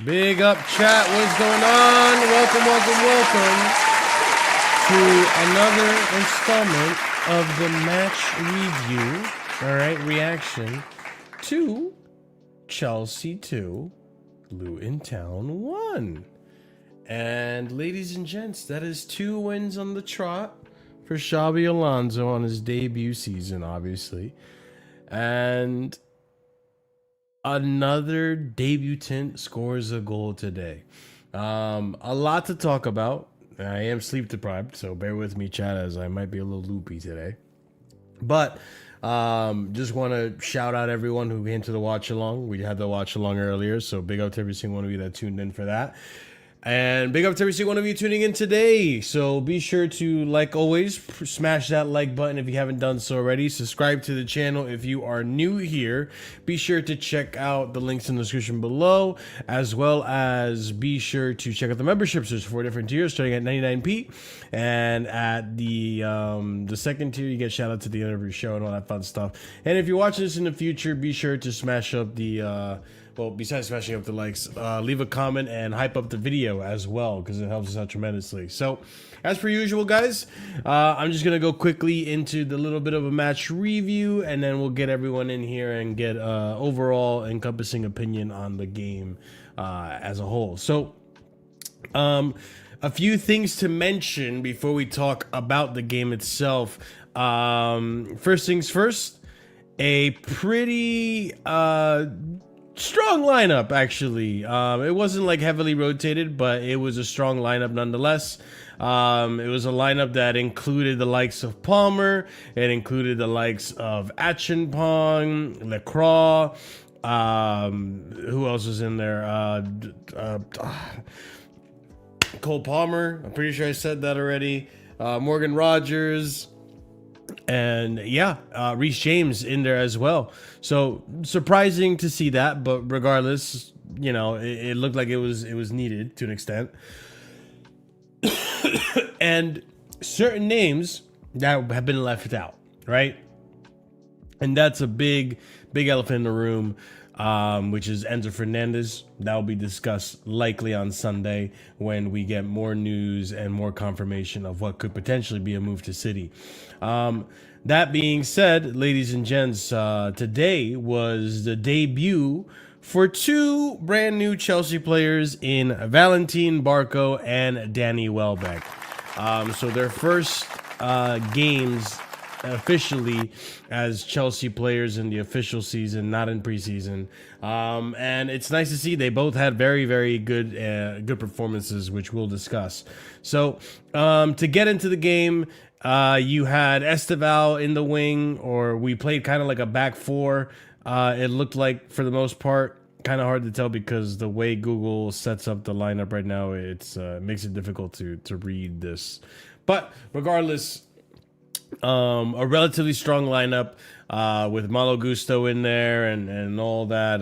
Big up, chat. What's going on? Welcome to another installment of the match review. All right, reaction to Chelsea 2, Luton Town 1. And ladies and gents, that is 2 wins on the trot for Xabi Alonso on his debut season, obviously. And another debutant scores a goal today. A lot to talk about. I am sleep deprived, so bear with me, chat, as I might be a little loopy today. But just want to shout out everyone who came to the watch along. We had the watch along earlier, so big up to every single one of you that tuned in for that. And big up to every single one of you tuning in today. So be sure to, like always, smash that like button if you haven't done so already. Subscribe to the channel if you are new here. Be sure to check out the links in the description below, as well as be sure to check out the memberships. There's 4 different tiers starting at 99p. And at the second tier, you get shout out to the end of your show and all that fun stuff. And if you're watching this in the future, be sure to smash up the well, besides smashing up the likes, leave a comment and hype up the video as well, because it helps us out tremendously. So, as per usual, guys, I'm just going to go quickly into the little bit of a match review, and then we'll get everyone in here and get overall encompassing opinion on the game as a whole. So, a few things to mention before we talk about the game itself. First things first, a pretty strong lineup, actually. It wasn't like heavily rotated, but it was a strong lineup nonetheless. It was a lineup that included the likes of Palmer. It included the likes of Achinpong, Lacroix. Who else was in there? Cole Palmer. I'm pretty sure I said that already. Morgan Rogers. And yeah, Reece James in there as well. So surprising to see that, but regardless, you know, it looked like it was needed to an extent. And certain names that have been left out, right? And that's a big elephant in the room, which is Enzo Fernandez. That will be discussed likely on Sunday when we get more news and more confirmation of what could potentially be a move to City. That being said, ladies and gents, today was the debut for 2 brand new Chelsea players in Valentin Barco and Danny Welbeck. So their first games officially as Chelsea players in the official season, not in preseason. And it's nice to see they both had very good performances, which we'll discuss. So to get into the game, you had Esteval in the wing, or we played kind of like a back 4. It looked like, for the most part, kind of hard to tell because the way Google sets up the lineup right now, it makes it difficult to read this. But regardless, a relatively strong lineup. with Malo Gusto in there and all that.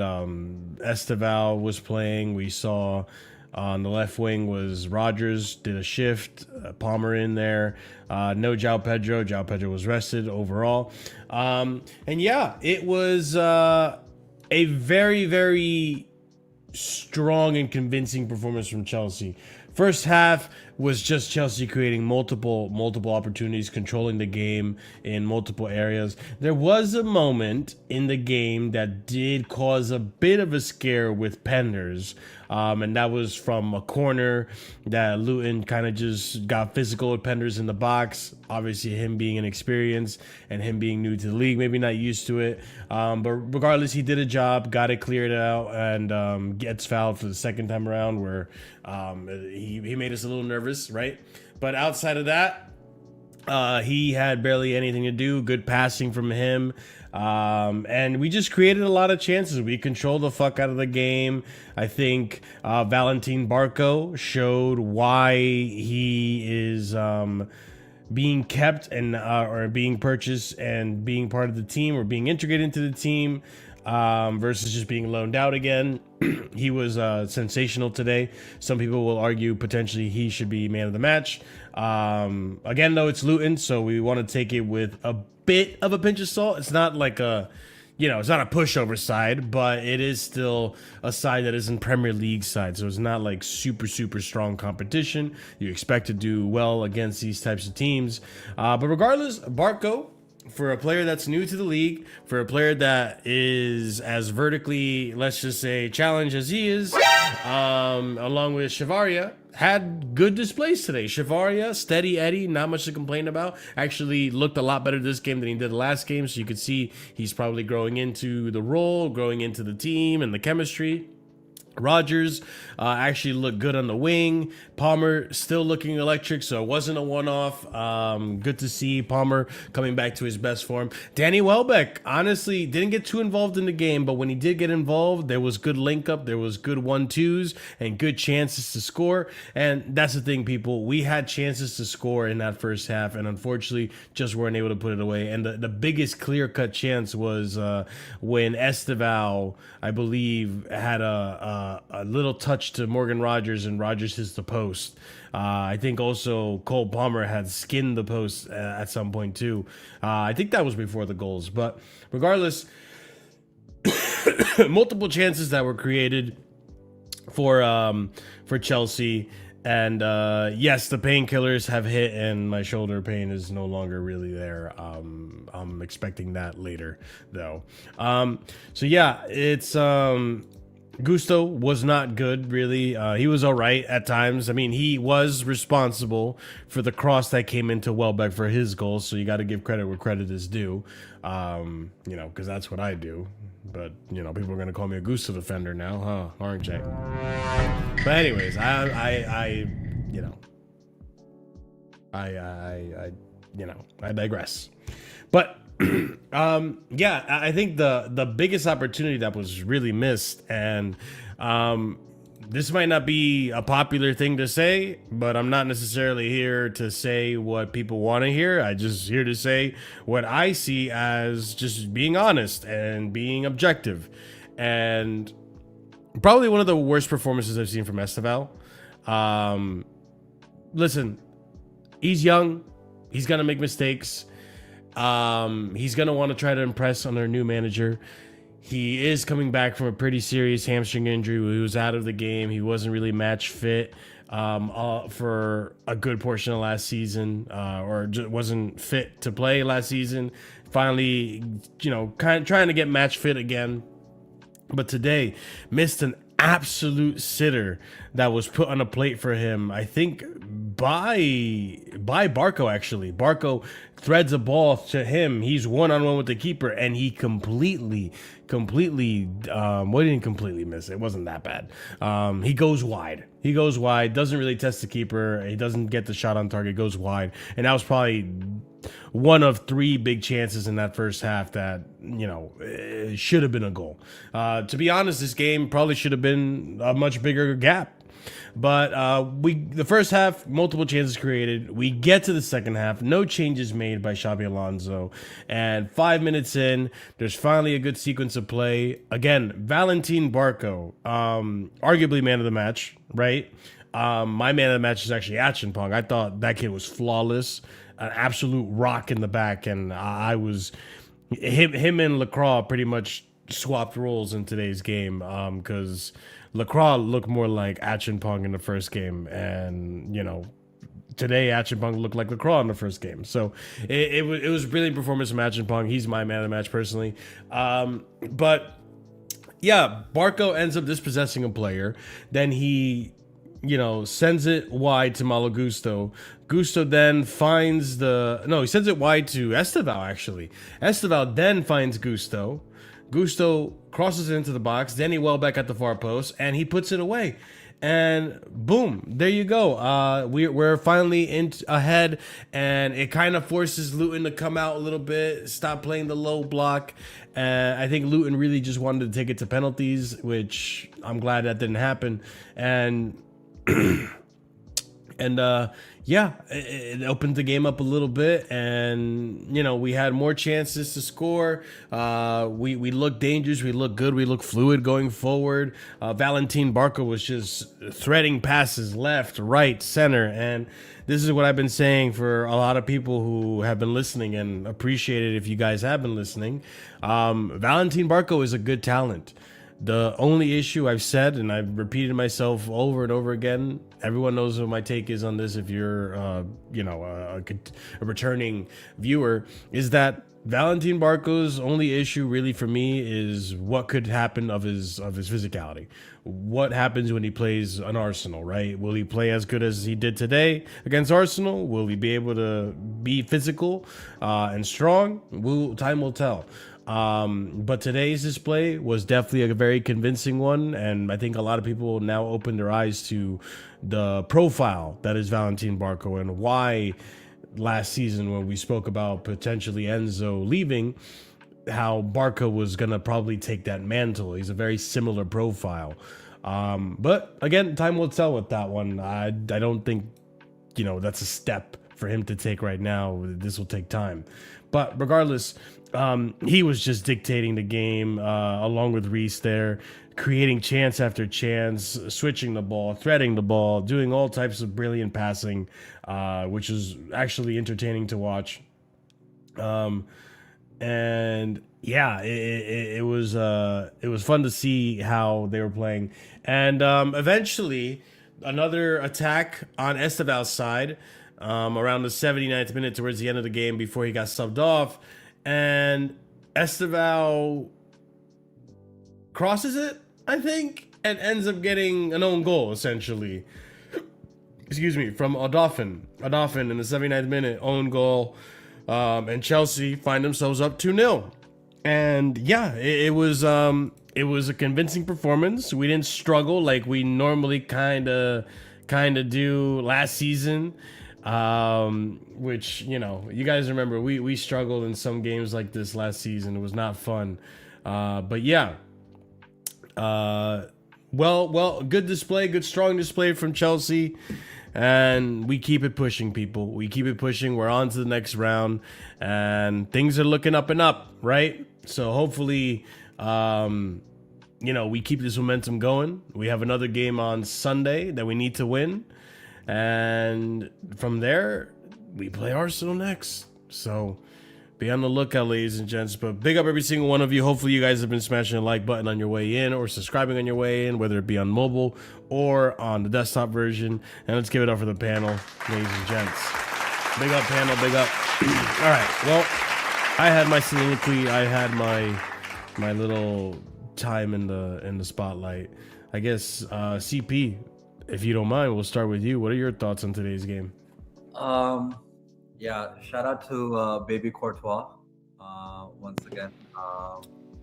Esteval was playing. We saw on the left wing was Rogers, did a shift, Palmer in there. No João Pedro. João Pedro was rested overall. And yeah, it was a very, very strong and convincing performance from Chelsea. First half was just Chelsea creating multiple opportunities, controlling the game in multiple areas. There was a moment in the game that did cause a bit of a scare with Penders, and that was from a corner that Luton kind of just got physical with Penders in the box. Obviously, him being inexperienced and him being new to the league, maybe not used to it. But regardless, he did a job, got it cleared out, and gets fouled for the second time around, where he made us a little nervous, right? But outside of that, he had barely anything to do. Good passing from him. And we just created a lot of chances. We controlled the fuck out of the game. I think Valentin Barco showed why he is being kept and or being purchased and being part of the team or being integrated into the team versus just being loaned out again. He was sensational today. Some people will argue potentially he should be man of the match. Again, though, it's Luton, so we want to take it with a bit of a pinch of salt. It's not like a, it's not a pushover side, but it is still a side that isn't Premier League side. So it's not like super strong competition. You expect to do well against these types of teams. But regardless, Barco, for a player that's new to the league, for a player that is as vertically, let's just say, challenged as he is, along with Chavaria, had good displays today. Chavaria, steady Eddie, not much to complain about. Actually looked a lot better this game than he did the last game, so you could see he's probably growing into the role, growing into the team and the chemistry. Rogers actually looked good on the wing. Palmer still looking electric, so it wasn't a one-off. Good to see Palmer coming back to his best form. Danny Welbeck, honestly, didn't get too involved in the game, but when he did get involved, there was good link-up, there was good 1-2s, and good chances to score. And that's the thing, people. We had chances to score in that first half, and unfortunately, just weren't able to put it away. And the biggest clear-cut chance was when Esteval, I believe, had a little touch to Morgan Rogers, and Rogers hits the post. I think also Cole Palmer had skinned the post at some point too. I think that was before the goals, but regardless, multiple chances that were created for Chelsea. And yes, the painkillers have hit, and my shoulder pain is no longer really there. I'm expecting that later, though. So yeah, it's Gusto was not good, really. He was all right at times. I mean, he was responsible for the cross that came into Welbeck for his goal, so you got to give credit where credit is due, because that's what I do. But, people are going to call me a Gusto defender now, huh? Aren't they? But anyways, I digress. But yeah, I think the biggest opportunity that was really missed, and this might not be a popular thing to say, but I'm not necessarily here to say what people want to hear. I just here to say what I see as just being honest and being objective. And probably one of the worst performances I've seen from Esteval. Listen, he's young. He's going to make mistakes. He's going to want to try to impress on their new manager. He is coming back from a pretty serious hamstring injury. He was out of the game. He wasn't really match fit for a good portion of last season, or just wasn't fit to play last season. Finally, kind of trying to get match fit again. But today, missed an absolute sitter that was put on a plate for him, I think by Barco. Actually, Barco threads a ball to him. He's one-on-one with the keeper, and he completely well, he didn't completely miss it. It wasn't that bad. He goes wide, doesn't really test the keeper. He doesn't get the shot on target, goes wide. And that was probably one of three big chances in that first half that, should have been a goal. To be honest, this game probably should have been a much bigger gap. But the first half, multiple chances created. We get to the second half, no changes made by Xabi Alonso, and 5 minutes in, there's finally a good sequence of play. Again, Valentin Barco, arguably man of the match, right? My man of the match is actually Achinpong. I thought that kid was flawless, an absolute rock in the back, and I was him and Lacroix pretty much swapped roles in today's game because Lacroix looked more like Achinpong in the first game, and today Achinpong looked like Lacroix in the first game. So it was a brilliant performance from Achinpong. He's my man of the match personally, but yeah, Barco ends up dispossessing a player. Then he sends it wide to Malo Gusto. Gusto then finds he sends it wide to Esteval, actually. Esteval then finds Gusto. Gusto crosses it into the box. Danny Welbeck at the far post, and he puts it away. And boom, there you go. We're finally ahead, and it kind of forces Luton to come out a little bit, stop playing the low block. I think Luton really just wanted to take it to penalties, which I'm glad that didn't happen. And it opened the game up a little bit, and we had more chances to score. We looked dangerous, we looked good, we looked fluid going forward. Valentin Barco was just threading passes left, right, center, and this is what I've been saying for a lot of people who have been listening, and appreciate it if you guys have been listening. Valentin Barco is a good talent. The only issue I've said, and I've repeated myself over and over again, everyone knows what my take is on this if you're, a returning viewer, is that Valentin Barco's only issue really for me is what could happen of his physicality. What happens when he plays an Arsenal, right? Will he play as good as he did today against Arsenal? Will he be able to be physical and strong? Time will tell. But today's display was definitely a very convincing one, and I think a lot of people now open their eyes to the profile that is Valentin Barco, and why last season when we spoke about potentially Enzo leaving, how Barco was gonna probably take that mantle. He's a very similar profile. But again, time will tell with that one. I don't think that's a step for him to take right now. This will take time. But regardless, he was just dictating the game along with Reece there, creating chance after chance, switching the ball, threading the ball, doing all types of brilliant passing, which is actually entertaining to watch. And yeah, it was fun to see how they were playing. And eventually, another attack on Esteval's side around the 79th minute towards the end of the game before he got subbed off. And Esteval crosses it, I think, and ends up getting an own goal, essentially. Excuse me, from Odofin. Odofin in the 79th minute, own goal. And Chelsea find themselves up 2-0. And yeah, it was a convincing performance. We didn't struggle like we normally kind of do last season. Which, you guys remember, we struggled in some games like this last season. It was not fun. But yeah, well, good display, good strong display from Chelsea, and we keep it pushing, people. We keep it pushing. We're on to the next round, and things are looking up and up, right? So hopefully, we keep this momentum going. We have another game on Sunday that we need to win. And from there, we play Arsenal next. So be on the lookout, ladies and gents. But big up every single one of you. Hopefully you guys have been smashing the like button on your way in or subscribing on your way in, whether it be on mobile or on the desktop version. And let's give it up for the panel, ladies and gents. Big up, panel. Big up. All right. Well, I had my soliloquy. I had my little time in the spotlight. I guess CP, if you don't mind, we'll start with you. What are your thoughts on today's game? Yeah, shout out to Baby Courtois once again.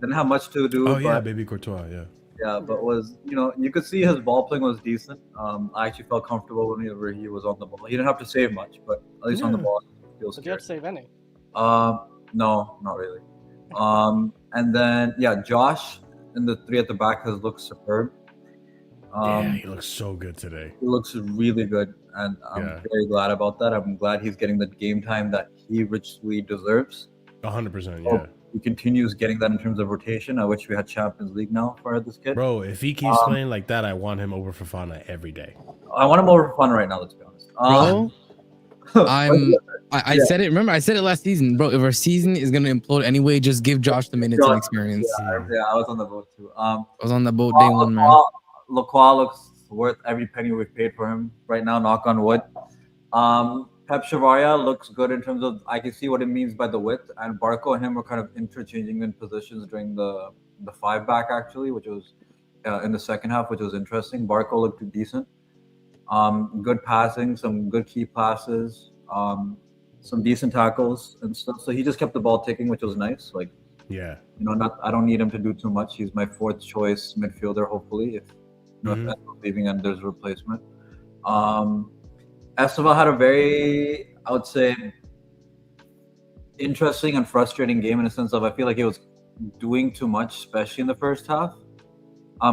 Didn't have much to do. Oh yeah, Baby Courtois, yeah. Yeah, but was you could see his ball playing was decent. I actually felt comfortable whenever he was on the ball. He didn't have to save much, but at least on the ball, he was. Did you have to save any? No, not really. And then Josh in the three at the back has looked superb. Yeah, he looks so good today. He looks really good, and I'm very glad about that. I'm glad he's getting the game time that he richly deserves. 100%, yeah. He continues getting that in terms of rotation. I wish we had Champions League now for this kid. Bro, if he keeps playing like that, I want him over Fofana every day. I want him over for fun right now, let's be honest. Bro, I said it. Remember, I said it last season, bro. If our season is gonna implode anyway, just give Josh the minutes and experience. Yeah, I was on the boat too. I was on the boat day one, man. Lacroix looks worth every penny we've paid for him right now. Knock on wood. Pep Chavaria looks good in terms of I can see what it means by the width, and Barco and him were kind of interchanging in positions during the 5-back actually, which was in the second half, which was interesting. Barco looked decent. Good passing, some good key passes, some decent tackles and stuff. So he just kept the ball ticking, which was nice. Like, yeah, I don't need him to do too much. He's my 4th choice midfielder, hopefully, if leaving and there's a replacement. Esteban had a very, I would say, interesting and frustrating game in the sense of I feel like he was doing too much, especially in the first half.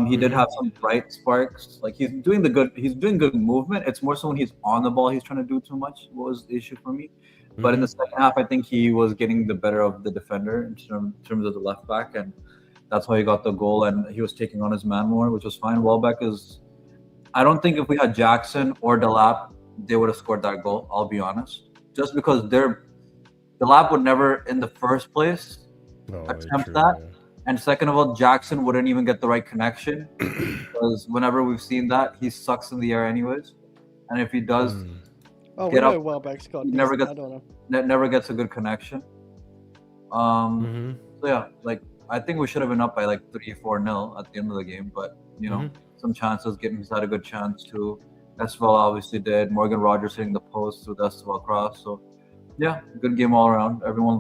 He did have some bright sparks. Like he's doing good movement. It's more so when he's on the ball, he's trying to do too much. What was the issue for me? But in the second half, I think he was getting the better of the defender in terms of the left back, and that's how he got the goal. And he was taking on his man more, which was fine. Welbeck is. I don't think if we had Jackson or Delap, they would have scored that goal. I'll be honest, just because Delap would never, in the first place, attempt that. Yeah. And second of all, Jackson wouldn't even get the right connection because whenever we've seen that, he sucks in the air anyways. And if he does get up, Welbeck's got he never gets a good connection. So yeah, like I think we should have been up by like 3-4-0 at the end of the game, but some chances. Gittins had a good chance too. Esteval obviously did. Morgan Rogers hitting the post with Esteval cross. So yeah, good game all around. Everyone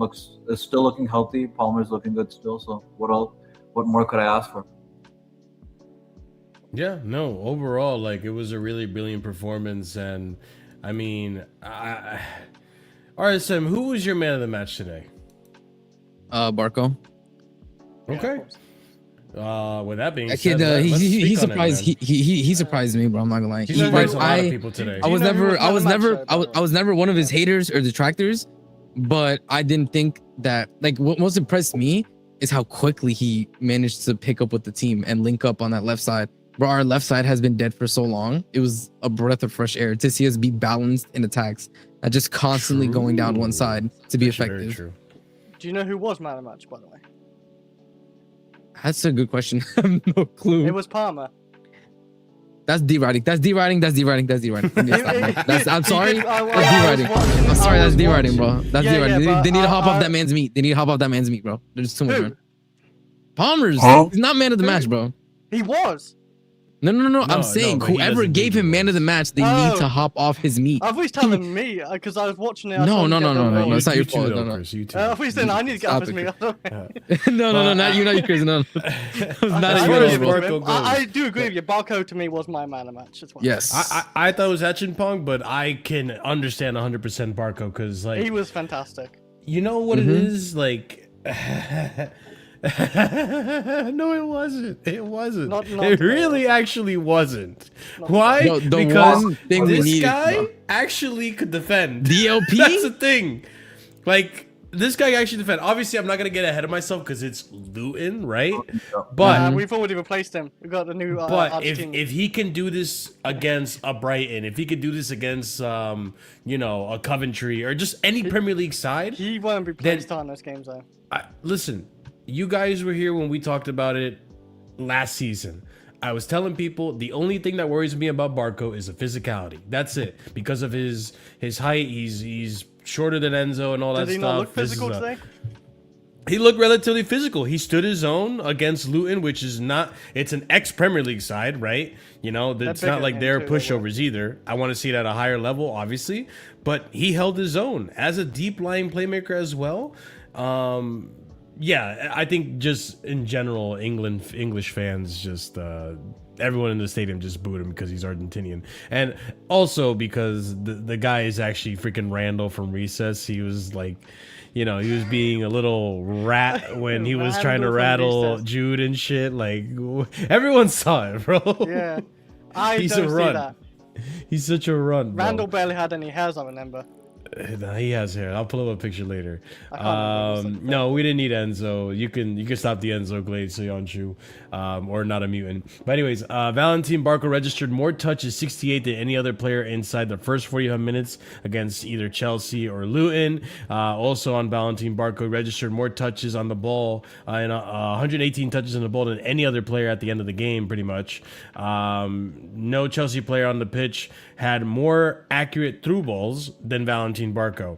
is still looking healthy. Palmer's looking good still. So what more could I ask for? Yeah, no, overall, like it was a really brilliant performance. And I mean, RSM, who was your man of the match today? Barco. Okay. With that being said, he surprised he surprised me, bro. I'm not gonna lie. He surprised a lot of people today. I was never one of his haters or detractors, but I didn't think that, like, what most impressed me is how quickly he managed to pick up with the team and link up on that left side. Bro, our left side has been dead for so long. It was a breath of fresh air to see us be balanced in attacks, not just constantly going down one side to be effective. True. Do you know who was man of the match, by the way? That's a good question. I have no clue. It was Palmer. That's D-writing. I'm sorry. That's D-writing. I'm sorry. That's D-writing, bro. That's D-writing. They need to hop off that man's meat. Bro. There's too much, man. Palmer's. He's not man of the match, bro. He was. No. I'm saying whoever gave him man of the match, they need to hop off his meat. I thought he's telling me because I was watching it. No. It's not your fault. No. I thought he's saying I need to get off his meat. No, not you crazy. No. I do agree with you. Barco to me was my man of the match as well. Yes. I thought it was Echinpong, but I can understand 100% Barco because like he was fantastic. You know what it is like. No, it wasn't. It really actually wasn't. Why? Because this guy actually could defend. DLP? That's the thing. Like, this guy actually defend. Obviously, I'm not gonna get ahead of myself because it's Luton, right? But we've already replaced him. We've got the new. But if he can do this against a Brighton, if he could do this against a Coventry or just any Premier League side, he won't be playing starting those games though. Listen. You guys were here when we talked about it last season. I was telling people the only thing that worries me about Barco is the physicality. That's it. Because of his height, he's shorter than Enzo and all that stuff. Did he not look physical today? He looked relatively physical. He stood his own against Luton, which is not. It's an ex-Premier League side, right? You know, it's not like they're pushovers either. I want to see it at a higher level, obviously, but he held his own as a deep lying playmaker as well. Yeah, I think just in general, English fans just everyone in the stadium just booed him because he's Argentinian, and also because the guy is actually freaking Randall from Recess. He was like, he was being a little rat when he was trying to rattle Jude and shit. Like everyone saw it, bro. Yeah. I He's don't a see run. that. He's such a run, bro. Randall barely had any hairs, I remember. Nah, he has hair. I'll pull up a picture later. I can't remember No, we didn't need Enzo. You can stop the Enzo Glade Soyeonshu, or not a mutant. But anyways, Valentin Barco registered more touches, 68, than any other player inside the first 45 minutes against either Chelsea or Luton. Also on Valentin Barco, registered more touches on the ball and 118 touches on the ball than any other player at the end of the game, pretty much. No Chelsea player on the pitch had more accurate through balls than Valentin Barco.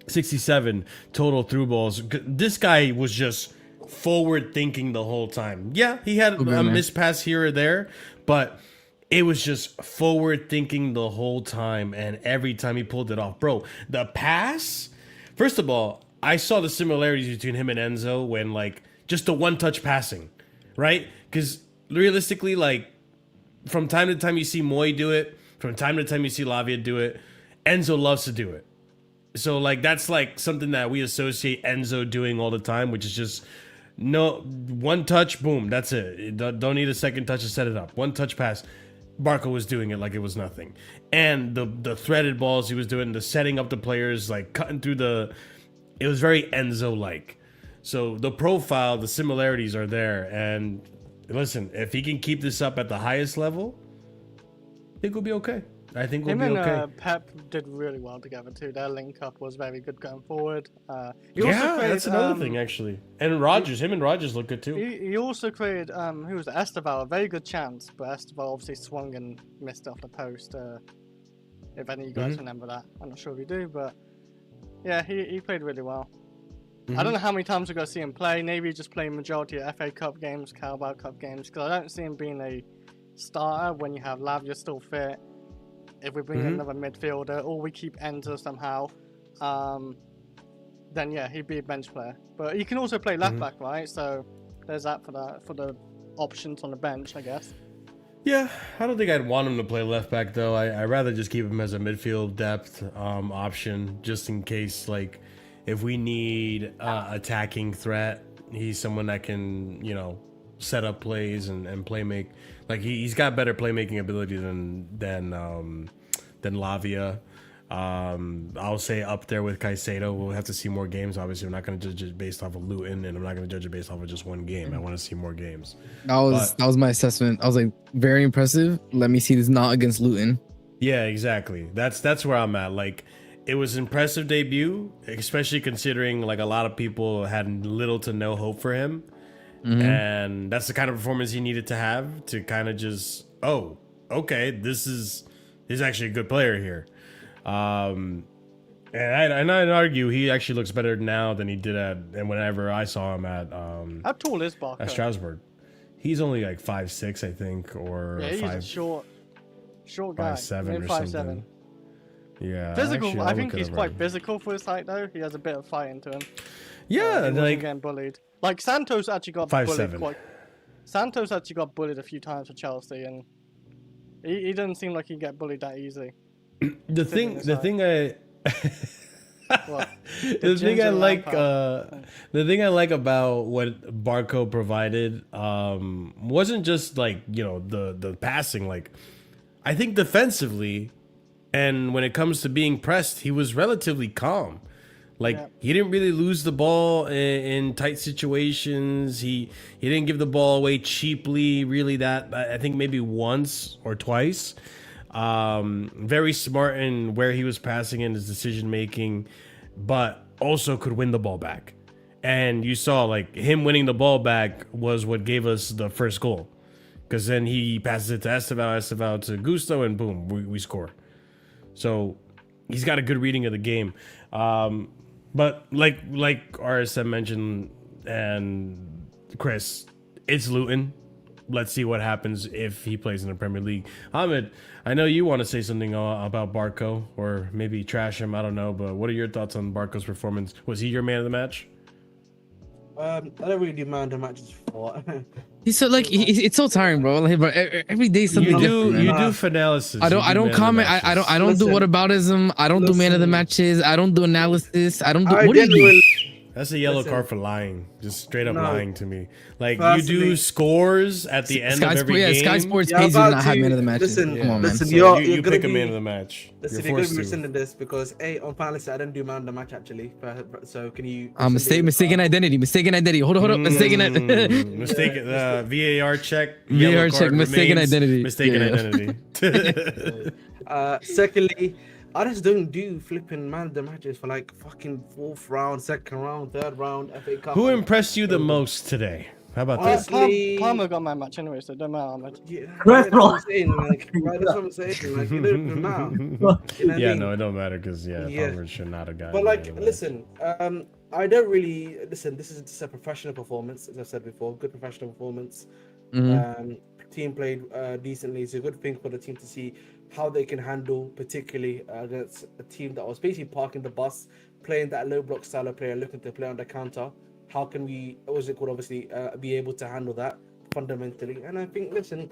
67 total through balls. This guy was just forward thinking the whole time. Yeah, he had a missed pass here or there, but it was just forward thinking the whole time, and every time he pulled it off. Bro, the pass, first of all, I saw the similarities between him and Enzo when, like, just the one-touch passing, right? Because realistically, like, from time to time you see Moy do it, from time to time you see Lavia do it. Enzo loves to do it. So, like, that's, like, something that we associate Enzo doing all the time, which is just one touch, boom, that's it. Don't need a second touch to set it up. One touch pass. Barco was doing it like it was nothing. And the threaded balls he was doing, the setting up the players, like, cutting through it was very Enzo-like. So, the profile, the similarities are there. And, listen, if he can keep this up at the highest level, I think we'll be okay. I think we'll be okay. Him and Pep did really well together too. Their link up was very good going forward. That's another thing actually. And him and Rogers look good too. He also created who was it? Esteval, a very good chance, but Esteval obviously swung and missed off the post. If any of you guys remember that, I'm not sure if you do, but yeah, he played really well. I don't know how many times we're gonna see him play. Maybe he's just playing majority of FA Cup games, Carabao Cup games, because I don't see him being a starter when you have Lavia still fit. If we bring in another midfielder or we keep Enzo somehow, then yeah, he'd be a bench player. But he can also play left back, right? So there's that for the options on the bench, I guess. Yeah, I don't think I'd want him to play left back though. I'd rather just keep him as a midfield depth option, just in case, like, if we need attacking threat, he's someone that can, you know, set up plays and play make. Like, he's got better playmaking ability than Lavia. I'll say up there with Caicedo. We'll have to see more games. Obviously, we're not going to judge it based off of Luton, and I'm not going to judge it based off of just one game. I want to see more games. That was my assessment. I was like, very impressive. Let me see this not against Luton. Yeah, exactly. That's where I'm at. Like, it was an impressive debut, especially considering, like, a lot of people had little to no hope for him. And that's the kind of performance he needed to have to kind of just, oh, okay, he's actually a good player here. And I'd argue he actually looks better now than he did and whenever I saw him at How tall is Barco? at Strasbourg. He's only like 5'6", I think, or yeah, he's a 5'7" short guy. 5'7" or 5'7". something. Yeah, Physical. actually, I I'll think look it he's up quite right physical for his height, though. He has a bit of fight into him. Yeah, he wasn't like getting bullied. Like Santos actually got 5'7". bullied. Santos actually got bullied a few times for Chelsea, and he doesn't seem like he get bullied that easy. the thing I What? the thing I like about what Barco provided wasn't just, like, you know, the passing. Like, I think defensively, and when it comes to being pressed, he was relatively calm. Like, he didn't really lose the ball in tight situations. He didn't give the ball away cheaply, really, that I think maybe once or twice. Very smart in where he was passing and his decision making, but also could win the ball back. And you saw, like, him winning the ball back was what gave us the first goal, because then he passes it to Esteval to Gusto, and boom, we score. So he's got a good reading of the game. But like RSM mentioned and Chris, it's Luton. Let's see what happens if he plays in the Premier League. Ahmed, I know you want to say something about Barco, or maybe trash him. I don't know, but what are your thoughts on Barco's performance? Was he your man of the match? I don't really do man of the matches for. He's so, like, it's so tiring, bro. Like, bro, every day something different. You do finalysis. I don't comment. I don't do whataboutism. I don't do man of the matches. I don't do analysis. I don't do. What do you do? That's a yellow Listen. card for lying. Just straight up No. lying to me. Like you Personally- do scores at the end Sky of every game. Sky Sports Yeah, pays you to about not have to- man of the match. listen, Come on, man. listen, So you're you gonna pick a man be- of the match. Listen, You're you're gonna forced be to. rescinding this because on panelists I didn't do man of the match actually. So can you? Mistaken identity. Hold on. Mistaken VAR check. yellow VAR check. card Mistaken remains identity. Mistaken Yeah. identity. Secondly, I just don't do flipping man of the matches for like fucking 4th round, 2nd round, 3rd round, FA Cup. Who impressed you the most today? How about that? Honestly- Palmer got my match anyway, so it don't matter, Ahmed. Yeah, Chris that's what I'm saying. Like, right, that's what I'm saying. Like, it don't even matter. You know what I Yeah, mean? no, it don't matter because Yeah. Palmer should not have got. But like, listen, I don't really listen. This is just a professional performance, as I said before. Good professional performance. Team played decently. It's a good thing for the team to see how they can handle, particularly against a team that was basically parking the bus, playing that low block style of player, looking to play on the counter. How can we, what was it called? Obviously, be able to handle that fundamentally. And I think, listen,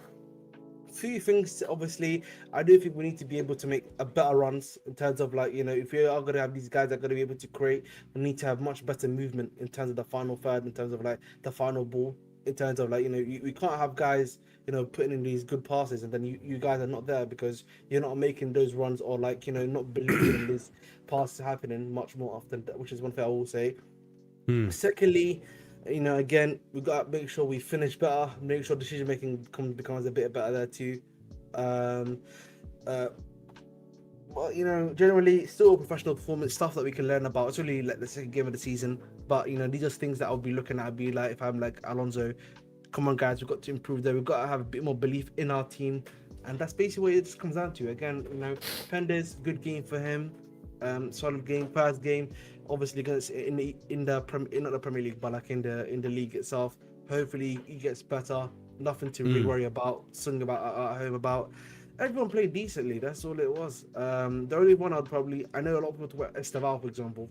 few things. Obviously, I do think we need to be able to make a better runs in terms of like, you know, if we are going to have these guys that are going to be able to create, we need to have much better movement in terms of the final third, in terms of like the final ball, in terms of like, you know, we can't have guys, you know, putting in these good passes and then you guys are not there because you're not making those runs or like, you know, not believing in these passes happening much more often, which is one thing I will say. Secondly, you know, again, we got to make sure we finish better, make sure decision making becomes a bit better there too. Well, you know, generally, still a professional performance, stuff that we can learn about. It's really like the second game of the season, but you know, these are things that I'll be looking at. I'll be like, if I'm like Alonso, come on, guys, we've got to improve there. We've got to have a bit more belief in our team, and that's basically what it just comes down to. Again, you know, Pendes, good game for him, solid game, first game. Obviously, against not the Premier League, but like in the league itself. Hopefully, he gets better. Nothing to really worry about, sing about at home about. Everyone played decently. That's all it was. The only one I know a lot of people talk about Esteval, for example.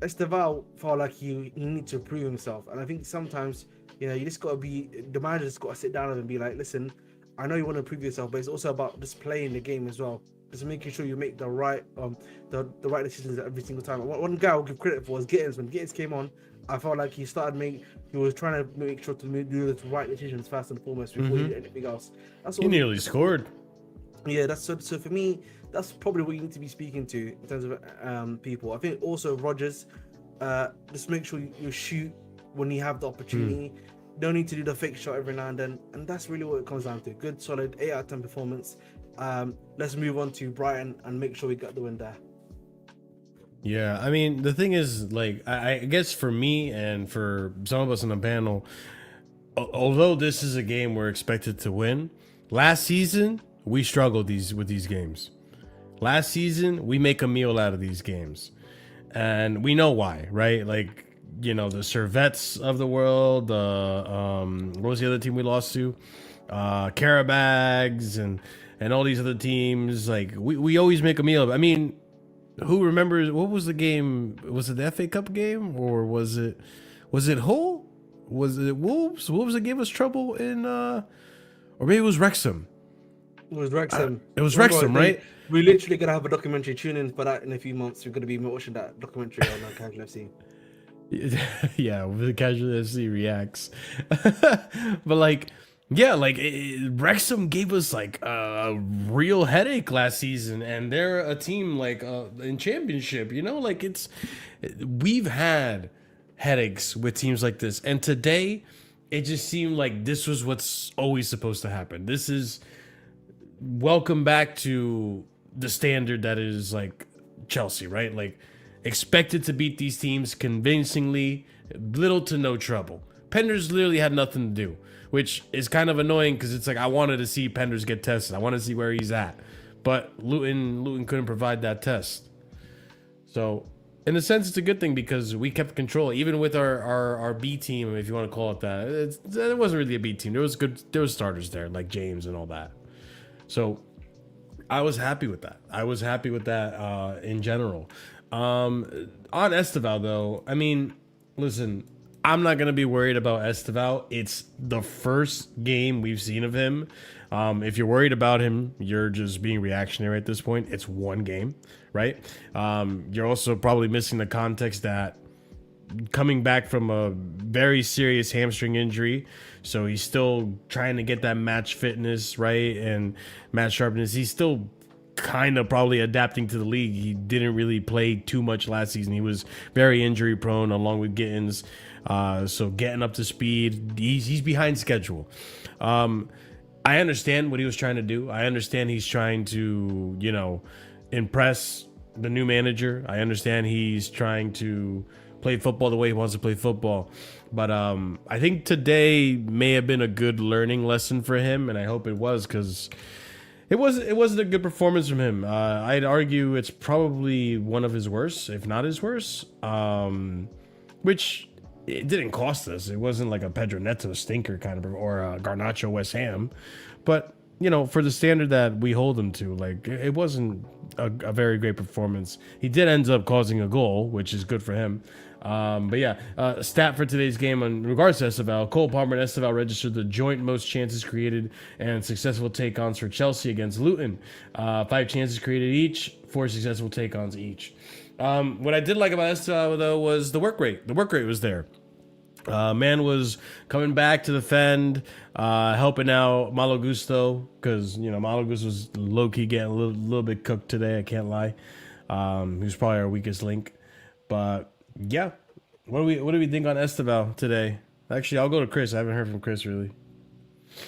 Esteval felt like he needs to prove himself, and I think sometimes, you know, you just got to be, the manager just got to sit down and be like, listen, I know you want to prove yourself, but it's also about just playing the game as well. Just making sure you make the right the right decisions every single time. One guy I'll give credit for was Gittins. When Gittins came on, I felt like he was trying to make sure to do the right decisions first and foremost before he did anything else. That's all. He nearly scored. Yeah, that's so for me, that's probably what you need to be speaking to in terms of people. I think also Rodgers, just make sure you shoot when you have the opportunity. Don't need to do the fake shot every now and then, and that's really what it comes down to. Good, solid 8 out of 10 performance. Let's move on to Brighton and make sure we got the win there. Yeah, I mean, the thing is, like, I guess for me and for some of us on the panel, although this is a game we're expected to win, last season we struggled with these games. Last season we make a meal out of these games, and we know why, right? Like, you know, the Servettes of the world. What was the other team we lost to? Carabags and all these other teams. Like, we always make a meal of it. I mean, who remembers what was the game? Was it the FA Cup game or was it Hull? Was it Wolves? Wolves that gave us trouble in or maybe it was Wrexham. It was Wrexham. It was Wrexham, right? We're literally gonna have a documentary. Tune in for that in a few months. We're gonna be watching that documentary on Casually FC. Yeah, the Casually FC reacts. But like, yeah, like Wrexham gave us like a real headache last season, and they're a team like in Championship. You know, like we've had headaches with teams like this, and today it just seemed like this was what's always supposed to happen. This is welcome back to the standard that is like Chelsea, right? Like expected to beat these teams convincingly, little to no trouble. Penders literally had nothing to do, which is kind of annoying because it's like I wanted to see Penders get tested. I want to see where he's at, but Luton couldn't provide that test. So in a sense, it's a good thing because we kept control, even with our B team, if you want to call it that. It wasn't really a B team. There was starters there like James and all that. So I was happy with that. In general. On Esteval though, I mean, listen, I'm not going to be worried about Esteval. It's the first game we've seen of him. If you're worried about him, you're just being reactionary at this point. It's one game, right? You're also probably missing the context that coming back from a very serious hamstring injury. So he's still trying to get that match fitness, right? And match sharpness. He's still kind of probably adapting to the league. He didn't really play too much last season. He was very injury prone along with Gittins. So getting up to speed, he's behind schedule. I understand what he was trying to do. I understand he's trying to, you know, impress the new manager. I understand he's trying to play football the way he wants to play football. But I think today may have been a good learning lesson for him, and I hope it was, because it wasn't a good performance from him. I'd argue it's probably one of his worst, if not his worst. Which it didn't cost us. It wasn't like a Pedro Neto stinker kind of, or a Garnacho West Ham. But, you know, for the standard that we hold him to, like, it wasn't a very great performance. He did end up causing a goal, which is good for him. But yeah, stat for today's game in regards to Esteval: Cole Palmer and Esteval registered the joint most chances created and successful take-ons for Chelsea against Luton. 5 chances created each, 4 successful take-ons each. What I did like about Esteval, though, was the work rate. The work rate was there. Man was coming back to defend, helping out Malo Gusto, because, you know, Malo Gusto was low-key getting a little bit cooked today, I can't lie. He was probably our weakest link. But yeah, what do we think on Esteval today? Actually, I'll go to Chris. I haven't heard from Chris really.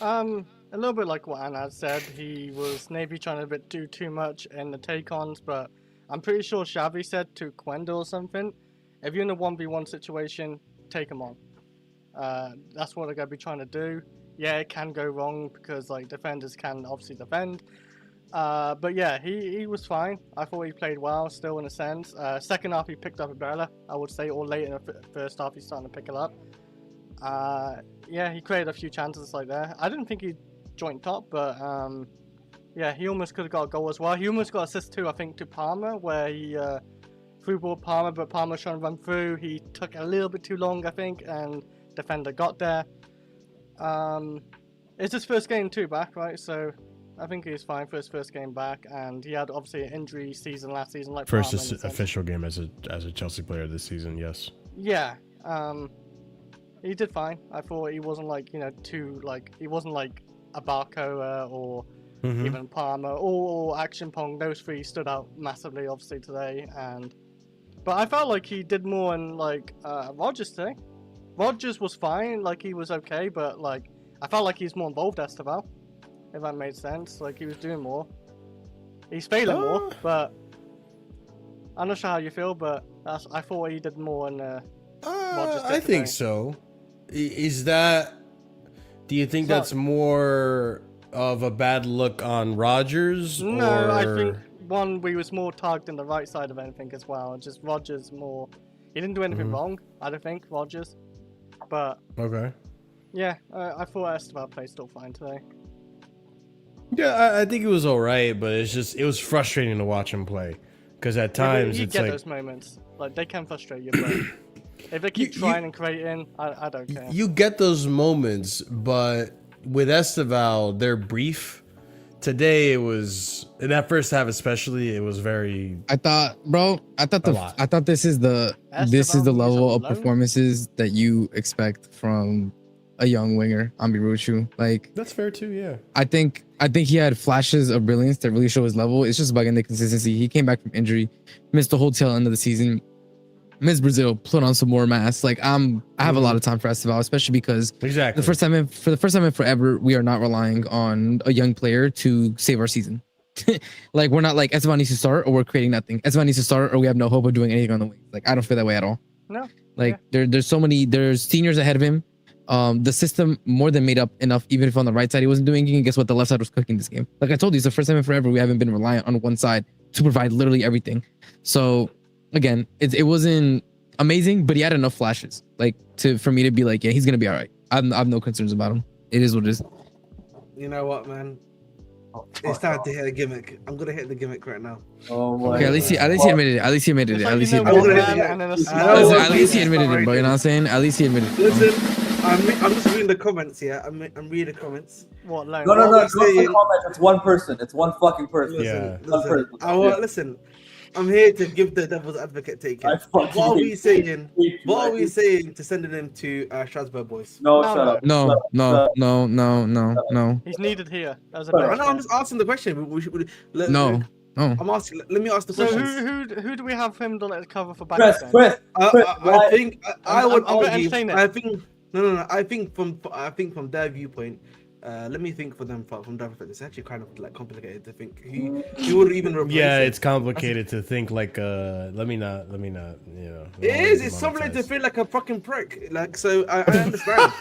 A little bit like what Anna said. He was maybe trying to do too much in the take-ons, but I'm pretty sure Xavi said to Quendo or something, if you're in a 1v1 situation, take him on. That's what they're going to be trying to do. Yeah, it can go wrong because, like, defenders can obviously defend. But yeah, he was fine. I thought he played well still in a sense. Second half he picked up a Barella, I would say, or late in the first half he's starting to pick it up. Yeah, he created a few chances like that. I didn't think he'd joint top, but yeah, he almost could have got a goal as well. He almost got assist too, I think, to Palmer, where he threw ball Palmer, but Palmer was trying to run through. He took a little bit too long, I think, and defender got there. It's his first game too back, right? So I think he's fine for his first game back, and he had obviously an injury season last season, like first official game as a Chelsea player this season. Yes. Yeah. He did fine. I thought he wasn't like, you know, he wasn't like a Barcoa or even Palmer or Action Pong. Those three stood out massively, obviously today, but I felt like he did more in like Rodgers today. Rodgers was fine, like he was okay, but like I felt like he's more involved, Esteval, if that made sense. Like he was doing more. He's failing more, but I'm not sure how you feel, but I thought he did more in Rodgers did I think today. so. Is that? Do you think that's more of a bad look on Rodgers? No, or... I think we was more targeted on the right side of anything as well. Just Rodgers more. He didn't do anything wrong, I don't think, Rodgers. But okay. Yeah, I thought Esteval played still fine today. Yeah, I think it was all right, but it was frustrating to watch him play, because at times you it's get like those moments, like they can frustrate you, but if they keep trying and creating, I don't care. You get those moments, but with Esteval, they're brief. Today it was, in that first half especially, it was very. I thought this is the level of performances that you expect from a young winger, Ambiruchu. Like that's fair too, yeah. I think he had flashes of brilliance that really show his level. It's just about getting the consistency. He came back from injury, missed the whole tail end of the season. Miss Brazil, put on some more mass. Like I have a lot of time for Esteval, especially because for the first time in forever, we are not relying on a young player to save our season. Like we're not like Esteval needs to start or we're creating nothing. Esteval needs to start or we have no hope of doing anything on the wings. Like I don't feel that way at all. No. Like there's seniors ahead of him. The system more than made up enough, even if on the right side he wasn't doing it. And guess what? The left side was cooking this game. Like I told you, it's the first time in forever we haven't been reliant on one side to provide literally everything. So again, it wasn't amazing, but he had enough flashes like for me to be like, yeah, he's gonna be all right. I have no concerns about him. It is what it is. You know what, man? It's time to hit a gimmick. I'm gonna hit the gimmick right now. Oh my! Okay, at least he admitted it. At least he admitted it. At least he admitted it, bro. You know what I'm saying? At least he admitted it. Listen, I'm just reading the comments here. I'm reading the comments. What? Like, No. It's the comments. It's one person. It's one fucking person. Listen. I'm here to give the devil's advocate take it. What are we saying? What are we saying to sending him to Strasbourg, boys? No, No, shut up. No, Shut no, up. no, no, no, no, He's needed here as a Sorry. I bench know. I'm player. just asking the question. no, no. I'm asking. Let me ask the So questions. who do we have him to cover for back? Chris, Chris, I think I would I'm gonna argue. entertain it. I think no. I think from their viewpoint. Let me think for them from their perspective. It's actually kind of like complicated to think. He would even replace Yeah, it. it's complicated to think like let me not, you know. It is. It's something to feel like a fucking prick. Like, so I understand.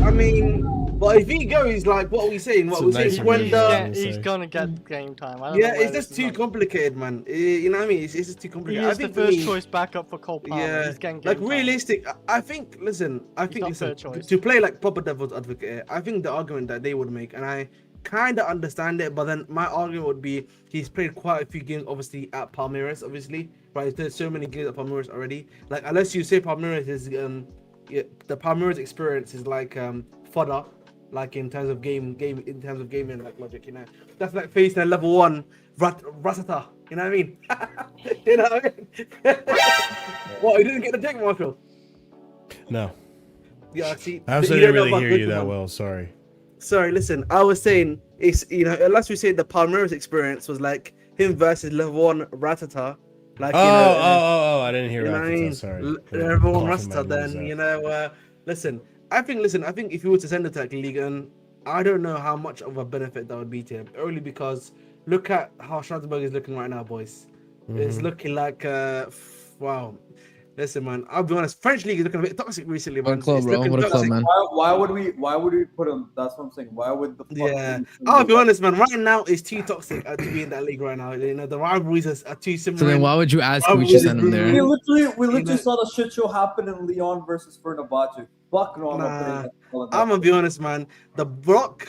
I mean, but if he goes, like, what are we saying? What It's are a we saying? nicer When version, the yeah. He's gonna get game time. I don't yeah, know where it's just this is too going. complicated, man. You know what I mean? It's just too He complicated. is I the think for first me, choice backup for Cole Palmer. yeah, He's getting game like time. realistic. I think. Listen, I think not listen third choice. to play like proper devil's advocate. I think the argument that they would make, and I kind of understand it, but then my argument would be he's played quite a few games, obviously at Palmeiras, obviously, right? There's so many games at Palmeiras already. Like, yeah, the Palmeiras experience is like fodder, like in terms of gaming, like logic, you know. That's like facing a level 1 Ratata, you know what I mean? You know what I mean? What, you didn't get the take, Marshall? No, Yeah, see, I also you didn't don't know really about hear you Luton, that man. well. Sorry. Sorry, listen, I was saying, it's, you know, unless we say the Palmeiras experience was like him versus level 1 Ratata, like, Oh, I didn't hear you know what I Ratata, mean? sorry. Level 1 Coughing my Ratata, nose then, out. you know, listen, I think if you were to send it to like Ligue 1, I don't know how much of a benefit that would be to him, only because look at how Strasbourg is looking right now, boys. It's looking like, wow. Listen, man, I'll be honest, French league is looking a bit toxic recently, man. What a club, It's bro. looking What a club, toxic. man. Why would we put him? That's what I'm saying. Why would the fuck Yeah, would we I'll do be that? honest, man. Right now, it's too toxic to be in that league right now. You know, the rivalries are too similar. So then why would you ask if we should send him We there? literally know- saw the shit show happen in Lyon versus Fenerbahce. Fuck no, I'm not putting Nah, that. I'm gonna be honest, man. The block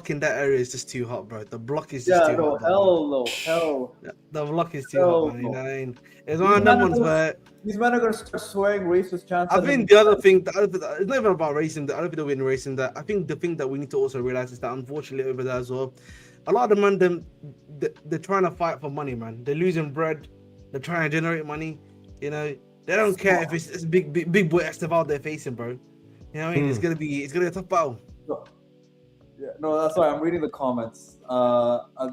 in that area is just too hot, bro. The block is just Yeah, too no, hot. hell no, hell. The block is too Hell hot, man. You no. know what I mean? It's one of them ones where These men are gonna start swearing racist chants. I at think him. the other thing, it's not even about racing. I don't think they're in racing. That I think the thing that we need to also realize is that unfortunately over there as well, a lot of the men, they're trying to fight for money, man. They're losing bread. They're trying to generate money. You know, they don't care if it's big boy Esteval they're facing, bro. You know what I mean? It's gonna be a tough battle. Yeah, no, that's why I'm reading the comments.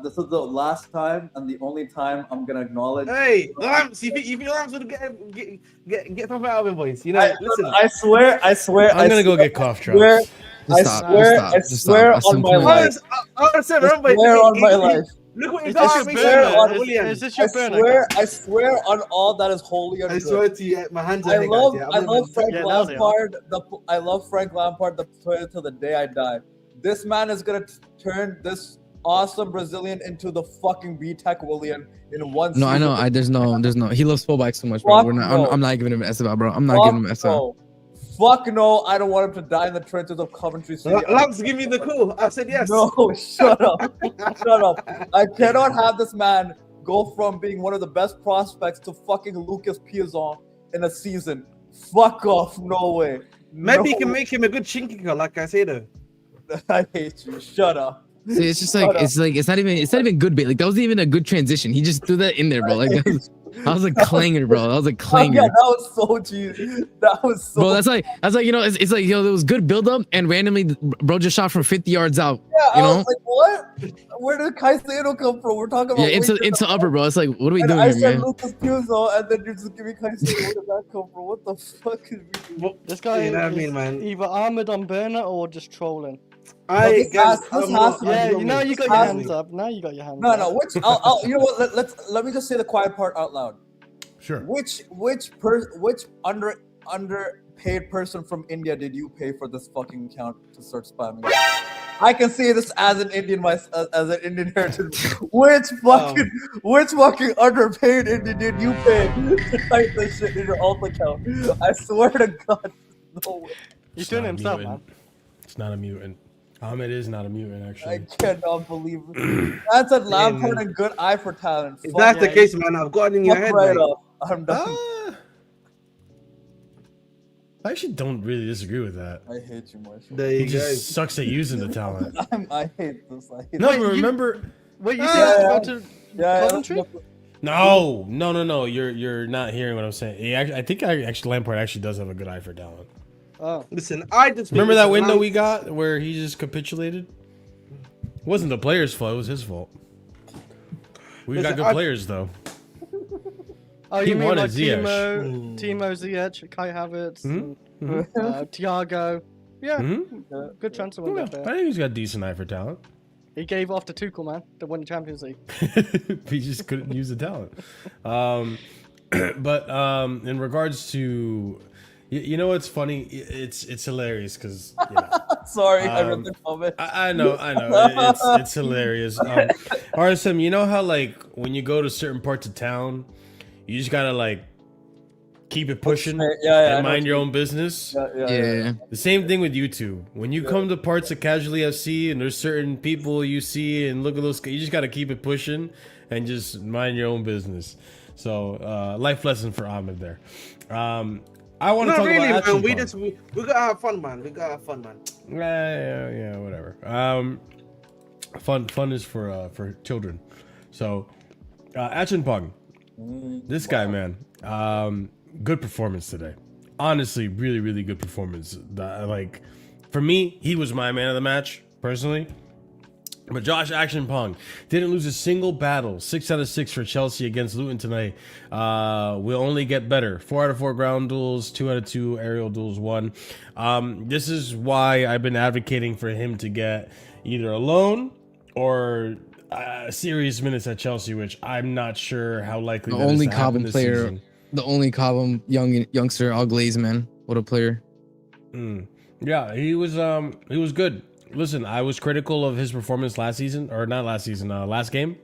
This is the last time and the only time I'm gonna acknowledge. Hey, Lance, you think Lance would get something out of him, boys? You know, listen. I swear. I'm gonna go get cough swear, drops. I swear on my life. I swear on my life. Look what you Is got, this Mason your burner? Williams. Is this your burner? I swear on all that is holy and I good. swear to you, my hands are I hanging, love, guys, yeah. I love Frank Yeah, now they are. Lampard. I love Frank Lampard, the player till the day I die. This man is gonna turn this awesome Brazilian into the fucking B-Tech William in one No, I season. know. There's no. He loves fullbacks so much, bro. Fuck We're not. no. I'm not giving him SFL, bro. I'm not giving him SFL. no. Fuck no, I don't want him to die in the trenches of Coventry City. Lance, give me the call. I said yes. No, shut up. Shut up. I cannot have this man go from being one of the best prospects to fucking Lucas Piazon in a season. Fuck off. No way. Maybe you No. can make him a good chin kicker, like I said, though. I hate you. Shut up. See, it's just like it's not even good bait. Like that wasn't even a good transition. He just threw that in there, bro. Like that was a clanger, bro. That was a clanger. Yeah, that was so cheesy. That was so. Bro, that's like you know, it's like, you know, there was good build up and randomly bro just shot from 50 yards out. Yeah, You I know? was like, what? Where did Caicedo come from? We're talking about Yeah, into upper, bro. It's like, what are we and doing I here, said man? Lucas Piazon, and then you're just giving Caicedo. Where did that come from? What the fuck is we doing? This guy You know what I is mean, man? either armored on burner or just trolling. this has to be- Yeah, you know you got your has hands to up. Now you got your hands No, up. no. Which? I'll you know what? Let me just say the quiet part out loud. Sure. Which underpaid person from India did you pay for this fucking account to start spamming? I can say this as an Indian as an Indian heritage. Which fucking underpaid Indian did you pay to type this shit in your alt account? I swear to God, no way. He's It's doing not it a himself, man. mutant. It's not a mutant. Ahmed is not a mutant, I actually. cannot believe it. That's a Lampard and good eye for talent. If Fuck that's the yeah, case, man, I've got it in your head, right mate. up. I'm done. I actually don't really disagree with that. I hate you, Marshall. There He you go. just sucks at using the talent. I hate this. I hate No, this. but remember, Wait, you think to go to Coventry? No. You're not hearing what I'm saying. I think Lampard actually does have a good eye for talent. Oh, Listen, I just Remember that window we got where he just capitulated? It wasn't the players' fault. It was his fault. We got good players though. oh, He you mean wanted like Ziyech. Timo Ziyech, Kai Havertz, and, Thiago? Yeah, good chance of winning I think he's got a decent eye for talent. He gave off to Tuchel, man, to win the Champions League. He just couldn't use the talent. But in regards to, you know what's funny? It's hilarious because Sorry, I read the comment. I know it's hilarious. RSM, you know how like when you go to certain parts of town, you just gotta like keep it pushing and mind your own business. Yeah. The same thing with YouTube. When you come to parts of Casually FC and there's certain people you see and look at those, you just gotta keep it pushing and just mind your own business. So life lesson for Ahmed there. I want to talk really, about man. action We gotta have fun, man. We gotta have fun, man. Yeah, whatever. Fun is for children. So, Action Pong. This guy, man. Good performance today. Honestly, really, really good performance. Like, for me, he was my man of the match, personally. But Josh Action Pong didn't lose a single battle. 6 out of 6 for Chelsea against Luton tonight. Will only get better. 4 out of 4 ground duels, 2 out of 2 aerial duels won. This is why I've been advocating for him to get either a loan or serious minutes at Chelsea, which I'm not sure how likely The that is only to happen Cobham this player, season. the only Cobham youngster, Al Glaze, man. What a player. Yeah, he was good. Listen, I was critical of his performance last season, or not last season, last game.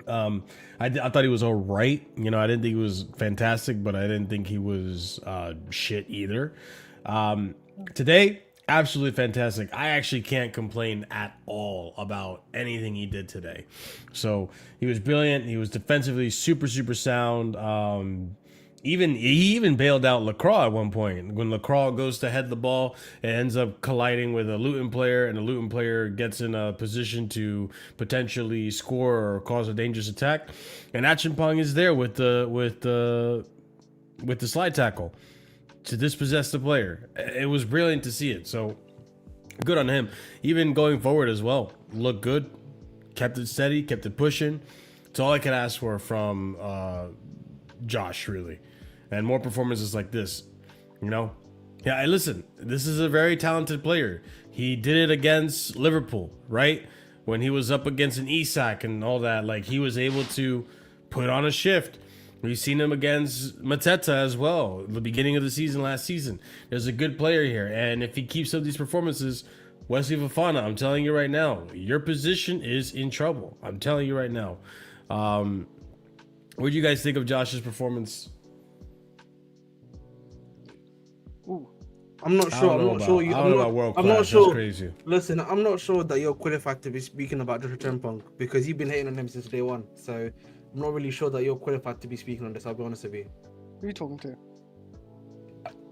I thought he was all right. You know, I didn't think he was fantastic, but I didn't think he was shit either. Today, absolutely fantastic. I actually can't complain at all about anything he did today. So he was brilliant. He was defensively super, super sound. He even bailed out Lacroix at one point. When Lacroix goes to head the ball, it ends up colliding with a Luton player, and the Luton player gets in a position to potentially score or cause a dangerous attack. And Achimpong is there with the slide tackle to dispossess the player. It was brilliant to see it. So good on him. Even going forward as well, looked good. Kept it steady, kept it pushing. It's all I could ask for from Josh, really. And more performances like this, you know? Yeah, listen, this is a very talented player. He did it against Liverpool, right? When he was up against an Isak and all that, like he was able to put on a shift. We've seen him against Mateta as well, the beginning of the season last season. There's a good player here, and if he keeps up these performances, Wesley Fofana, I'm telling you right now, your position is in trouble. I'm telling you right now. What do you guys think of Josh's performance? I'm not sure. I'm not sure. That's crazy. Listen, I'm not sure that you're qualified to be speaking about Joshua Trempong because you've been hating on him since day one. So I'm not really sure that you're qualified to be speaking on this. I'll be honest with you. Who are you talking to?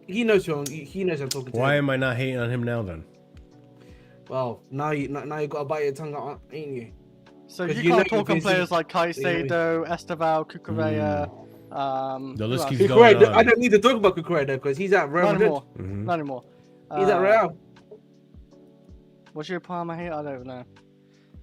He knows who I'm talking to. Why am I not hating on him now then? Well, now you got to bite your tongue out, ain't you? So you can't talk on players like Caicedo, Esteval, Cucurella. The list keeps Cucurella, going on. I don't need to talk about Cucurella because he's at Real Madrid. Not anymore. He's at Real. What's your Parma hate? I don't know.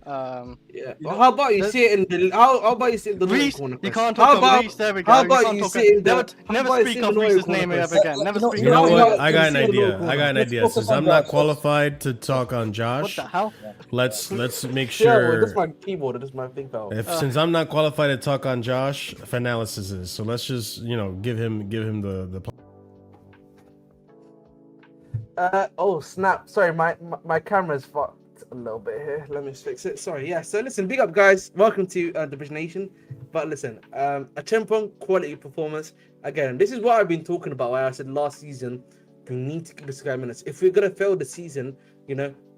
Yeah. Well, how about you sit in the? How about you sit in the Reece? corner? You can't talk about Reece. There we go. How about you sit in the? Never speak of Reece's name ever again. Never speak. You know of what? I got an idea. Since I'm not qualified to talk on Josh, What the hell? let's make Yeah, sure. this is my keyboard. This is my thing file. Since I'm not qualified to talk on Josh, Finalysis is. So let's just give him the. Oh snap! Sorry, my camera's fucked a little bit here. Let me fix it. Sorry. Yeah. So listen, big up guys. Welcome to Division Nation. But listen, a Chempong quality performance. Again, this is what I've been talking about. Where I said last season, we need to give this guy minutes. If we're gonna fail the season,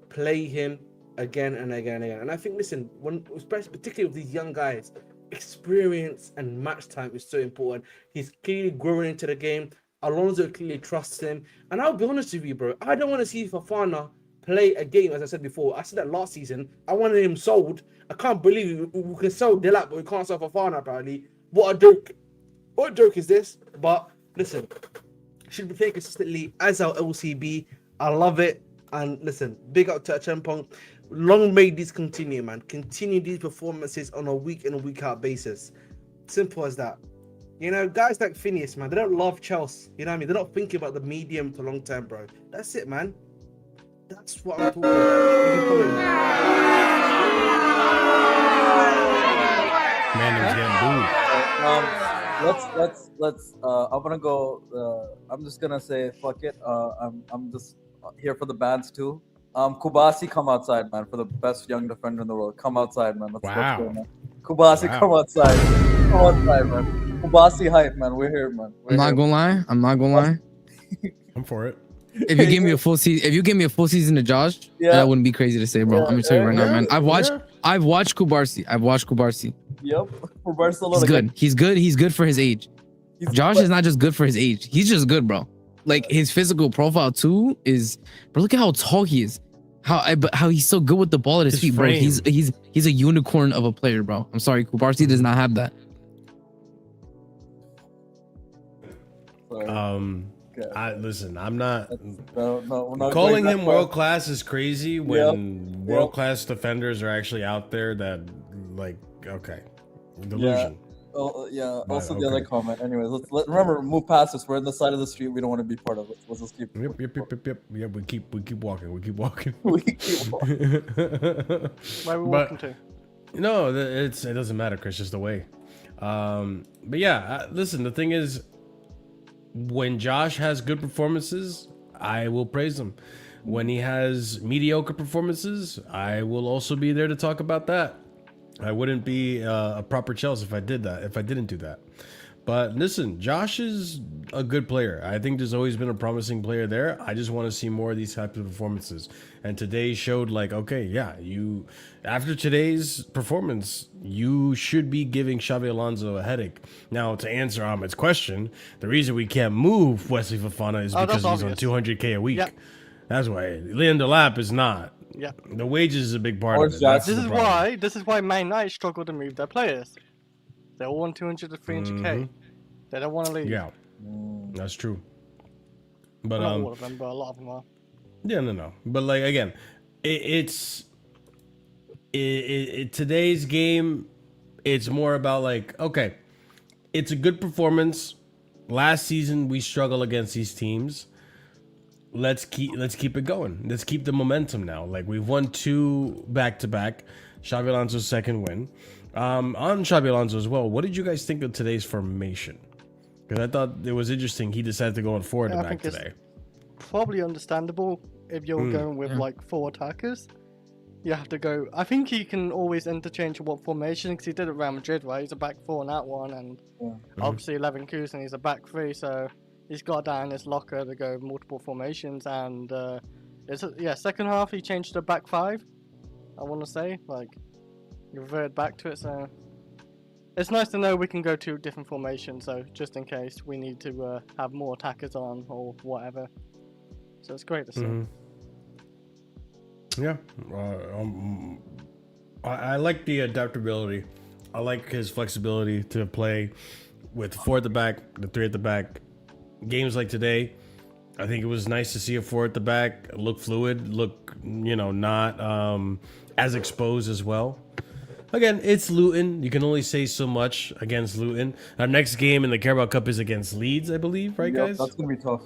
play him again and again and again. And I think, listen, particularly with these young guys, experience and match time is so important. He's clearly growing into the game. Alonso clearly trusts him. And I'll be honest with you, bro. I don't want to see Fofana play a game, as I said before. I said that last season. I wanted him sold. I can't believe we can sell Delap, but we can't sell Fofana, apparently. What a joke. What joke is this? But listen, should be playing consistently as our LCB. I love it. And listen, big up to Achempong. Long may these continue, man. Continue these performances on a week in and week out basis. Simple as that. You know, guys like Phineas, man, they don't love Chelsea. You know what I mean? They're not thinking about the medium to long term, bro. That's it, man. That's what I'm talking about. Man, it was getting booed. Let's I'm gonna go. I'm just gonna say fuck it. I'm just here for the bands too. Kubasi, come outside, man, for the best young defender in the world. Come outside, man. Let's go, man. Kubasi, come outside. Come outside, man. Kubasi hype, man. We're here, man. I'm not gonna lie. I'm for it. If you give me a full season, to Josh, that wouldn't be crazy to say, bro. I'm gonna tell you right now, man. I've watched Kubarsi. Yep. For Barcelona. He's good. He's good for his age. Josh is not just good for his age. He's just good, bro. Like his physical profile too is, bro. Look at how tall he is. How he's so good with the ball at his feet, bro. He's a unicorn of a player, bro. I'm sorry, Kubarsi does not have that. Listen, I'm not no, calling him world class is crazy when world class defenders are actually out there that like delusion. Also, the other comment. Anyways, remember, move past us. We're on the side of the street. We don't want to be part of it. Let's just keep. Yep. We keep walking. We keep walking. Where are we walking to? No, it doesn't matter, Chris. Just the way. But yeah, listen. The thing is, when Josh has good performances, I will praise him. When he has mediocre performances, I will also be there to talk about that. I wouldn't be a proper Chelsea if I didn't do that. But listen, Josh is a good player. I think there's always been a promising player there. I just want to see more of these types of performances. And today showed like, after today's performance, you should be giving Xabi Alonso a headache. Now, to answer Ahmed's question, the reason we can't move Wesley Fofana is because he's on 200K a week. Yep. That's why. Leandro Lap is not. Yeah, the wages is a big part of it. This is why Man United struggle to move their players. They all want 200 to 300K. They don't want to leave. Yeah, that's true. But not all of them, but a lot of them are. Yeah, no. But like again, today's game, it's more about like it's a good performance. Last season we struggled against these teams. Let's keep it going. Let's keep the momentum now. Like we've won 2 back-to-back. Xabi Alonso's second win. On Xabi Alonso as well. What did you guys think of today's formation? Because I thought it was interesting. He decided to go on forward and back today. Probably understandable if you're going with like 4 attackers. You have to go. I think he can always interchange what formation because he did it at Real Madrid, right? He's a back 4 in that one, and obviously Leverkusen he's a back 3, so. He's got that in his locker to go multiple formations, and second half he changed to back 5. I want to say he reverted back to it. So it's nice to know we can go to different formations. So just in case we need to have more attackers on or whatever. So it's great to see. Yeah, I like the adaptability. I like his flexibility to play with 4 at the back, the 3 at the back. Games like today, I think it was nice to see a 4 at the back, look fluid, look, not as exposed as well. Again, it's Luton. You can only say so much against Luton. Our next game in the Carabao Cup is against Leeds, I believe, right, guys? That's going to be tough.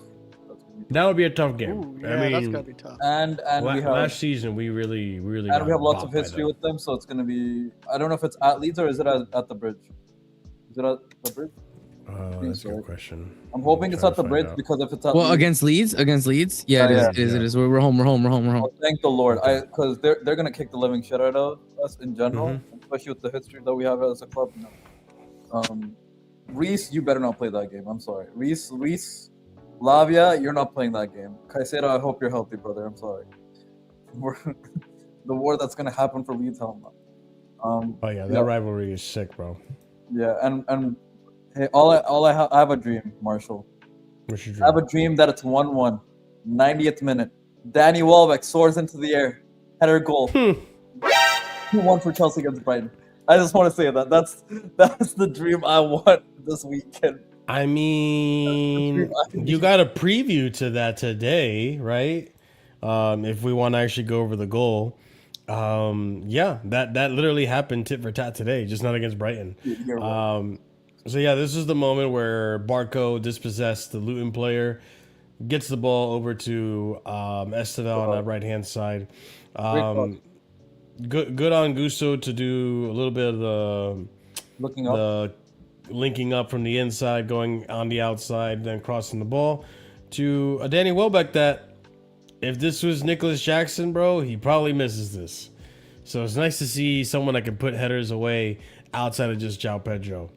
That would be a tough game. Ooh, yeah, that's going to be tough. And last season, we really and we have lots of history with them, so it's going to be... I don't know if it's at Leeds or is it at the Bridge? Is it at the Bridge? That's a good question. I'm hoping it's at the Bridge because if it's at against Leeds, yeah, it is. We're home. Oh, thank the Lord, because they're gonna kick the living shit out of us in general, especially with the history that we have as a club. Reese, you better not play that game. I'm sorry, Reese, Lavia, you're not playing that game. Caicedo, I hope you're healthy, brother. I'm sorry. The war that's gonna happen for Leeds, hell no. That rivalry is sick, bro. Yeah, and. Hey, I have a dream, Marshall. What's your dream? I have a dream that it's 1-1, 90th minute. Danny Welbeck soars into the air, header goal. 2-1 for Chelsea against Brighton. I just want to say that that's the dream I want this weekend. I mean, you got a preview to that today, right? If we want to actually go over the goal, yeah, that literally happened tit for tat today, just not against Brighton. So yeah, this is the moment where Barco dispossessed the Luton player, gets the ball over to Esteval on that right hand side. Good on Gusto to do a little bit of the linking up from the inside, going on the outside, then crossing the ball to a Danny Welbeck that, if this was Nicholas Jackson, bro, he probably misses this. So it's nice to see someone that can put headers away outside of just João Pedro.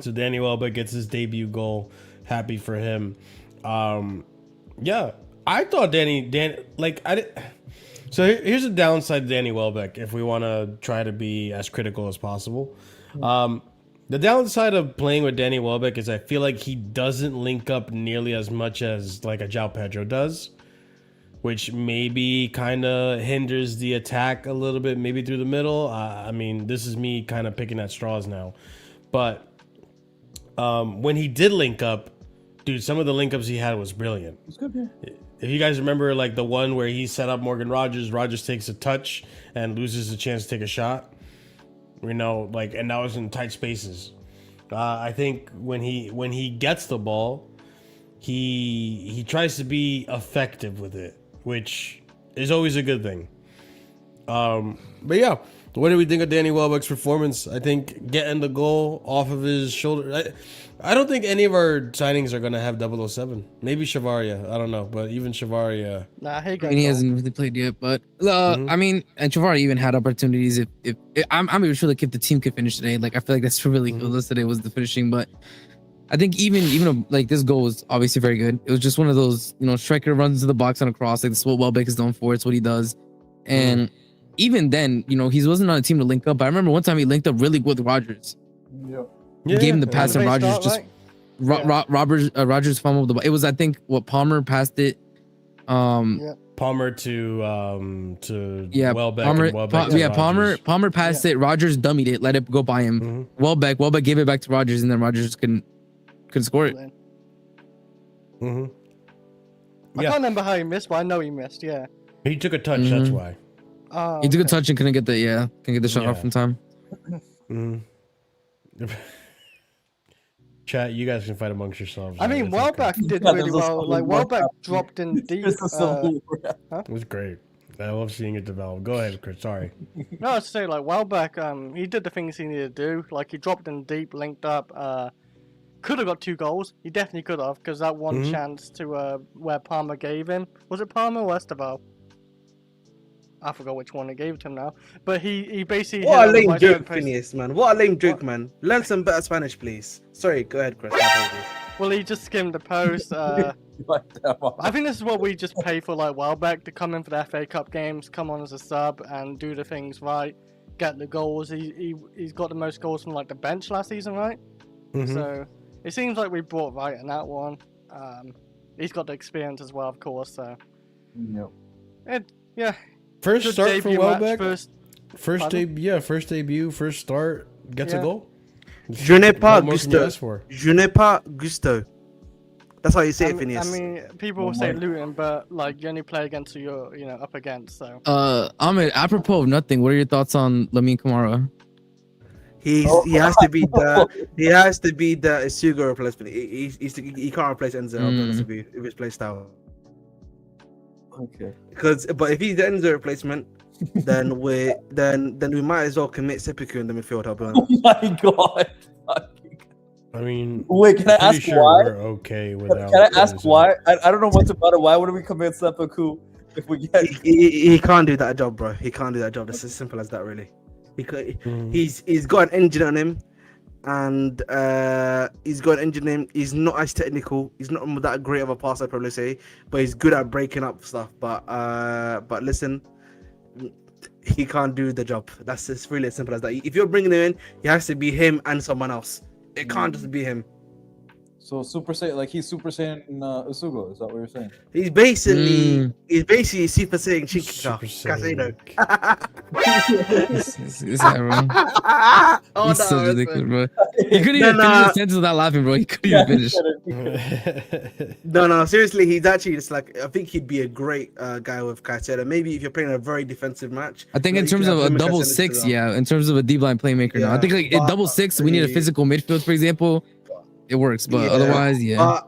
So Danny Welbeck gets his debut goal. Happy for him. Yeah, I thought So here's a downside to Danny Welbeck if we want to try to be as critical as possible. The downside of playing with Danny Welbeck is I feel like he doesn't link up nearly as much as like a João Pedro does, which maybe kind of hinders the attack a little bit, maybe through the middle. I mean, this is me kind of picking at straws now. But when he did link up, dude, some of the link ups he had was brilliant. It's good, yeah. If you guys remember, like the one where he set up Morgan Rogers takes a touch and loses a chance to take a shot. And that was in tight spaces. I think when he gets the ball, he tries to be effective with it, which is always a good thing. But yeah, what do we think of Danny Welbeck's performance? I think getting the goal off of his shoulder. I don't think any of our signings are going to have 007. Maybe Chavaria. I don't know. But even Chavaria. Nah, he hasn't really played yet. But, I mean, and Chavaria even had opportunities. If I'm even sure like if the team could finish today, like I feel like that's really cool today was the finishing. But I think even like this goal was obviously very good. It was just one of those, striker runs into the box on a cross. Like this is what Welbeck is known for. It's what he does. And even then, he wasn't on a team to link up. But I remember one time he linked up really good with Rogers. Yeah. He gave him the pass and Rogers just right? Rogers fumbled the ball. It was, I think, what Palmer passed it. Palmer to Welbeck. Palmer passed it. Rogers dummied it, let it go by him. Welbeck gave it back to Rogers, and then Rogers couldn't score it. I can't remember how he missed, but I know he missed. Yeah, he took a touch. That's why. He took a touch and couldn't get the shot off in time. Chat, you guys can fight amongst yourselves. I mean, Welbeck did really well. Like Welbeck dropped in deep. It was great. I love seeing it develop. Go ahead, Chris. Sorry. No, I was saying like Welbeck. He did the things he needed to do. Like he dropped in deep, linked up. Could have got 2 goals. He definitely could have, because that one chance to where Palmer gave him, was it Palmer or Esteval? I forgot which one he gave to him now, but he basically. What a lame joke, Phineas, man! What a lame joke, man! Learn some better Spanish, please. Sorry, go ahead, Chris. Well, he just skimmed the post. I think this is what we just pay for, like Welbeck, to come in for the FA Cup games, come on as a sub, and do the things right, get the goals. He's got the most goals from like the bench last season, right? So it seems like we brought right in that one. He's got the experience as well, of course. So yeah. First Good start for Welbeck. First debut, first start, gets a goal. Je n'ai pas gusto. Je n'ai pas gusto. That's how you say it, Phineas. I mean, people will say Luton, but like you only play against who you're up against. So. Ahmed, apropos of nothing, what are your thoughts on Lamine Kamara? He has to be the Sugo replacement. He can't replace Enzo with his play style. Okay. But if he's the Enzo replacement, then we might as well commit Seppuku in the midfield. I'll be honest. Oh my god. I mean, wait, can I ask why? We're okay without. Can I ask why? I don't know much about it. Why would we commit Seppuku if we get? He can't do that job, bro. He can't do that job. It's as simple as that, really. He's got an engine on him, and he's got an engine in him. He's not as technical. He's not that great of a passer, I'd probably say, but he's good at breaking up stuff. But listen, he can't do the job. That's just really as simple as that. If you're bringing him in, it has to be him and someone else. It can't just be him. So Super Saiyan, like he's Super Saiyan Usugo. Is that what you're saying? He's basically Super Saiyan Super Casino. Is that wrong? Oh He's so no, ridiculous, bro. He couldn't even finish the sentence without laughing, bro. He couldn't even finish. no, seriously, he's actually just like, I think he'd be a great guy with Caicedo. Maybe if you're playing a very defensive match. I think like, in you terms can of have a him and double Caicedo six, together. yeah. In terms of a deep line playmaker, no. I Yeah, think like in but double six, we need a physical midfield, for example. It works, but otherwise, yeah.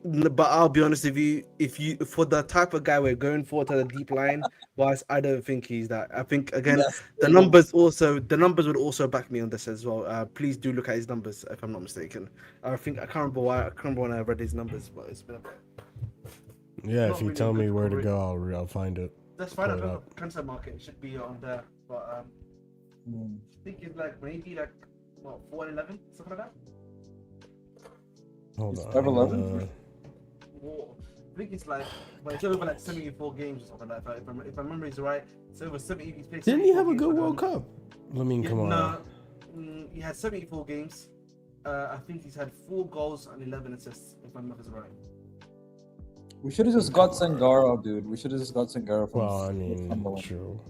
But I'll be honest with you, if you for the type of guy we're going for to the deep line, wise, I don't think he's that. I think again the numbers would also back me on this as well. Please do look at his numbers if I'm not mistaken. I can't remember when I read his numbers, but it's been Yeah, not if you really tell me good where to for go, I'll find it. That's fine. Pull it I up. transfer market should be on there, but I think it's like maybe like what 4-11 something like that. Hold It's on. 5-11? I think it's like, but it's over like 74 games or something like that. If my memory is right, it's over 70. Didn't he have a good World Cup? I mean, come on. No, he had 74 games. I think he's had 4 goals and 11 assists, if my math is right. We should have just got Sangaro, dude. We should have just got Sangaro from. Well, I mean, Sunderland. true,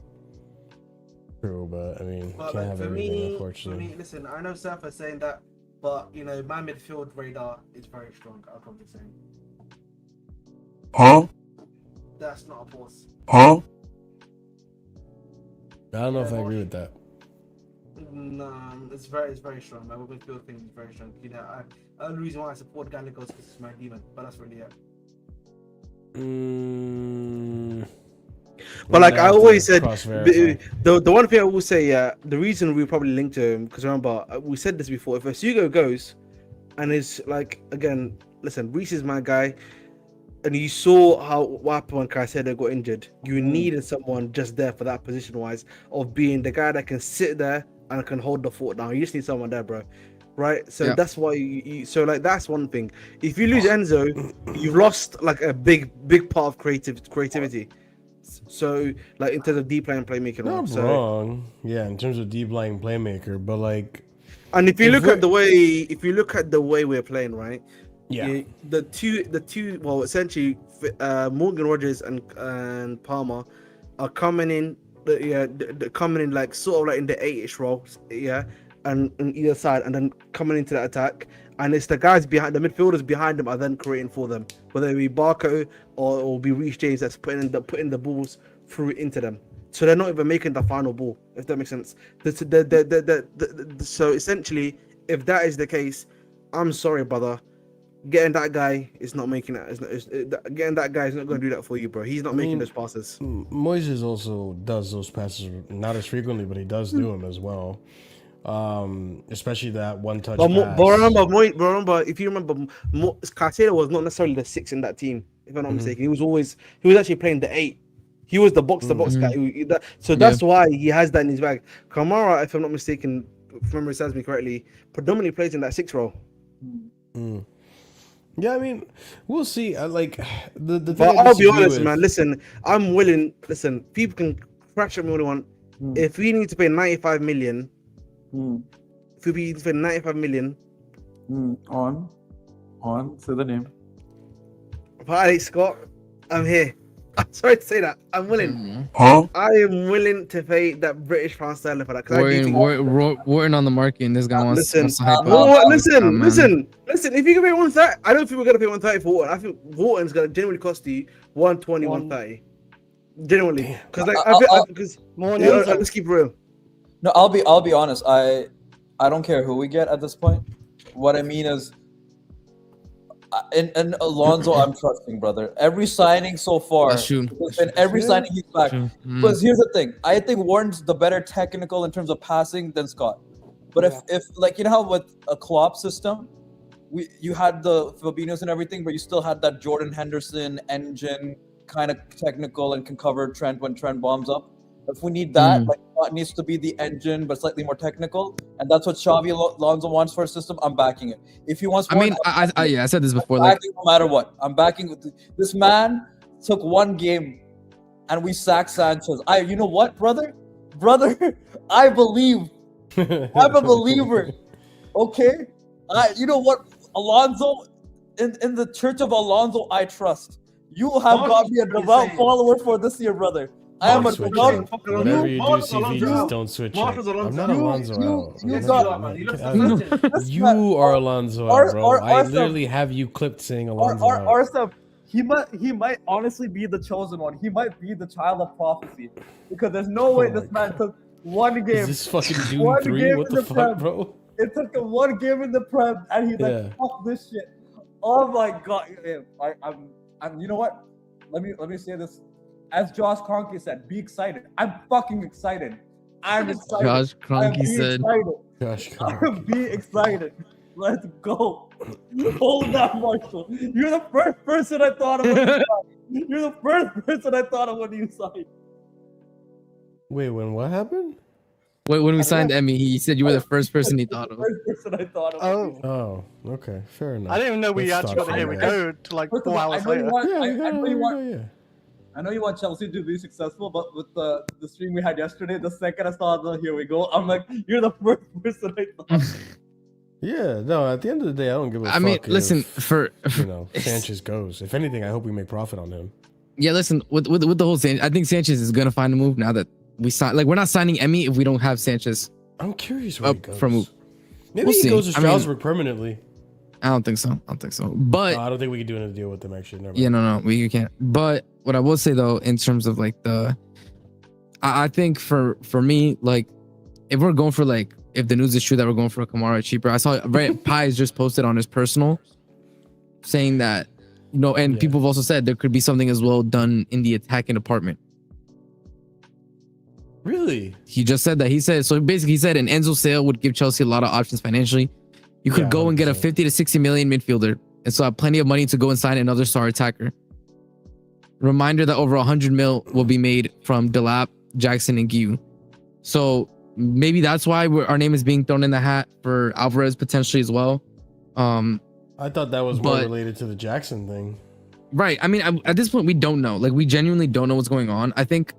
but I mean, But can't like, have for everything, me, unfortunately. listen, I know Seth is saying that, but you know, my midfield radar is very strong. I'll probably say. Huh? That's not a pause. Huh? I don't know if I agree with that. No, it's very strong. My midfield thing is very strong. You know, the only reason why I support Gallegos is because it's my demon, but that's really it. But like I always said, the one thing I will say, the reason we probably linked to him, because remember we said this before. If Asugo goes, and is like again, listen, Reece is my guy, and you saw what happened when Caicedo got injured. You needed someone just there for that position wise of being the guy that can sit there and can hold the fort down. You just need someone there, bro. Right, so that's why so like that's one thing. If you lose Enzo, you've lost like a big part of creativity. So like in terms of deep line playmaking, not wrong. Yeah, in terms of deep line playmaker, but like, and if you look at the way we're playing, right? Yeah, the two well, essentially, Morgan Rogers and Palmer are coming in. Coming in like sort of like in the 8-ish role, and on either side, and then coming into the attack, and it's the guys behind, the midfielders behind them are then creating for them, whether it be Barco or be Reece James that's putting the balls through into them. So they're not even making the final ball, if that makes sense. So essentially, if that is the case, I'm sorry, brother. Getting that guy is not making that. Getting that guy is not going to do that for you, bro. He's not making those passes. Moises also does those passes, not as frequently, but he does do them as well. Especially that one touch pass. But remember, if you remember, Caicedo was not necessarily the 6 in that team, if I'm not mistaken. He was actually playing the 8. He was the box-to-box guy. That's why he has that in his bag. Kamara, if I'm not mistaken, if memory serves me correctly, predominantly plays in that 6 role. Yeah, I mean, we'll see. Like the thing. But I'll be honest, man. Listen, I'm willing. Listen, people can crash at me all they want. If we need to pay 95 million, if we need to pay 95 million, on, say the name. for Alex Scott, I'm here. I'm sorry to say that. I'm willing. Huh? I am willing to pay that British pound sterling for that. Wharton on the market, and this guy wants to hype up. Listen. If you can pay 130, I don't think we're gonna pay 130 for Wharton. I think Wharton's gonna genuinely cost you 120, 130. Genuinely, because let's keep real. No, I'll be honest. I don't care who we get at this point. What I mean is, and Alonso, I'm trusting, brother. Every signing so far, and every signing he's back. Because here's the thing: I think Warren's the better technical in terms of passing than Scott. But if like you know how with a Klopp system, you had the Fabinhos and everything, but you still had that Jordan Henderson engine kind of technical and can cover Trent when Trent bombs up. If we need that, like it needs to be the engine, but slightly more technical, and that's what Xavi Alonso wants for a system. I'm backing it. If he wants, more, I said this before. Like, no matter what, I'm backing. This man took one game, and we sacked Sanchez. You know what, brother, I believe. I'm a believer. Okay, you know what? Alonso, in the church of Alonso, I trust. You have got me a devout follower for this year, brother. I am a devout. Whatever you do, CV, just don't switch it. I'm not Alonso out. You are Alonso out, bro. I literally have you clipped saying Alonso out. Arsef, he might honestly be the chosen one. He might be the child of prophecy, because there's no way this man took one game. Is this fucking Doom 3? What the fuck, bro? It took him one game in the Prem, and he's like, fuck this shit. Oh my god. I'm you know what? Let me say this. As Josh Kroenke said, be excited. I'm fucking excited. I'm excited. Josh Kroenke said. Josh Kroenke. Be excited. Let's go. Hold that, Marshall. You're the first person I thought of when you signed. You're the first person I thought of when you signed. Wait, when what happened? Wait, when we signed Emmy, he said you were the first person he thought of. First person I thought of. Oh. Oh, okay, fair enough. I didn't even know we Let's actually got stop to hear we saying go to like 4 hours later. I know you want Chelsea to be successful, but with the stream we had yesterday, the second I saw the here we go, I'm like, you're the first person I thought. Yeah, no. At the end of the day, I don't give a fuck. I mean, listen, if Sanchez goes. If anything, I hope we make profit on him. Yeah, listen, with the whole Sanchez, I think Sanchez is gonna find a move now that we sign. Like, we're not signing Emmy if we don't have Sanchez. I'm curious where he goes. For a move. Maybe We'll he see. goes to I mean, Strasbourg permanently. I don't think so. But I don't think we can do a deal with them actually. Never mind. yeah, no, we can't. But what I will say though, in terms of like I think for me, like, if we're going for like, if the news is true that we're going for a Kamara cheaper, I saw Pies just posted on his personal saying that, you know, and people have also said there could be something as well done in the attacking department. Really? He just said that. He said, so basically he said an Enzo sale would give Chelsea a lot of options financially. You could go and get a 50 to 60 million midfielder and still have plenty of money to go and sign another star attacker. Reminder that over 100 mil will be made from Delap, Jackson, and Guiu. So maybe that's why our name is being thrown in the hat for Alvarez potentially as well. I thought that was more related to the Jackson thing. Right. I mean, at this point, we don't know. Like, we genuinely don't know what's going on. I think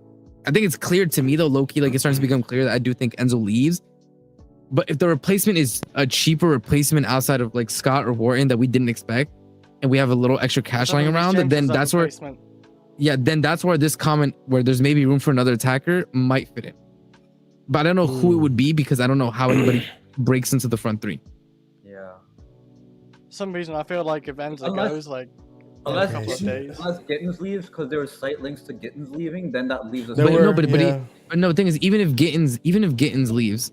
it's clear to me though, low-key, like, it's starting to become clear that I do think Enzo leaves. But if the replacement is a cheaper replacement outside of like Scott or Wharton that we didn't expect, and we have a little extra cash lying around, then that's where, then that's where this comment where there's maybe room for another attacker might fit in. But I don't know who it would be, because I don't know how anybody breaks into the front three. Yeah. Some reason I feel like if Enzo goes, like, unless Gittins leaves, because there were site links to Gittins leaving, then that leaves us. But no, the thing is, even if Gittins leaves,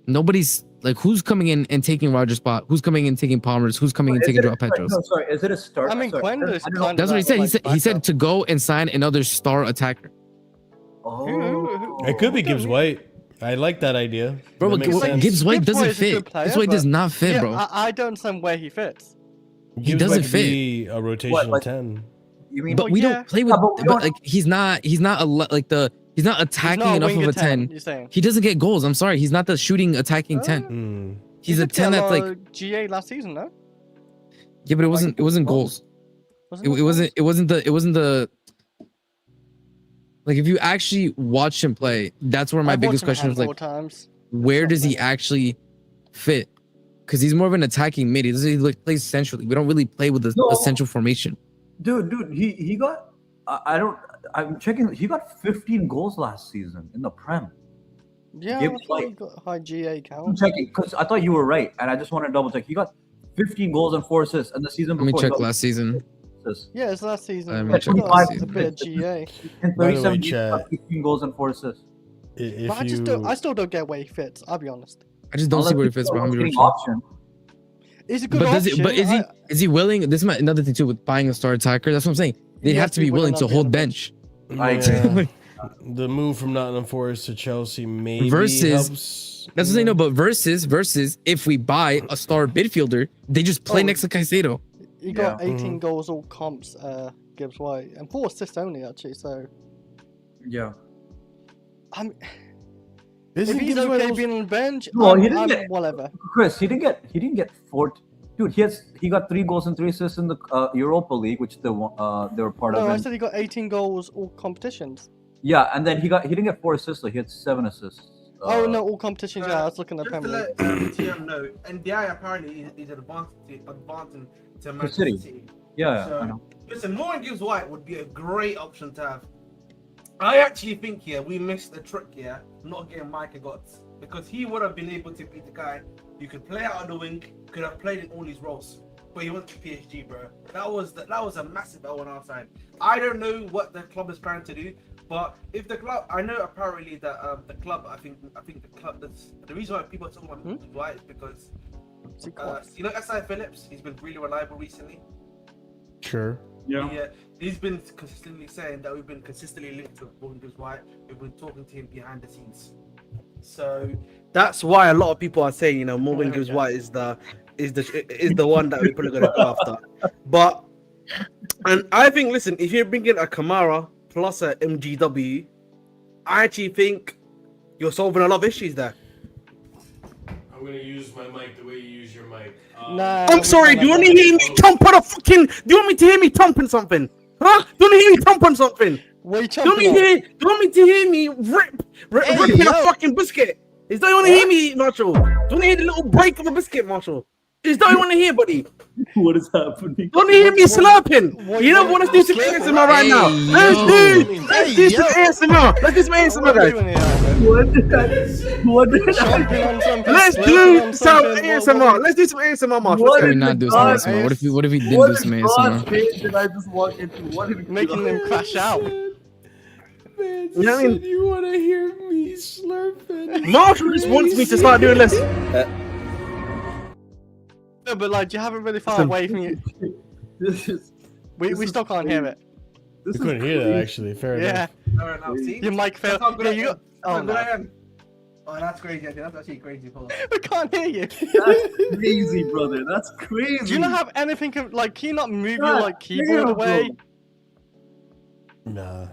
nobody's like, who's coming in and taking Roger's spot? Who's coming in and taking Palmer's? Who's coming in and taking Joao Pedro's? No, sorry, is it a start? I mean, Quender's that's what he said. He said to go and sign another star attacker. Oh, it could be Gibbs White. I like that idea. Bro, but Gibbs White doesn't fit. Gibbs White does not fit, bro. I don't understand where he fits. He doesn't fit. Be a rotational 10. You mean? But we don't play with. But like, he's not he's not attacking enough of a 10. You're saying he doesn't get goals. I'm sorry, he's not the shooting attacking 10. He's a 10 that's like GA last season, no? Yeah, but it wasn't goals. It wasn't the like, if you actually watch him play, that's where my biggest question is, like, where does he actually fit? Because he's more of an attacking mid. He doesn't like play centrally. We don't really play with a central formation. Dude, he got. I'm checking. He got 15 goals last season in the Prem. Yeah, he got high GA count. I'm checking because I thought you were right, and I just want to double check. He got 15 goals and 4 assists, and the season before. Let me check last season. Yeah, it's last season. Let me check last season. A bit of GA. In 37 games, got 15 goals and 4 assists. But I still don't get where he fits. I'll be honest. I just don't see where he fits. Bro, option. It's a good option. But is he willing? This is another thing too with buying a star attacker. That's what I'm saying. They'd have to be willing to hold bench. The move from Nottingham Forest to Chelsea maybe helps. That's what I'm saying. No, but versus if we buy a star midfielder, they just play next to Caicedo. He got 18 goals, all comps, Gibbs White, and 4 assists only actually. So yeah, if he's okay being on the bench, he didn't get whatever. Chris, he didn't get 4. Dude, he got 3 goals and 3 assists in the Europa League, which they were part of. No, I said he got 18 goals all competitions. Yeah, and then he didn't get 4 assists, so he had 7 assists. Oh no, all competitions. Yeah, I was looking at Just to Premier let League. TM know, NDI apparently is advancing to Manchester City. City. Yeah, So, I know. listen, Morgan Gibbs White would be a great option to have. I actually think we missed the trick not getting Micah Gotts, because he would have been able to be the guy you could play out of the wing, could have played in all these roles. But he went to PSG, bro. That was a massive L on our side. I don't know what the club is planning to do, but if the club, I know apparently that the club, I think the club, the reason why people are talking about Gibbs White is because you know SI Phillips, he's been really reliable recently. Sure. Yeah, he's been consistently saying that we've been consistently linked to Morgan Gibbs White. We've been talking to him behind the scenes. So that's why a lot of people are saying, Morgan Gibbs White is the one that we're probably gonna go after. But and I think, listen, if you're bringing a Kamara plus a MGW, I actually think you're solving a lot of issues there. I'm gonna use my mic the way you use your mic. Nah, I'm sorry, do you want to hear me thump on a fucking? Do you want me to hear me thumping something? Huh? Do you want to hear me thump on something? What are you Do you chomping want me to hear me ripping a fucking biscuit? Is that you want to hear me, Marshall? Do you want to hear the little break of a biscuit, Marshall? Is that you want to hear, buddy? What is happening? Do you want to hear me slurping? You don't want to do some ASMR right now? Let's do some ASMR. Let's do some ASMR, guys. What did I Chomping on something. Let's slurping do on some something, ASMR. Let's do some ASMR, Marshall. What Let's Can we go. not do some ASMR? What if we did do some ASMR? page did I just walk into? What did Making them crash out. Man, You know what I mean? you want to hear me slurping? Marshall just wants me to start doing this. No, but like, you have it really far Listen. away from you. This is We still can't hear it. We couldn't hear that actually. Fair Yeah, enough. Fair enough. See? your mic failed. That's how good Yeah, I you am. got. Oh How good I no, am. Oh, that's crazy. Actually. That's actually crazy. Hold on. we can't hear you. That's crazy, brother. That's crazy. Do you not have anything? Like, can you not move your God like keyboard damn, away? bro. Nah.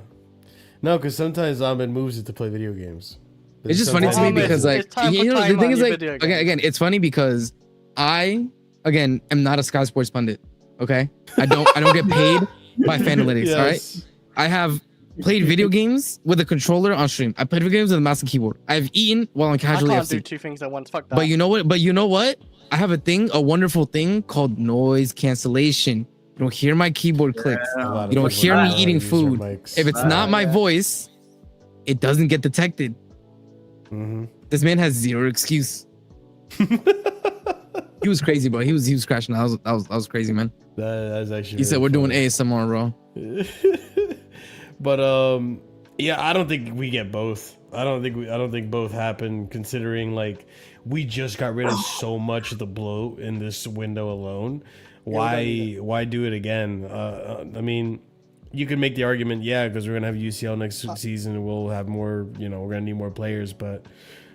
No, because sometimes Ahmed moves it to play video games. It's just funny to me Ahmed, because like it's time for the time thing on is your like video game. again it's funny because I am not a Sky Sports pundit. Okay, I don't get paid by Fanalytics. All right, I have played video games with a controller on stream. I played video games with a mouse and keyboard. I've eaten while on I Casually can't FC. do two things at once. Fuck that. But you know what? I have a wonderful thing called noise cancellation. You don't hear my keyboard clicks. Yeah. You don't hear me eating food. If it's not my voice, it doesn't get detected. This man has zero excuse. He was crazy, bro. He was crashing. That was crazy, man. That's actually. He said we're doing ASMR, bro. But yeah, I don't think we get both. I don't think both happen, considering like we just got rid of so much of the bloat in this window alone. Why do it again? I mean, you could make the argument, yeah, because we're gonna have UCL next season, and we'll have more. We're gonna need more players. But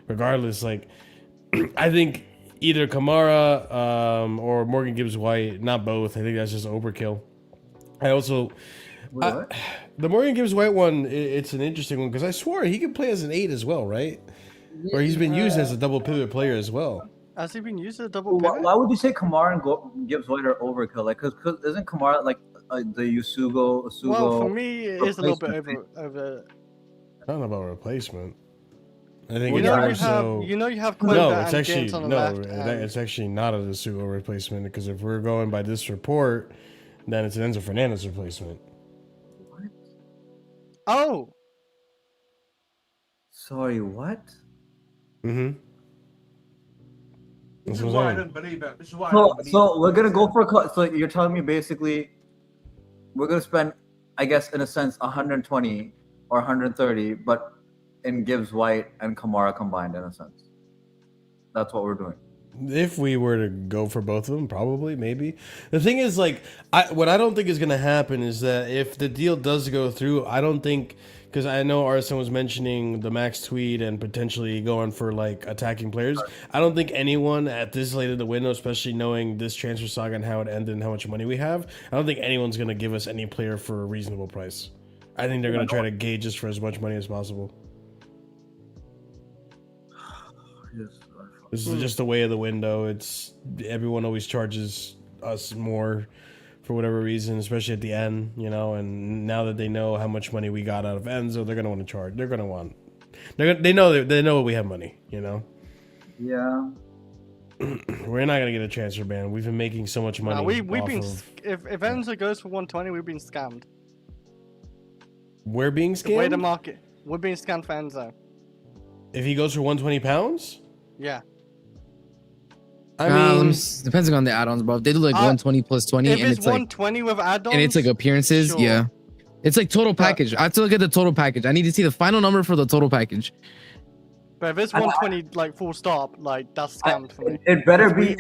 regardless, like, I think either Kamara or Morgan Gibbs White, not both. I think that's just overkill. I also. The Morgan Gibbs White one, it's an interesting one because I swore he could play as an 8 as well, right? Or he's been used as a double pivot player as well. Has he been used as a double pivot? Why would you say Kamara and Gibbs White are overkill? Like, cause isn't Kamara like the Asugo? Well, for me, it is a little bit over. I don't know about replacement. I think You it's know, more so. you have No, Quinta it's and actually James on the no, left. and- it's actually not a Asugo replacement because if we're going by this report, then it's an Enzo Fernandez replacement. Oh, Sorry, what? Mm-hmm. This is what I'm why I saying. don't believe it. This is why I don't believe it. So we're gonna go for so you're telling me basically we're gonna spend, I guess, in a sense, 120 or 130, but in Gibbs White and Kamara combined, in a sense. That's what we're doing. If we were to go for both of them, probably, maybe. The thing is, like, what I don't think is going to happen is that if the deal does go through, I don't think, because I know Arson was mentioning the max tweet and potentially going for, like, attacking players. I don't think anyone at this late in the window, especially knowing this transfer saga and how it ended and how much money we have, I don't think anyone's going to give us any player for a reasonable price. I think they're going to try to gauge us for as much money as possible. This is just the way of the window. It's everyone always charges us more for whatever reason, especially at the end, and now that they know how much money we got out of Enzo, they're gonna want to charge. They're gonna want. They know we have money. You know, Yeah. we're not gonna get a transfer ban. We've been making so much money. Nah, we've been of, if Enzo goes for 120, we've been scammed. we're being The way the scammed. market, we're being scammed for Enzo. If he goes for 120 pounds, Yeah. I Let mean, me depends on the add-ons, bro. If they do like 120 plus 20, If and it's it's like 120 with add-ons, and it's like appearances, sure. yeah. It's like total package. I have to look at the total package. I need to see the final number for the total package. But if it's 120 like full stop, like that's scammed for me. It better be.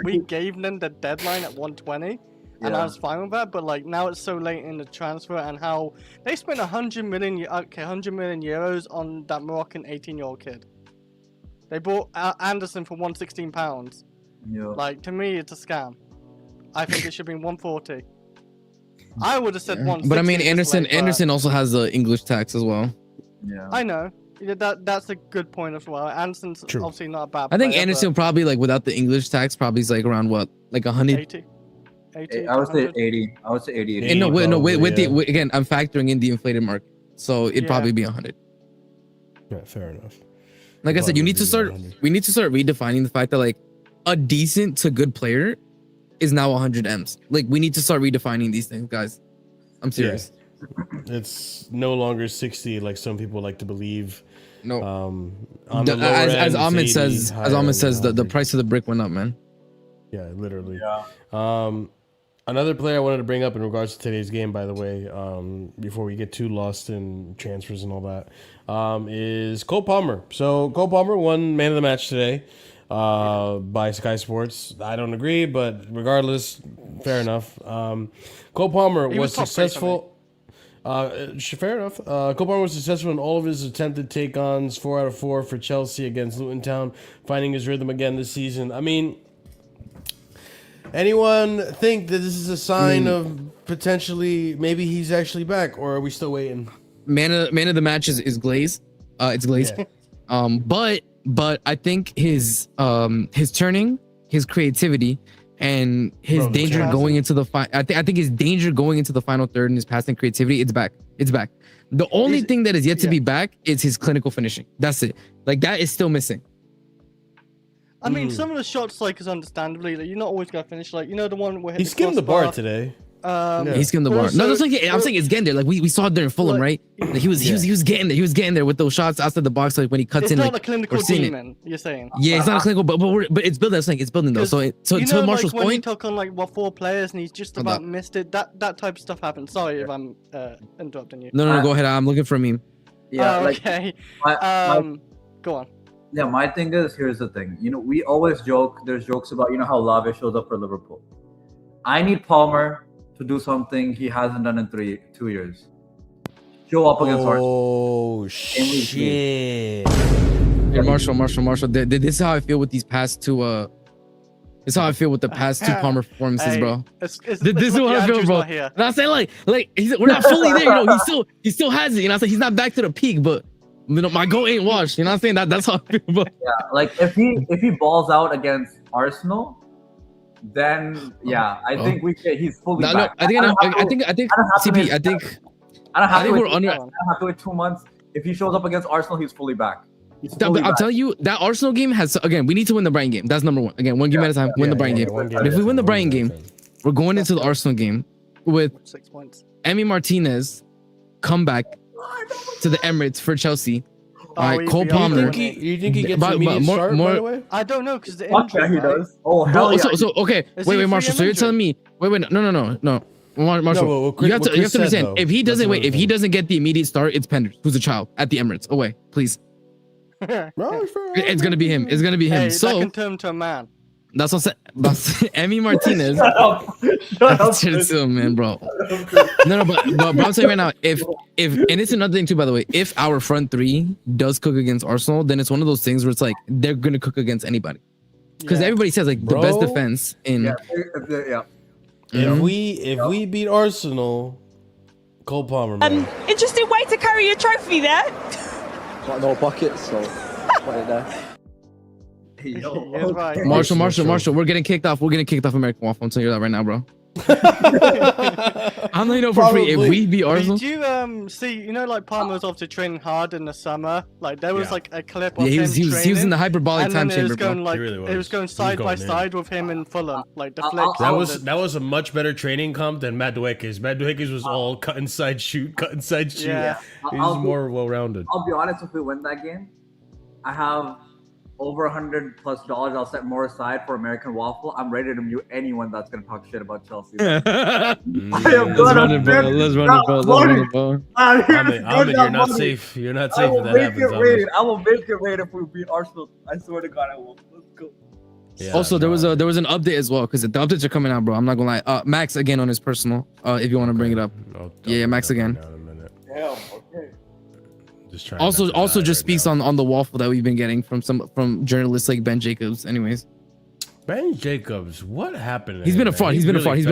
We gave them the deadline at 120, and I Yeah. was fine with that. But like now it's so late in the transfer, and how they spent 100 million euros on that Moroccan 18-year-old kid. They bought Anderson for 116 pounds. Yeah. Like to me, it's a scam. I think it should be 140. I would have said 160. But I mean, this late, but Anderson also has the English tax as well. Yeah. I know. Yeah, that's a good point as well. Anderson's True. obviously not a bad. I think player, Anderson probably like without the English tax probably is like around what, like but 100. 80. I would say 100. 80. I would say 80. 80. And no, wait, probably, with yeah. again, I'm factoring in the inflated market, so it'd Yeah. probably be 100. yeah, fair enough. Like I said, you Probably need to be start. 100. We need to start redefining the fact that like a decent to good player is now 100 M's. Like we need to start redefining these things, guys. I'm serious. It's no longer 60 like some people like to believe. No, On the lower as end, it's Ahmed 80, says, higher the 100. price of the brick went up, man. Yeah, literally. Yeah. Another player I wanted to bring up in regards to today's game, by the way, before we get too lost in transfers and all that, is Cole Palmer. So Cole Palmer won Man of the Match today by Sky Sports. I don't agree, but regardless, fair enough. Cole Palmer He was was top three for successful. Fair enough. Cole Palmer was successful in all of his attempted take-ons, 4 out of 4 for Chelsea against Luton Town, finding his rhythm again this season. I mean, anyone think that this is a sign of potentially maybe he's actually back, or are we still waiting? Man of the match is Glaze. It's Glaze. Yeah. But I think his turning, his creativity, and his Bro, the danger chance. going into the I think his danger going into the final third and his passing creativity, it's back. It's back. The only thing that is yet to be back is his clinical finishing. That's it. Like that is still missing. I mean, some of the shots, like, is understandably, like, you're not always gonna finish. Like, you know, the one where He skimmed the bar today. Yeah. Yeah. He skimmed the bar. No, that's like I'm saying it's getting there. Like we saw it there in Fulham, right? Like he was getting there. He was getting there with those shots outside the box. Like when he cuts It's in, not like a clinical we're seeing it. demon. You're saying? Yeah, it's not a clinical, but it's building. I'm saying it's building though. So You to know, Marshall's like when he point, took on like 4 players and he's just Hold about up. missed it. That type of stuff happens. Sorry if I'm interrupting you. no, go ahead. I'm looking for a meme. Yeah. Oh, Like, okay. my- Go on. yeah, my thing is, here's the thing. You know, we always joke. There's jokes about, you know, how Lave shows up for Liverpool. I need Palmer to do something he hasn't done in 2 years. Show up against Arsenal. Oh shit! Hey, Marshall. This is how I feel with these past two. This is how I feel with the past two Palmer performances, Hey, bro. This This is what I feel, Andrew's bro. not here. And I'm saying like we're not fully there. You know, he still has it. You know, I'm saying he's not back to the peak, but you know, my goal ain't washed. You know what I'm saying? That's how I feel, bro. Yeah, like if he balls out against Arsenal, then yeah, I think he's fully No, back. I think don't have to- CP. I think I don't have to think wait. we're under- I don't have to wait 2 months. If he shows up against Arsenal, he's fully back. He's that, fully I'm back. telling you, that Arsenal game has we need to win the Brighton game. That's number one. Again, one game at a time. Win the Brighton game. But if we win the Brighton game, we're going into the Arsenal game with 6 points. Emi Martinez come back to the Emirates for Chelsea. All right, Cole we are Palmer. winning. You think he gets But- an immediate but start, more- by the way? I don't know because the Fuck yeah, injury, he right? does. Oh hell Bro, yeah. so okay. Is Wait, he Marshall. free So you're injury? telling me? Wait, no. Marshall, No, what you have to Chris said, understand. though. If he That's doesn't another if he thing. doesn't get the immediate start, it's Penders, who's a child at the Emirates. Away, please. No, it's fair. It's gonna be him. It's gonna be him. Hey, that So can turn to a man. that's what I'm saying. That's Emi Martinez. Shut up. Shit to him, man, bro. No, but I'm saying right now, if and it's another thing too, by the way, if our front three does cook against Arsenal, then it's one of those things where it's like they're gonna cook against anybody. Because Yeah. everybody says like the best Bro. defense in Yeah. If we beat Arsenal, Cole Palmer, man. Interesting way to carry your trophy there. Got no buckets, so put it there. He is right. Marshall, we're getting kicked off. We're getting kicked off American Waffle. I'm telling you that right now, bro. I'm letting you know for free. If we beat Arsenal, Did you see? You know, like Palmer was obviously training hard in the summer. Like there was like a clip of yeah, him he was in the hyperbolic and time then it was chamber, bro. going like really it was going side by side with him in Fulham, like the flicks. That was a much better training comp than Madueke's. Madueke's was all cut inside shoot, cut inside shoot. Yeah. He's more well-rounded. I'll be honest, if we win that game, I have over $100+ I'll set more aside for American Waffle. I'm ready to mute anyone that's gonna talk shit about Chelsea. Let's run it, bro. Let's run it, bro. Ahmed, you're not safe. You're not safe if that happens. I will make it rain if we beat Arsenal. I swear to God, I will. Let's go. Yeah, Also, there was an update as well because the updates are coming out, bro. I'm not gonna lie. Max again on his personal. If you want to bring it up. Yeah, Max again. Damn. Okay. Just trying Also just speaks on the waffle that we've been getting from journalists like Ben Jacobs. Anyways, Ben Jacobs, what happened? He's been a fraud, bro. He's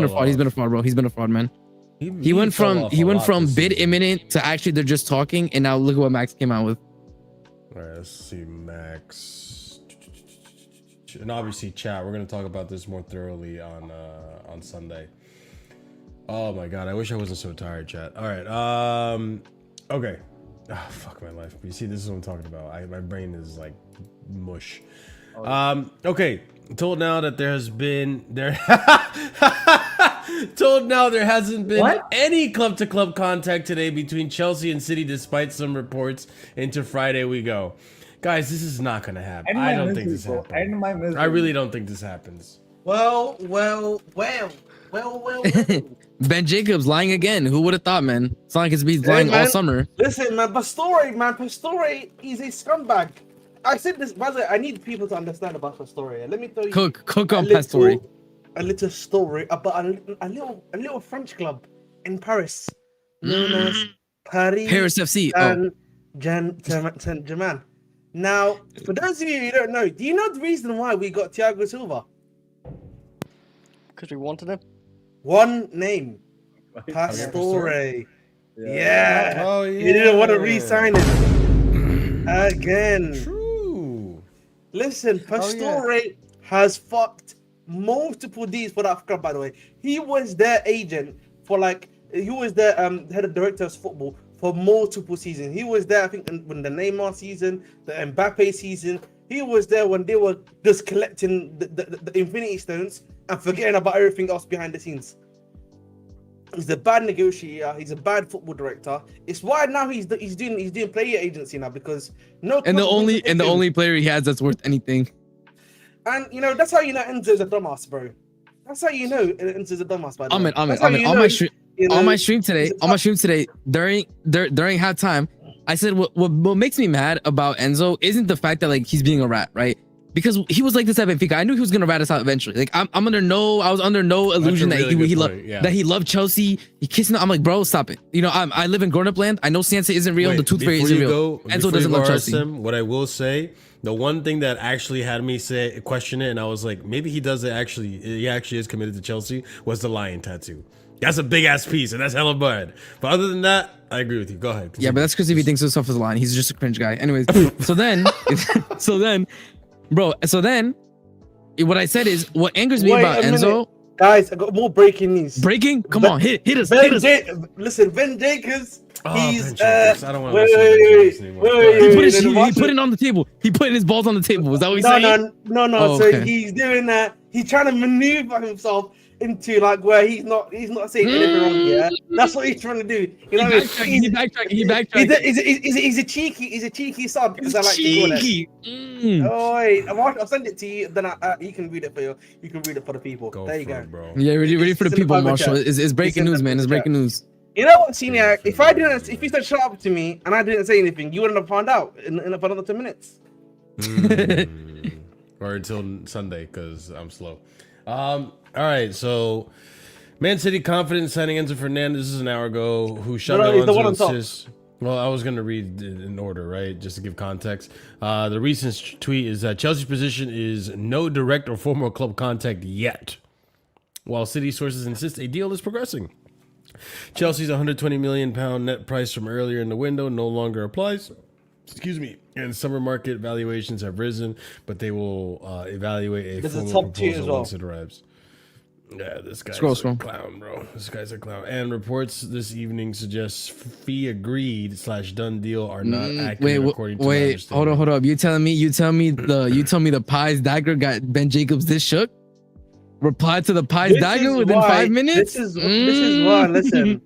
been a fraud, man. He went from bid imminent to actually they're just talking, and now look at what Max came out with. All right, let's see Max. And obviously, chat. We're gonna talk about this more thoroughly on Sunday. Oh my god, I wish I wasn't so tired, chat. All right, okay. Oh, fuck my life. You see, this is what I'm talking about. My brain is like mush. Okay. Told now that there hasn't been any club-to-club contact today between Chelsea and City, despite some reports. Into Friday we go. Guys, this is not gonna happen. I don't think this happens. I really don't think this happens. Well. Ben Jacobs lying again. Who would have thought, man? It's not like he's lying all summer. Listen, Pastore, he's a scumbag. I said this, by the way, I need people to understand about Pastore. Let me tell you. Cook on Pastore. A little story about a little French club in Paris known as Paris FC. Saint-Germain. Now, for those of you who don't know, do you know the reason why we got Thiago Silva? Because we wanted him. One name, Pastore. Yeah. Oh, yeah. You didn't want to re-sign him again. True. Listen, Pastore has fucked multiple deals for that club. By the way, he was their agent for he was their head of director of football for multiple seasons. He was there, I think, when the Neymar season, the Mbappe season. He was there when they were just collecting the Infinity Stones and forgetting about everything else behind the scenes. He's a bad negotiator. He's a bad football director. It's why now he's doing player agency now, because the only player he has that's worth anything. And that's how you know Enzo's a dumbass, bro. That's how you know Enzo's a dumbass, by the way. On my stream today during halftime, I said what makes me mad about Enzo isn't the fact that he's being a rat, right? Because he was like this at Benfica. I knew he was gonna rat us out eventually. I was under no illusion that he loved Chelsea. He kissing. I'm like, bro, stop it. I live in grown-up land. I know Sansa isn't real. The Tooth Fairy isn't real. Enzo doesn't love Chelsea. What I will say, the one thing that actually had me question it, and I was like, maybe he actually is committed to Chelsea, was the lion tattoo. That's a big ass piece, and that's hella bad. But other than that, I agree with you. Go ahead. Yeah, but that's because if he thinks himself as a lion, he's just a cringe guy. Anyways, so then, what I said is, what angers me about Enzo. Guys, I got more breaking news. Breaking? Come on, hit us. Listen, Ben Jacobs. He's I don't want to listen to this anymore. He put it on the table. He put his balls on the table. Is that what he's saying? No. Oh, so okay. he's doing that. He's trying to maneuver himself into where he's not saying anything wrong. Yeah, that's what he's trying to do. He's backtracking. He's a cheeky son, as I like to call it. Oh wait, I'll send it to you. Then you can read it for you. You can read it for the people. There you go, bro. Yeah, ready for the people, Marshall. It's breaking news, man. It's breaking news. You know what, Senior? If you said shut up to me and I didn't say anything, you wouldn't have found out in another 10 minutes. Or until Sunday, because I'm slow. All right, so Man City confident signing Enzo Fernandez. This is an hour ago. Who shot Alonso assist? Well, I was going to read in order, right? Just to give context. The recent tweet is that Chelsea's position is no direct or formal club contact yet, while City sources insist a deal is progressing. Chelsea's £120 million net price from earlier in the window no longer applies. Excuse me. And summer market valuations have risen, but they will evaluate a formal proposal once it arrives. Yeah, this guy's Scroll. a clown, bro. This guy's a clown. And reports this evening suggest fee agreed / done deal are not accurate according to my understanding. Hold up. You tell me the Pies dagger got Ben Jacobs this shook? Replied to the Pies dagger within 5 minutes? This is why, listen.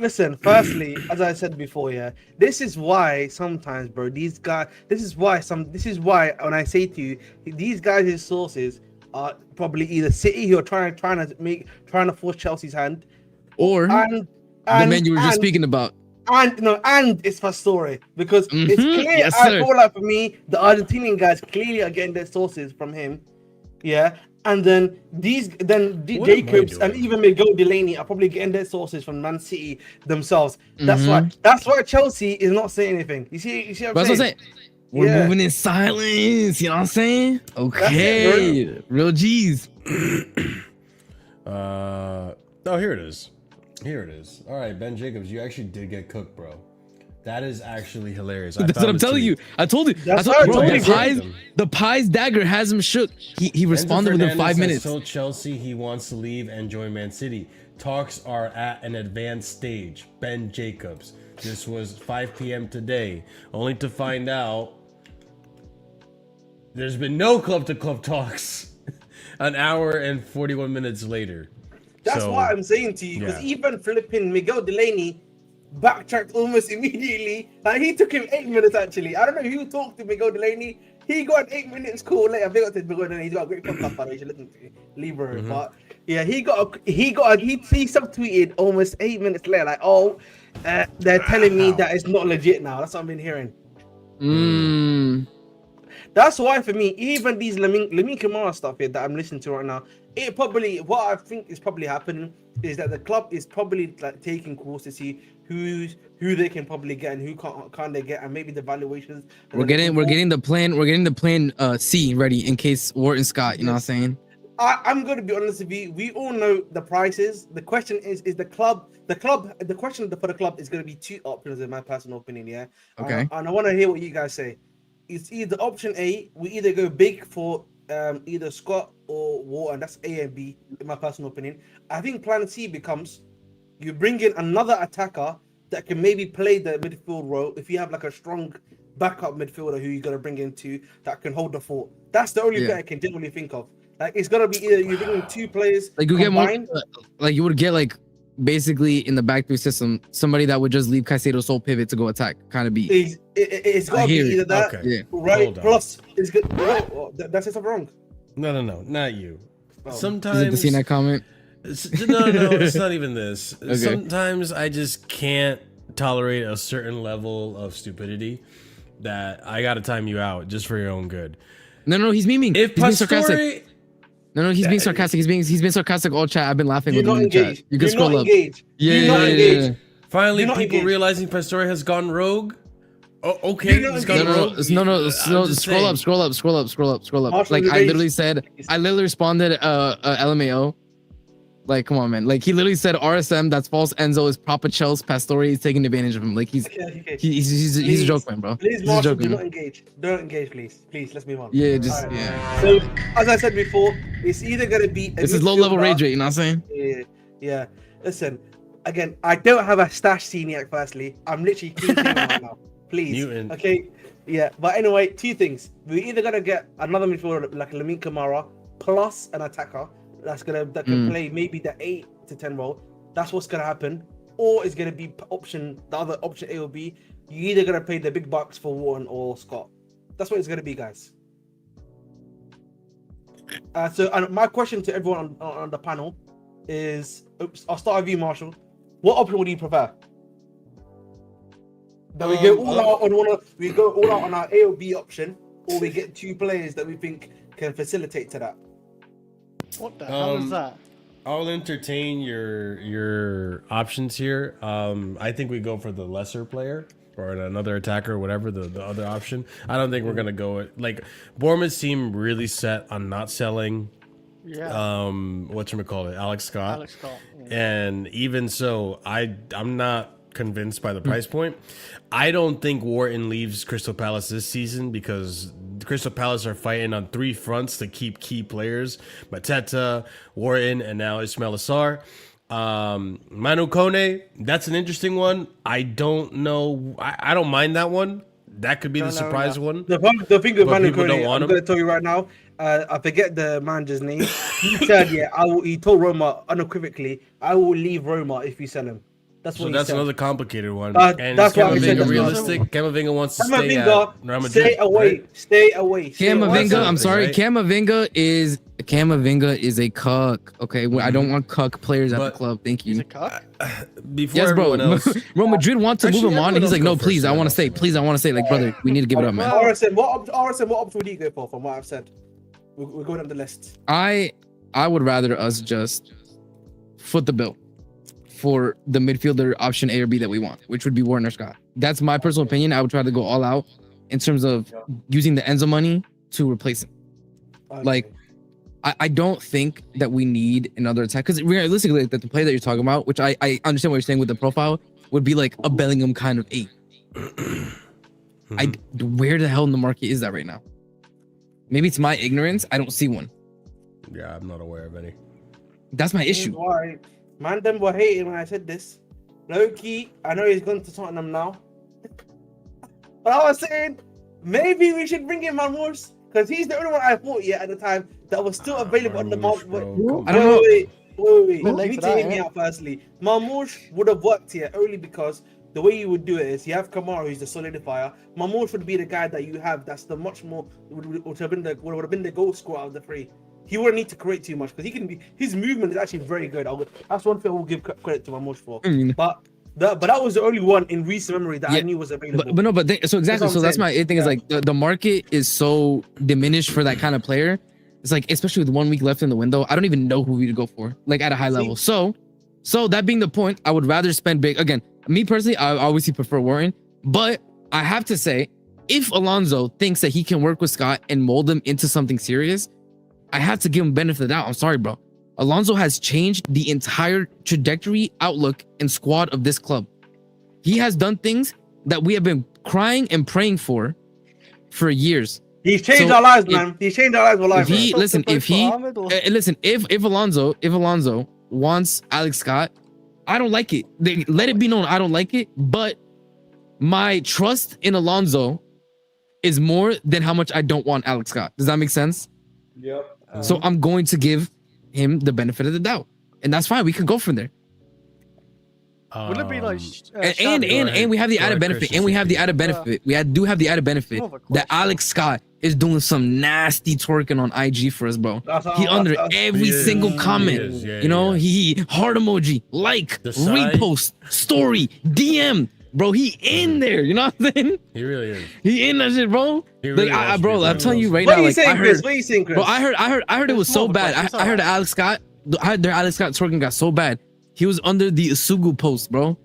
Listen, firstly, as I said before, yeah, this is why sometimes, bro, these guys, this is why when I say to you, these guys' sources are probably either City who are trying to force Chelsea's hand, or the man you were just speaking about. And it's Pastore, because it's clear. Yes, I sir. feel like for me, the Argentinian guys clearly are getting their sources from him, yeah. And then Jacobs and even Miguel Delaney are probably getting their sources from Man City themselves. That's why Chelsea is not saying anything. You see what I'm saying? We're moving in silence. You know what I'm saying? Okay, real G's. Oh, here it is. All right, Ben Jacobs, you actually did get cooked, bro. That is actually hilarious. That's what I'm telling you. I told you. The Pies dagger has him shook. He responded within 5 minutes. Told Chelsea he wants to leave and join Man City. Talks are at an advanced stage. Ben Jacobs. This was 5 p.m. today. Only to find out there's been no club-to-club talks an hour and 41 minutes later. That's what I'm saying to you. Because even flipping Miguel Delaney backtracked almost immediately. Like, he took him 8 minutes actually. I don't know who talked to Miguel Delaney. He got 8 minutes call later. Big up to Miguel Delaney. He's got a great podcast, by the way. You should listen to Libra. But yeah, he subtweeted almost 8 minutes later. Like, they're telling me that it's not legit now. That's what I've been hearing. That's why for me, even these Lamine Camara stuff here that I'm listening to right now, what I think is probably happening is that the club is probably like taking calls to see who they can probably get and who can't they get, and maybe the valuations. We're getting the plan C ready in case Wharton Scott. You know what I'm saying? I'm going to be honest with you. We all know the prices. The question is the question for the club is going to be two options in my personal opinion. Yeah. Okay. And I want to hear what you guys say. It's either option A, we either go big for either Scott or Wharton. That's A and B in my personal opinion. I think plan C becomes you bring in another attacker that can maybe play the midfield role if you have like a strong backup midfielder who you're going to bring into that can hold the fort. That's the only thing I can generally think of. Like, it's gonna be either you bring in two players, like you combined, get more, like you would get like basically in the back three system somebody that would just leave Caicedo sole pivot to go attack, kind of be. It's gotta be either that, right? Plus, it's good. That's something wrong. No, not you. Sometimes. Is it the scene that comment? No, it's not even this. Okay. Sometimes I just can't tolerate a certain level of stupidity that I gotta time you out just for your own good. No, he's memeing. If he's being sarcastic. No, he's being sarcastic. He's been sarcastic all chat. I've been laughing with him in the chat. You can scroll up. Yeah. Finally, people realizing Pastore has gone rogue. Oh, okay. No. Scroll up. Like I literally responded LMAO. Like, come on, man. Like, he literally said RSM, that's false. Enzo is proper Chelsea. Pastore is taking advantage of him. Like, he's a joke man, bro. Please, Marshall, do not engage. Don't engage, please. Please, let's move on. Yeah, So, as I said before, it's either gonna be this is low-level rage rate, you know what I'm saying? Yeah. Listen, again, I don't have a stash scene yet, firstly. I'm literally cleaning right now. Please. Newton. Okay. Yeah. But anyway, two things. We're either gonna get another midfielder like Lamine Camara plus an attacker that can play maybe the 8 to 10 role. That's what's gonna happen. Or it's gonna be the other option A or B. You're either gonna pay the big bucks for Warren or Scott. That's what it's gonna be, guys. So my question to everyone on the panel is, I'll start with you, Marshall. What option would you prefer? That we go all out on our A or B option, or we get two players that we think can facilitate to that. What the hell is that? I'll entertain your options here. I think we go for the lesser player or another attacker or whatever, the other option. I don't think we're gonna go like Bournemouth team really set on not selling. Yeah. Whatchamacallit, Alex Scott. Yeah. And even so, I'm not convinced by the price point. I don't think Wharton leaves Crystal Palace this season because Crystal Palace are fighting on 3 fronts to keep key players: Mateta, Wharton, and now Ismail Assar. Manu Kone, that's an interesting one. I don't know. I don't mind that one. That could be the surprise one. The thing with But Manu people don't Kone, want I'm him. going to tell you right now. I forget the manager's name. He said, "Yeah, he told Roma unequivocally, I will leave Roma if you sell him." That's what So he that's said. another complicated one. That's And what is he said Camavinga as well. realistic? Camavinga wants to stay at Camavinga, Real Madrid. stay away, right? stay away. Stay away. Camavinga, I'm sorry, Right? Camavinga is a cuck. Okay, I don't want cuck players at the But- club. Thank He's you. a cuck. Before Yes, bro. everyone else, Real Madrid want to move Actually, him on, and he's everyone like, "No, else go please, first, I and want to then stay. I'll say Please, I want to stay." Like, brother, we need to give it up, man. RSM, what option would you go for? From what I've said, we're going down the list. I would rather us just foot the bill for the midfielder option A or B that we want, which would be Warren or Scott. That's my personal opinion. I would try to go all out in terms of using the Enzo money to replace him. Like, I don't think that we need another attack, because realistically, like, the play that you're talking about, which I understand what you're saying with the profile, would be like a Bellingham kind of 8. Where the hell in the market is that right now? Maybe it's my ignorance. I don't see one. yeah, I'm not aware of any. That's my issue. Why? Man, them were hating when I said this. Low key, I know he's gone to Tottenham now. But I was saying, maybe we should bring in Marmoush, because he's the only one I thought at the time that was still available on the market. bro, come I don't know. Wait. Bit late You need for to that, hear me yeah. out firstly. Marmoush would have worked here only because the way you would do it is you have Kamara, who's the solidifier. Marmoush would be the guy that you have that's the much more would have been the goal scorer out of the 3. He wouldn't need to create too much because his movement is actually very good. That's one thing I will give credit to Marmoush for. But that was the only one in recent memory that I knew was available. So exactly. what So I'm that's saying. my thing is like the market is so diminished for that kind of player. It's like, especially with 1 week left in the window, I don't even know who we'd go for, like at a high level. So that being the point, I would rather spend big. Again, me personally, I obviously prefer Warren, but I have to say, if Alonso thinks that he can work with Scott and mold him into something serious, I have to give him benefit of the doubt. I'm sorry, bro. Alonso has changed the entire trajectory, outlook, and squad of this club. He has done things that we have been crying and praying for years. He's changed So our lives, man. He's changed our lives for life. If Alonso wants Alex Scott, I don't like it. Let it be known I don't like it, but my trust in Alonso is more than how much I don't want Alex Scott. Does that make sense? Yep. So I'm going to give him the benefit of the doubt, and that's fine. We can go from there. Would it be like? And we have the added benefit. And we have the added benefit. We do have the added benefit More of a that question. Alex Scott is doing some nasty twerking on IG for us, bro. He under every He is. single He comment. is. Yeah, You know, yeah. he heart emoji, like, The sign. repost, story, DM. Bro, he in there. You know what I'm saying? He really is. He in that shit, bro. He really Like, wants to bro, be I'm one telling of you those. right What now. are you Like, saying, I Chris? heard, What are you saying, Chris? bro, I heard it was It's so more of a bad. question, I heard sorry. Alex Scott. I heard their Alex Scott twerking got so bad. He was under the Isugu post, bro.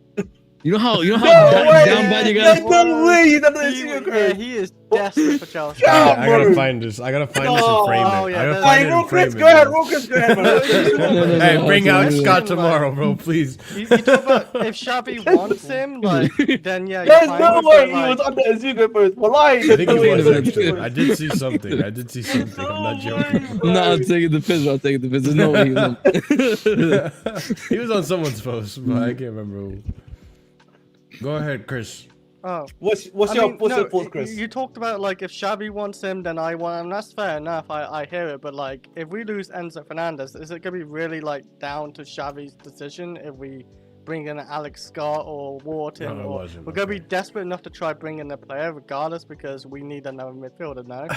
You know how No down, way! down bad you There's got. no way he's done He, that. yeah, he is desperate for Chelsea. Yeah. I gotta bro. find this. I gotta find this and frame it. Oh, yeah, I gotta that's- find Hey, it Real and frame Chris, it. go ahead. bro. Real Chris, go ahead, man. Hey, bring out Absolutely. Scott tomorrow, bro, please. You talk about if Xavi wants him, like then yeah. There's you're no fine with way it, he like, was under a Zugo post. Wallahi, I think he there's no way was he was. actually. I did see something. I'm not joking. No, I'm taking the piss. I'm taking the piss. There's no way he was. He was on someone's post, but I can't remember who. Go ahead, Chris. Oh. What's I your mean, thoughts, Chris? You talked about like if Xavi wants him, then I want him. That's fair enough. I hear it, but like if we lose Enzo Fernandez, is it gonna be really like down to Xavi's decision if we bring in Alex Scott or Wharton? No, it or wasn't, we're gonna be okay. desperate enough to try bring in a player regardless because we need another midfielder now.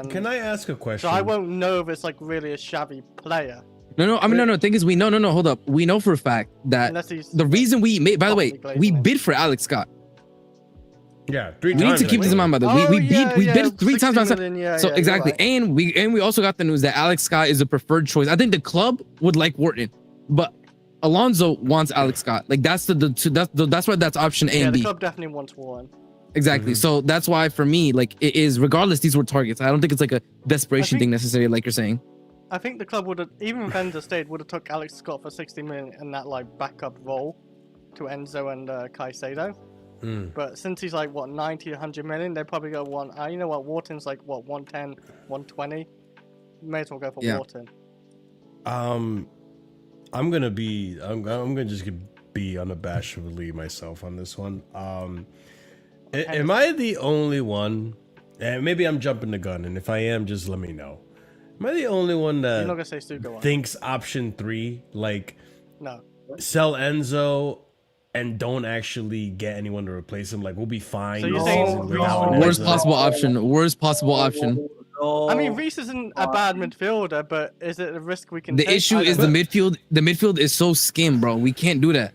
Can I ask a question? So I won't know if it's like really a Xavi player No. I mean, no. Thing is, no. Hold up. We know for a fact that unless he's the reason we made. By the way, Possibly we glazing it. bid for Alex Scott. Yeah, 3 We times. need to keep I this in think. mind, by the way. We bid 3 times. 60 million, yeah, So yeah, you're exactly, right. and we also got the news that Alex Scott is a preferred choice. I think the club would like Wharton, but Alonso wants Alex Scott. Like that's that's why that's option A Yeah, and the B. club definitely wants one. Exactly. So that's why for me, like it is. Regardless, these were targets. I don't think it's like a desperation think- thing necessarily, like you're saying. I think the club would have, even if Enzo stayed, would have took Alex Scott for 60 million in that like backup role to Enzo and Caicedo. But since he's like what 90, 100 million, they probably go one. You know what? Wharton's like what 110, 120. May as well go for Wharton. I'm gonna just be unabashedly myself on this one. Am I the only one? And maybe I'm jumping the gun, and if I am, just let me know. Am I the only one You're not gonna that say Sugo thinks option 3, like no, sell Enzo and don't actually get anyone to replace him? Like we'll be fine. So you're this saying season Reece without is- Worst Enzo. possible option. Worst possible option. I mean Reece isn't a bad midfielder, but is it a risk we can The take? issue I is don't the know. midfield. The midfield is so skim, bro. We can't do that.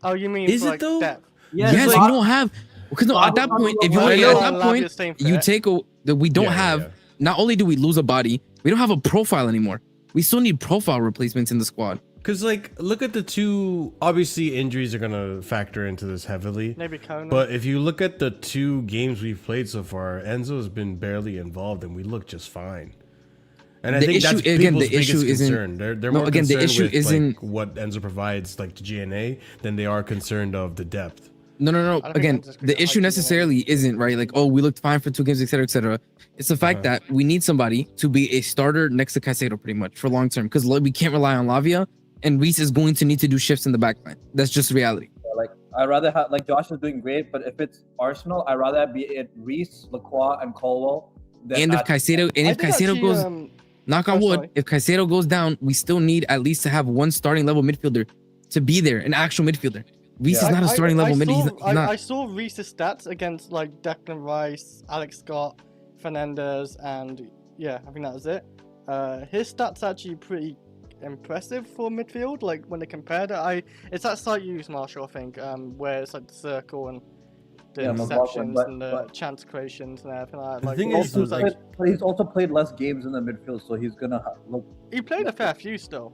Oh, you mean Is for, it like, though? depth? Yes, like, you don't have. Because no, at that point, if you I look know, at that Lavia's point, staying you fit. take a that we don't Yeah, have. yeah. Not only do we lose a body, we don't have a profile anymore. We still need profile replacements in the squad. Because, like, look at the two. Obviously, injuries are going to factor into this heavily. Maybe Conan. But if you look at the 2 games we've played so far, Enzo's been barely involved, and we look just fine. And I The think issue- that's again, people's the issue biggest isn't- concern. They're No, more again, the concerned issue with isn't- like, what Enzo provides, like to GNA, than they are concerned of the depth. No. don't think Again, I'm just gonna the issue argue necessarily isn't right. Like, oh, we looked fine for 2 games, etc., etc. It's the fact that we need somebody to be a starter next to Caicedo, pretty much for long term, because we can't rely on Lavia, and Reece is going to need to do shifts in the backline. That's just reality. Like I'd rather have like Josh is doing great, but if it's Arsenal, I'd rather be it Reece, Lacroix, and Colwell. than And if add- Caicedo, and I if did Caicedo actually, goes, knock on oh, wood, sorry. if Caicedo goes down, we still need at least to have one starting level midfielder to be there, an actual midfielder. Reece Yeah. is not a starting level mid. He's I not. saw Reece's stats against like Declan Rice, Alex Scott, Fernandez, and yeah, I think that was it. His stats actually pretty impressive for midfield. Like when they compared it, it's that site you use, Marshall, I think, where it's like the circle and the Yeah, interceptions but- and the but- chance creations and everything like that. The Like, thing it is, also was like- like but he's also played less games in the midfield, so he's gonna look. he played a fair few still.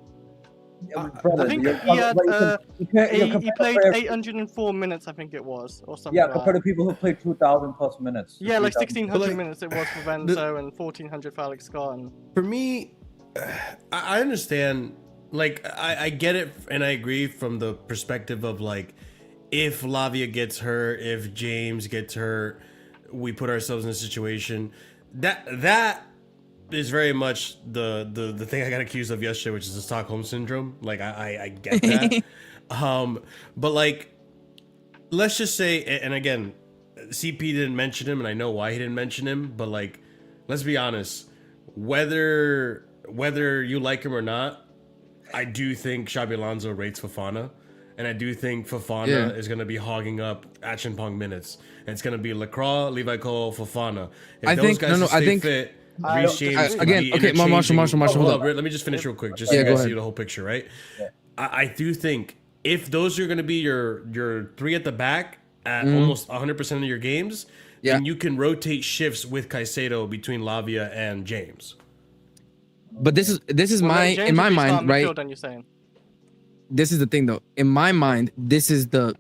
Brother, I think you're- he had but you can't- you're he comparing played players- 804 minutes, I think it was, or something. Yeah, like compared that. to people who played 2,000 plus minutes. Yeah, like 3,000. 1600 But, like, minutes it was for Benzo and 1400 for Alex Scott. And For me, I understand. Like, I get it, and I agree from the perspective of like, if Lavia gets hurt, if James gets hurt, we put ourselves in a situation that is very much the thing I got accused of yesterday, which is the Stockholm syndrome. Like I get that. But like, let's just say, and again, CP didn't mention him, and I know why he didn't mention him, but like, let's be honest, whether you like him or not, I do think Xabi Alonso rates Fofana. And I do think Fofana is going to be hogging up Acheampong minutes. And it's going to be Lacroix, Levi Cole, Fofana. If I those think- guys no, no, stay I think- fit, I- Reece James could again, be okay, Marshall, interchanging- hold up. Let me just finish real quick, just Yeah, so go you guys ahead. see the whole picture, right? I do think if those are going to be your 3 at the back at almost 100% of your games, then you can rotate shifts with Caicedo between Lavia and James. But this is Well, my James in my would be mind, starting right? midfield, then you're saying. This is the thing though. In my mind, this is the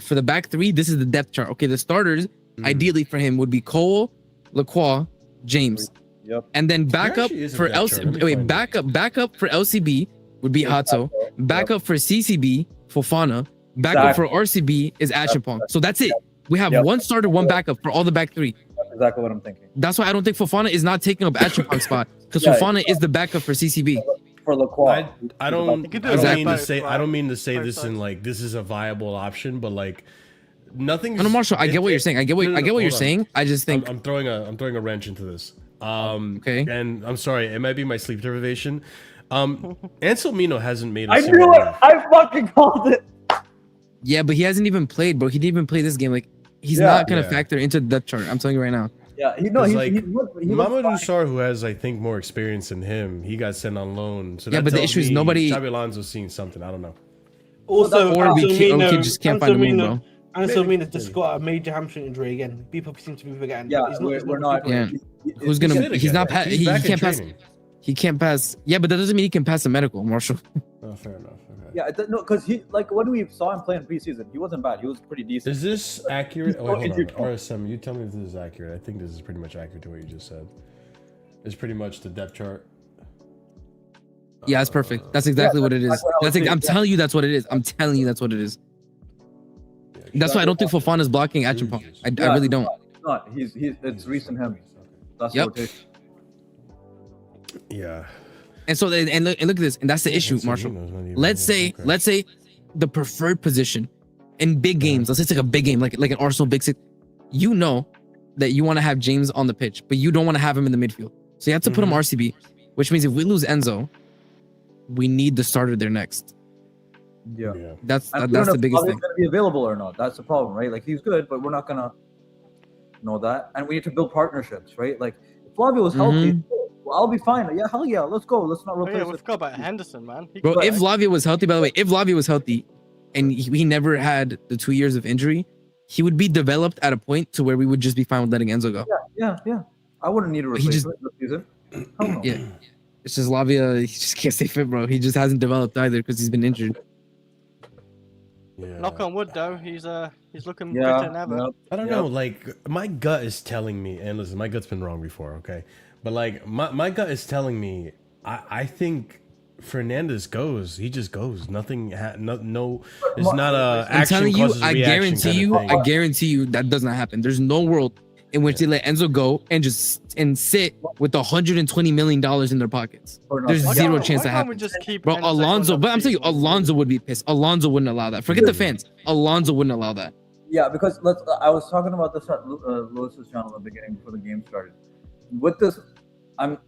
for the back 3. This is the depth chart. Okay, the starters ideally for him would be Cole, Lacroix, James, Yep. and then backup actually is a for depth chart. Let me wait find backup for LCB would be Hato. Backup for CCB, Fofana. Backup Exactly. for RCB is Acheampong. So that's it. We have Yep. one starter, one backup for all the back 3. That's exactly what I'm thinking. That's why I don't think Fofana is not taking up Acheampong's spot because Yeah. Fofana is the backup for CCB. For Lacroix. I don't You could do I don't Exactly. mean to both, say right? I don't mean to say Both this in sides. like this is a viable option, but like nothing. No, Marshall, I get what you're saying. I get what you're hold on. saying. I just think I'm throwing a wrench into this. Okay. And I'm sorry, it might be my sleep deprivation. Ansel Mino hasn't made a I single knew it. move. I fucking called it. yeah, but he hasn't even played, bro. He didn't even play this game. Like he's Yeah. not gonna Yeah. factor into the depth chart. I'm telling you right now. Yeah, he no, It's he's, like he looks Mamadou fine. Sarr, who has I think more experience than him, he got sent on loan. So Yeah, that but the tells issue is me nobody- Xabi Alonso's seeing something. I don't know. Also, Or we just can't find a move, bro. Ansel Mina's just got a major hamstring injury again. People seem to be forgetting. Yeah, He's we're not. Yeah. Who's He's gonna? fit He's again. not. He's He back in can't pass. training. He can't pass. Yeah, but that doesn't mean he can pass the medical, Marshall. Oh, fair enough. Okay. Yeah, no, because he like when we saw him play in preseason, he wasn't bad. He was pretty decent. Is this accurate? Oh, so wait, hold injured. on. RSM, you tell me if this is accurate. I think this is pretty much accurate to what you just said. It's pretty much the depth chart. Yeah, that's perfect. That's exactly what it is. that's what I was I'm saying. telling you, that's what it is. I'm telling you, that's what it is. That's why I don't think Fofana's blocking Achimpa. I really don't. He's not. It's recent him. That's Yep. rotation. Yeah. And so and look at this, and that's the issue, Marshall. Let's say the preferred position in big games. Let's say it's like a big game, like an Arsenal Big Six. You know that you want to have James on the pitch, but you don't want to have him in the midfield. So you have to put him RCB, which means if we lose Enzo, we need the starter there next. Yeah. That's And we that's don't the know biggest if thing. Flavia's gonna be available or not. That's the problem, right? Like he's good, but we're not gonna know that. And we need to build partnerships, right? Like if Flavio was healthy, well, I'll be fine. Yeah, hell yeah, let's go. Let's not Oh, replace yeah, we it. forgot about Henderson, man. Bro, if Lavia was healthy, by the way, if Lavia was healthy and he never had the 2 years of injury, he would be developed at a point to where we would just be fine with letting Enzo go. Yeah. I wouldn't need a He just- replacement this season. Hell no. Yeah. It's just Lavia, he just can't stay fit, bro. He just hasn't developed either because he's been injured. Yeah. Knock on wood, though. He's looking Yeah, better than ever. yeah. I don't know, like my gut is telling me, and listen, my gut's been wrong before, okay? But like my gut is telling me, I think Fernandez goes. He just goes. Nothing. No. It's not a I'm action telling you, causes I reaction guarantee kind of you, thing. I guarantee you that does not happen. There's no world in which they let Enzo go and sit with $120 million in their pockets. There's Why zero can't- chance why that can't we happens. just keep Bro, Enzo for Alonso, another but I'm telling you, season? Alonso would be pissed. Alonso wouldn't allow that. Forget the fans. Alonso wouldn't allow that. Yeah, because I was talking about this at Lewis's channel at the beginning before the game started. With this, I'm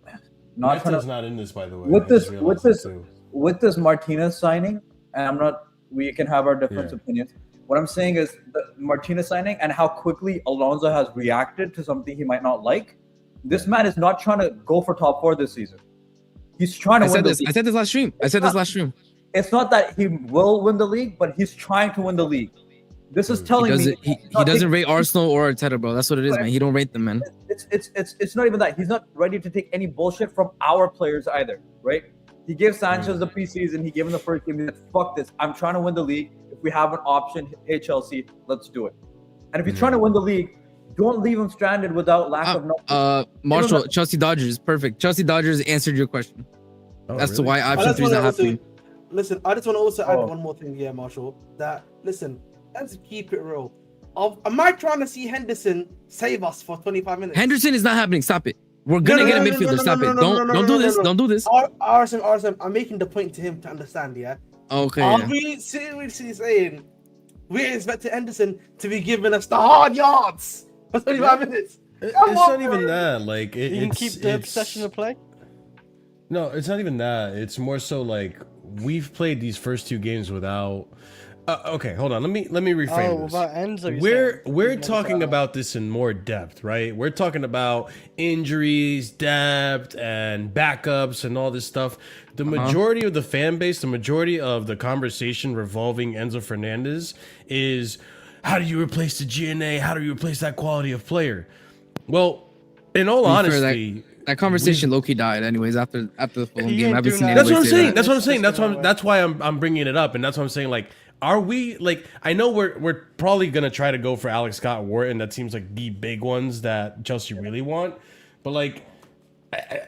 not trying Meta's to. not in this, by the way. With I this, just with realized this, that too. with this Martinez signing, and I'm not. We can have our different Yeah. opinions. What I'm saying is the Martinez signing and how quickly Alonso has reacted to something he might not like. This man is not trying to go for top 4 this season. He's trying to I win said the this. league. I said this last stream. It's not that he will win the league, but he's trying to win the league. This is telling me He doesn't rate Arsenal or Arteta, bro. That's what it is, man. He don't rate them, man. it's not even that. He's not ready to take any bullshit from our players either, right? He gave Sanchez the preseason. He gave him the first game. He said, "Fuck this! I'm trying to win the league. If we have an option, hey Chelsea, let's do it." And if he's trying to win the league, don't leave him stranded without lack of knowledge. Marshall, Chelsea Dodgers, perfect. Chelsea Dodgers answered your question. Oh, That's really? why I option just 3 is wanna not also- happening. Listen, I just want to also add Oh. one more thing here, Marshall. That listen, let's keep it real. Am I trying to see Henderson save us for 25 minutes? Henderson is not happening. Stop it. We're gonna get a midfielder. Stop it. Don't do this. Don't do this. RSM, I'm making the point to him to understand, yeah? Okay. Are yeah. we seriously saying we're expecting Henderson to be giving us the hard yards for 25 minutes? It's Come not on, even bro. that. Like You can it's keep the it's- possession of play. No, it's not even that. It's more so like we've played these first 2 games without. Okay, hold on. Let me reframe Oh, this. about Enzo. you're We're saying? we're Never talking said that. about this in more depth, right? We're talking about injuries, depth, and backups and all this stuff. The majority of the fan base, the majority of the conversation revolving Enzo Fernandez is how do you replace the GNA? How do you replace that quality of player? Well, in all To be fair, honesty, That conversation low-key died anyways after the Fulham He game. ain't I haven't doing seen that. that's what I'm anybody say saying. that. That's what I'm saying. It's That's why I'm bringing it up, and that's what I'm saying. Like, are we like? I know we're probably gonna try to go for Alex Scott Wharton. That seems like the big ones that Chelsea really want. But like,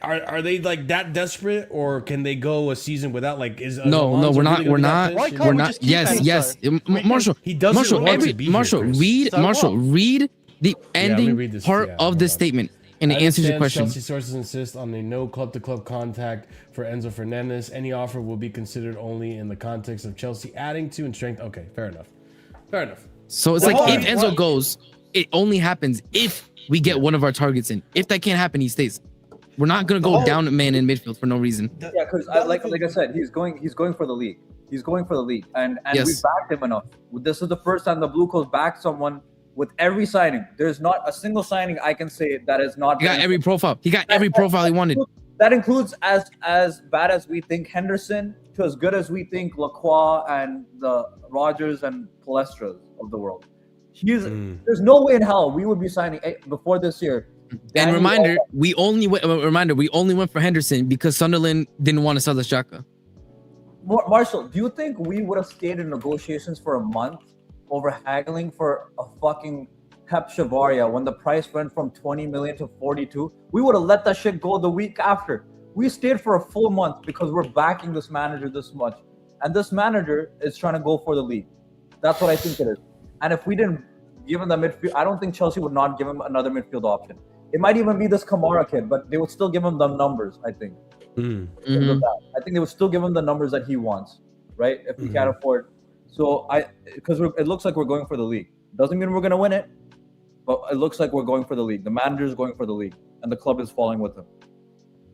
are they like that desperate, or can they go a season without like? Is No, Alonso we're not. really we're gonna not. get Why this? can't We're we not. just keep Yes, Enzo? yes. Marshall. He doesn't Marshall. want to be here, Marshall. Chris. Read. So Marshall. what? Read the let me ending read this. part Yeah, of hold the on. statement, and it I answers your understand question. Chelsea sources insist on a no club-to-club contact for Enzo Fernandez. Any offer will be considered only in the context of Chelsea adding to and strength. Okay, fair enough. Fair enough. So it's Well, like hold if on, Enzo what? goes, it only happens if we get one of our targets in. If that can't happen, he stays. We're not gonna go Oh. down a man in midfield for no reason. Yeah, because like I said, he's going for the league. He's going for the league, and Yes. we backed him enough. This is the first time the Blue Coats backed someone with every signing. There's not a single signing I can say that is not. He got every profile. He got every profile he wanted. That includes as bad as we think Henderson to as good as we think Lacroix and the Rogers and Palestras of the world. There's no way in hell we would be signing before this year. And reminder, we only went for Henderson because Sunderland didn't want to sell the Xhaka. Marshall, do you think we would have stayed in negotiations for a month over haggling for a fucking Pep Shavaria when the price went from 20 million to 42? We would have let that shit go the week after. We stayed for a full month because we're backing this manager this much. And this manager is trying to go for the league. That's what I think it is. And if we didn't give him the midfield, I don't think Chelsea would not give him another midfield option. It might even be this Kamara kid, but they would still give him the numbers, I think. I think they would still give him the numbers that he wants, right? If he can't afford. So because it looks like we're going for the league. Doesn't mean we're going to win it, but it looks like we're going for the league. The manager is going for the league, and the club is falling with him.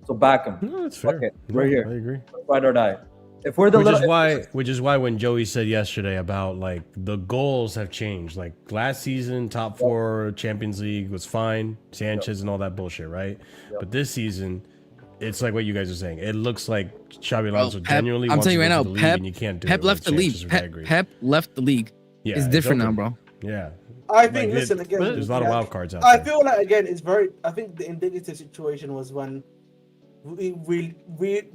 So back him. No, that's fair. Okay, we're here. I agree. Ride or die. If we're the which is why when Joey said yesterday about like the goals have changed. Like last season, top 4 Champions League was fine, Sanchez and all that bullshit, right? But this season, it's like what you guys are saying. It looks like Xabi Alonso genuinely. I'm telling you right now, Pep. You can't do Pep left the league. Pep left the league. Yeah, it's different now, bro. Yeah. I think. Listen again. There's a lot of wild cards out I there. feel like again, it's very. I think the indicative situation was when we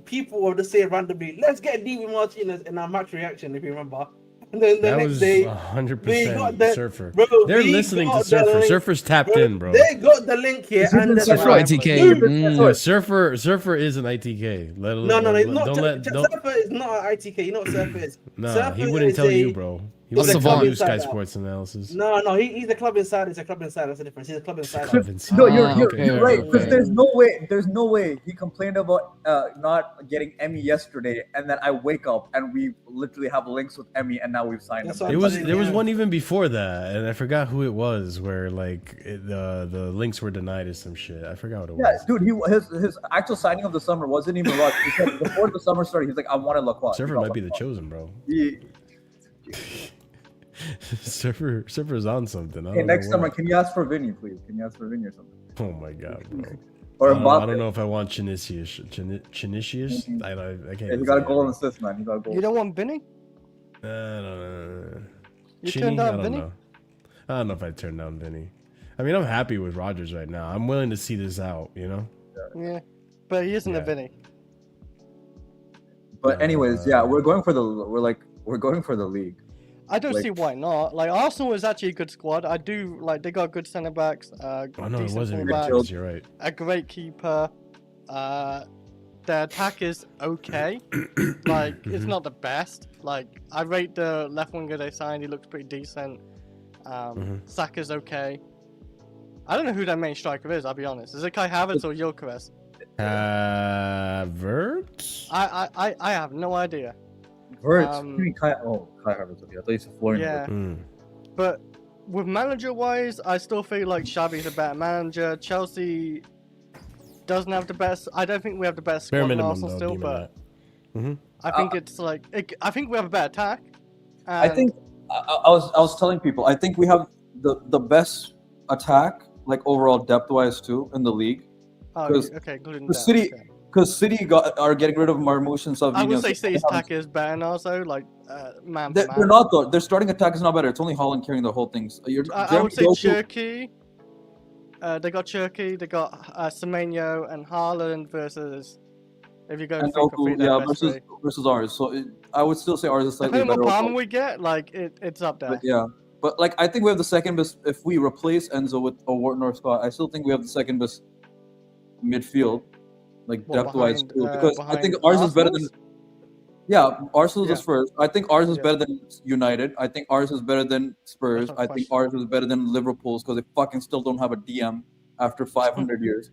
people were just saying randomly, let's get Divi Martinez in our match reaction, if you remember. And then the that next was day, 100% Surfer. Bro, they're listening to Surfer. Surfer's tapped in, bro. They got the link here. And Surfer ITK. Surfer is an ITK. No, Surfer is not an ITK. You know what Surfer is? Nah, Surfer he wouldn't tell you, bro. He wouldn't tell you Sky insider. Sports analysis. No, he's a club insider. He's a club insider. That's the difference. He's a club insider. No, you're right. Because there's no way he complained about not getting Emmy yesterday, and then I wake up and we literally have links with Emmy, and now we've signed him. There was one even before that, and I forgot who it was, where like the links were denied or some shit. I forgot what it was. Yeah, dude, his actual signing of the summer wasn't even rushed. Because before the summer started, he's like, I wanted Lacroix. Surfer might be the chosen, bro. Surfer's on something. Hey, next summer, can you ask for Vinny, please? Can you ask for Vinny or something? Oh my god, bro. Or I don't know if I want Chinicius. I can't. Yeah, he got a goal and assist, man. He got a goal. You don't want Vinny? No. You turned down Vinny? I don't know if I turned down Vinny. I mean, I'm happy with Rodgers right now. I'm willing to see this out, you know? Yeah. But he isn't a Vinny. But anyways, yeah, we're going for the league. I don't see why not. Like Arsenal is actually a good squad. I do like they got good centre backs. Oh no, it wasn't fullbacks, you're right. A great keeper. Their attack is okay. Like it's not the best. Like I rate the left winger they signed. He looks pretty decent. Saka's okay. I don't know who their main striker is. I'll be honest. Is it Kai Havertz or Gyökeres? Havertz? I have no idea. Kai Havertz. I thought you said Florian. Yeah. But with manager-wise, I still feel like Xavi's a better manager. Chelsea doesn't have the best. I don't think we have the best squad in Arsenal still, but I think it's like I think we have a better attack. I think I was telling people I think we have the best attack, like overall depth-wise too, in the league. Including the City. Okay. Because City are getting rid of Marmoush and Savinius. I would say City's attack is better now, so like man. They're not though. Their starting attack is not better. It's only Holland carrying the whole thing. I would say Cherky. They got Cherky. They got Semenyo and Haaland versus. If you go versus ours. So I would still say ours is slightly better. Depending on what Palmer we get, like it's up there. But like I think we have the second best. If we replace Enzo with a Wharton or Scott, I still think we have the second best midfield. Like depth-wise too, because I think ours is better than. Yeah, Arsenal's is first. I think ours is better than United. I think ours is better than Spurs. I think ours is better than Liverpool's because they fucking still don't have a DM after 500 years.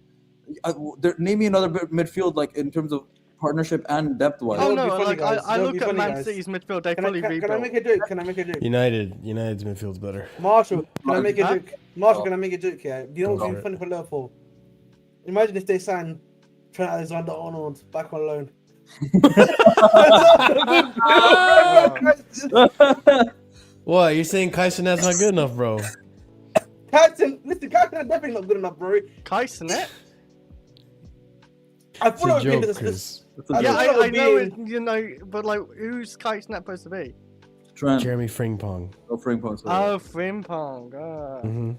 Name me another midfield like in terms of partnership and depth-wise. Oh no, like I look at Man City's midfield. They fully rebuilt. Can I make a joke? Can I make a joke? United's midfield's better. Marshall, can I make a joke? Marshall, can I make a joke here? Do you know what's funny for Liverpool? Imagine if they signed Trent Alexander-Arnold back on loan. What? You're saying Kaisenet's not good enough, bro? Kaisenet's definitely not good enough, bro. Kaisenet? I thought it would be this. Yeah, I know it, you know, but like, who's Kaisenet supposed to be? Trent. Jeremy Frimpong. Oh, Frimpong. Frimpong.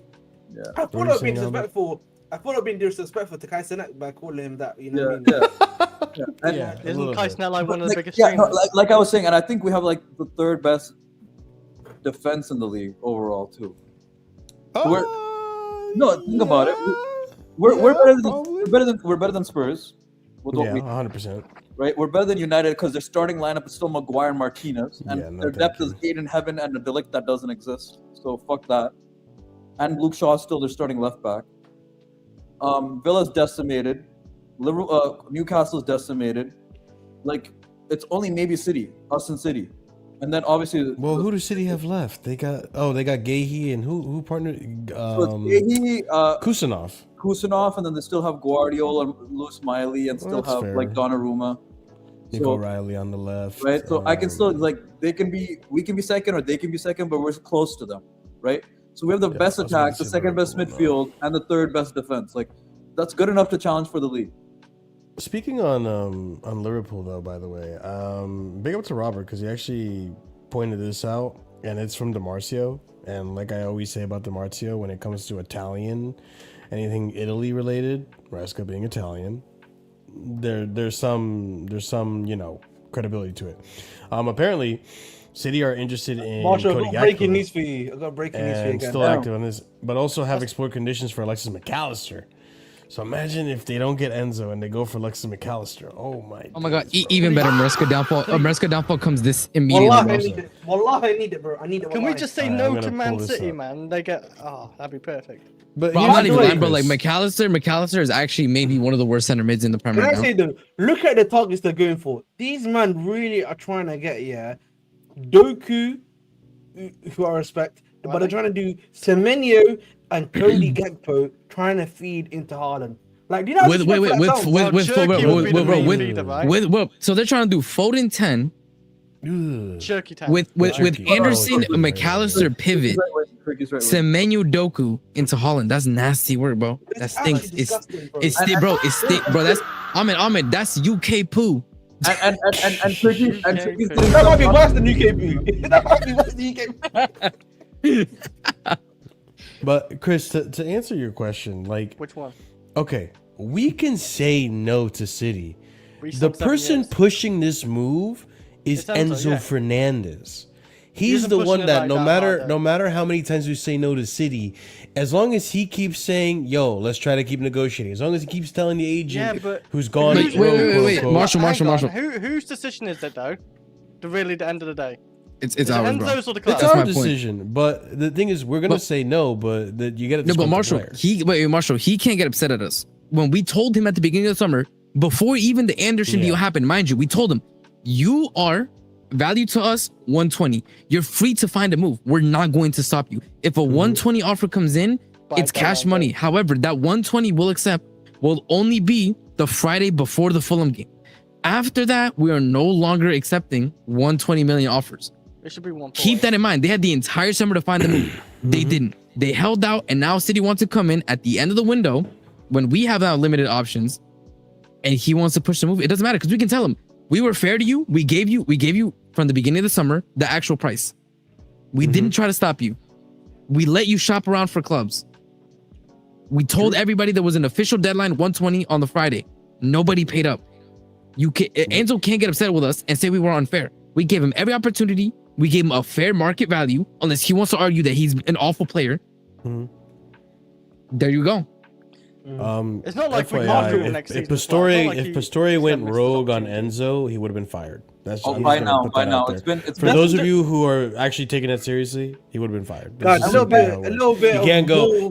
Yeah. I thought it would be disrespectful. I thought it would be disrespectul to Kaisenet by calling him that. You know what I mean? Isn't Kaisenet like one of the biggest? Yeah, no, like I was saying, and I think we have like the third best defense in the league overall too. Think about it. We're better than Spurs. with what Yeah, we 100%. right. We're better than United because their starting lineup is still Maguire and Martinez, and Yeah, no, their thank depth is Aiden Heaven and a Delict that doesn't exist. So fuck that. And Luke Shaw is still their starting left back. Villa's decimated. Newcastle's decimated. Like it's only maybe City, us and City, and then obviously. Well, who does City have left? They got Gahey and who partnered? So it's Gahey, Kusanov, and then they still have Guardiola and Lewis Miley, and still that's have fair. like Donnarumma. Nico Riley on the left. Right, so I can still like we can be second or they can be second, but we're close to them, right? So we have the best that's attack, what the I said second best Liverpool, midfield, and the third best defense. Like that's good enough to challenge for the league. Speaking on Liverpool though, by the way, big up to Robert because he actually pointed this out, and it's from DiMarzio. And like I always say about DiMarzio, when it comes to Italian, anything Italy related, Rasca being Italian, there's some credibility to it. Apparently, City are interested in Marshall, Cody I've got breaking Gakpo news for you. I've got breaking news for you and again. still active on this, but also have explored conditions for Alexis McAllister. So imagine if they don't get Enzo and they go for Alexis McAllister. Oh my God, even better. Maresca downfall comes this immediately. Wallah, I need it, bro. I need it. Can we just say I'm no gonna to Man pull this City, up. man? They get that'd be perfect. But Bro, I'm here's not the even thing, lying, bro. Like Chris. McAllister is actually maybe one of the worst center mids in the Premier Can I League. say though, look at the targets they're going for. These men really are trying to get Doku, who I respect, but they're trying to do Semenyo and Cody Gakpo trying to feed into Haaland. Like, do you know how so they're trying to do Foden 10 Shirky 10. with Anderson, McAllister pivot, Semenyo Doku into Haaland. That's nasty work, bro. That stinks. Bro. That's Ahmed. That's UK poo. And Turkey's that might be worse than UK poo. That might be worse than UK poo. But Chris, to answer your question, like, which one? Okay, we can say no to City. The person pushing this move is Enzo Fernandez. He's the one that no matter how many times we say no to City, as long as he keeps saying, "Yo, let's try to keep negotiating," as long as he keeps telling the agent who's gone, wait, Marshall. Whose decision is it though? Really, the end of the day. It's ours, bro. It's our decision, but the thing is, we're gonna say no, but you get it. No, but Marshall, he can't get upset at us. When we told him at the beginning of the summer, before even the Anderson deal happened, mind you, we told him, you are valued to us 120. You're free to find a move. We're not going to stop you. If a 120 offer comes in, it's cash money. However, that 120 we'll accept will only be the Friday before the Fulham game. After that, we are no longer accepting 120 million offers. It should be 140. Keep that in mind. They had the entire summer to find the move. They didn't. They held out, and now City wants to come in at the end of the window when we have our limited options, and he wants to push the move. It doesn't matter because we can tell him we were fair to you. We gave you from the beginning of the summer the actual price. We didn't try to stop you. We let you shop around for clubs. We told everybody there was an official deadline 120 on the Friday. Nobody paid up. Enzo can't get upset with us and say we were unfair. We gave him every opportunity. We gave him a fair market value, unless he wants to argue that he's an awful player. There you go. It's not like we can't do it next season. If Pastore went rogue on Enzo, he would have been fired. That's by now. It's for those of you who are actually taking it seriously, he would have been fired. Guys, a little bit.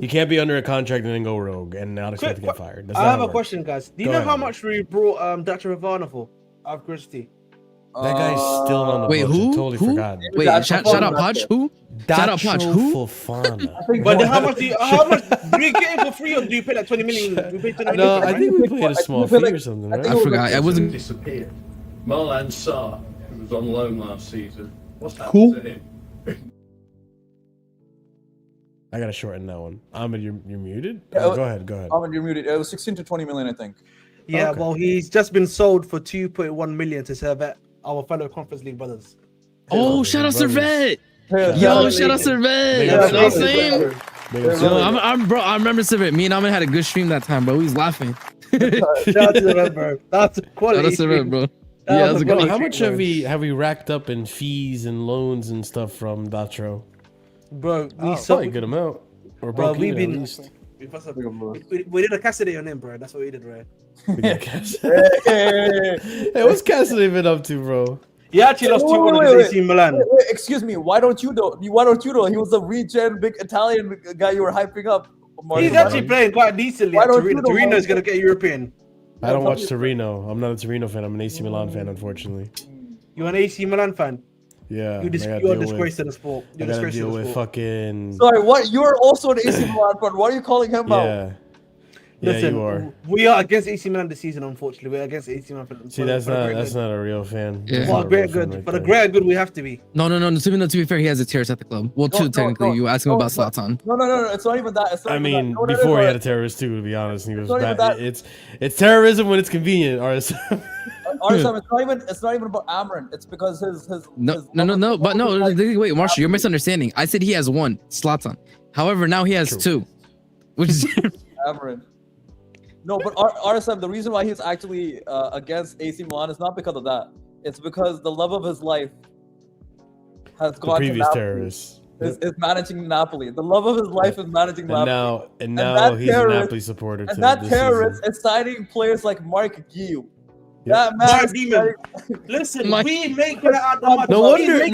You can't be under a contract and then go rogue and not expect to get fired. I have a question, guys. Do you know how much we brought Dr. Ravana for? Out of curiosity. That guy's still on the books. Who? I totally forgot. Wait, shout out Podge. Who? Shout out Podge. Who? But how much do you get it for free, or do you pay like 20 million? No, I think we paid a small fee or something. Right? I forgot. I wasn't disappeared. Marlan Sarr, who was on loan last season. What's happened to him? I gotta shorten that one. Ahmed, you're muted. Yeah, go ahead. Ahmed, you're muted. It was 16 to 20 million, I think. Yeah, well, he's just been sold for 2.1 million to Servette, our fellow Conference League brothers. Oh, shout out Servette! Yo, shout out Servette! You know what I'm saying? Bro, I remember Servette. Me and Ahmed had a good stream that time, bro. We was laughing. Shout out to Servette, bro. That's a quality. Shout out Servette, bro. Yeah, that's a good. How much have we racked up in fees and loans and stuff from Datro? Bro, probably a good amount. Or bro, we've been at least. We did a Cassidy on him, bro. That's what we did, bro. We got Hey, what's Cassidy been up to, bro? He actually lost 2-1 against AC Milan. Wait, excuse me. Why don't you know? Why don't you know? He was the regen big Italian guy you were hyping up. He's actually playing quite decently. Torino's gonna get European. I don't watch Torino. I'm not a Torino fan. I'm an AC Milan fan, unfortunately. You're an AC Milan fan? Yeah. You're a disgrace to the sport. You're a disgrace to the sport. Fucking... Sorry, what? You're also an AC Milan fan. Why are you calling him out? Listen, you are. We are against AC Milan this season, unfortunately. We're against AC Milan. See, that's not a real fan. Yeah. For a greater good. For the greater good, we have to be. No. To be fair, he has a terrorist at the club. Well, two technically. You ask him about Zlatan. No. It's not even that. It's not I even mean, that. before he had a terrorist too, to be honest. He was not bad. It's terrorism when it's convenient, RSM. RSM, it's not even about Amran. It's because his No. But no, wait, Marshall, you're misunderstanding. I said he has one, Zlatan. However, now he has two, which is Amran. No, but RSM, the reason why he's actually against AC Milan is not because of that. It's because the love of his life has gone to previous Napoli. terrorist. Is managing Napoli. The love of his life is managing Napoli. And now he's a Napoli supporter. And that terrorist is signing players like Mark Guiu. That man. Listen, we make it out the No wonder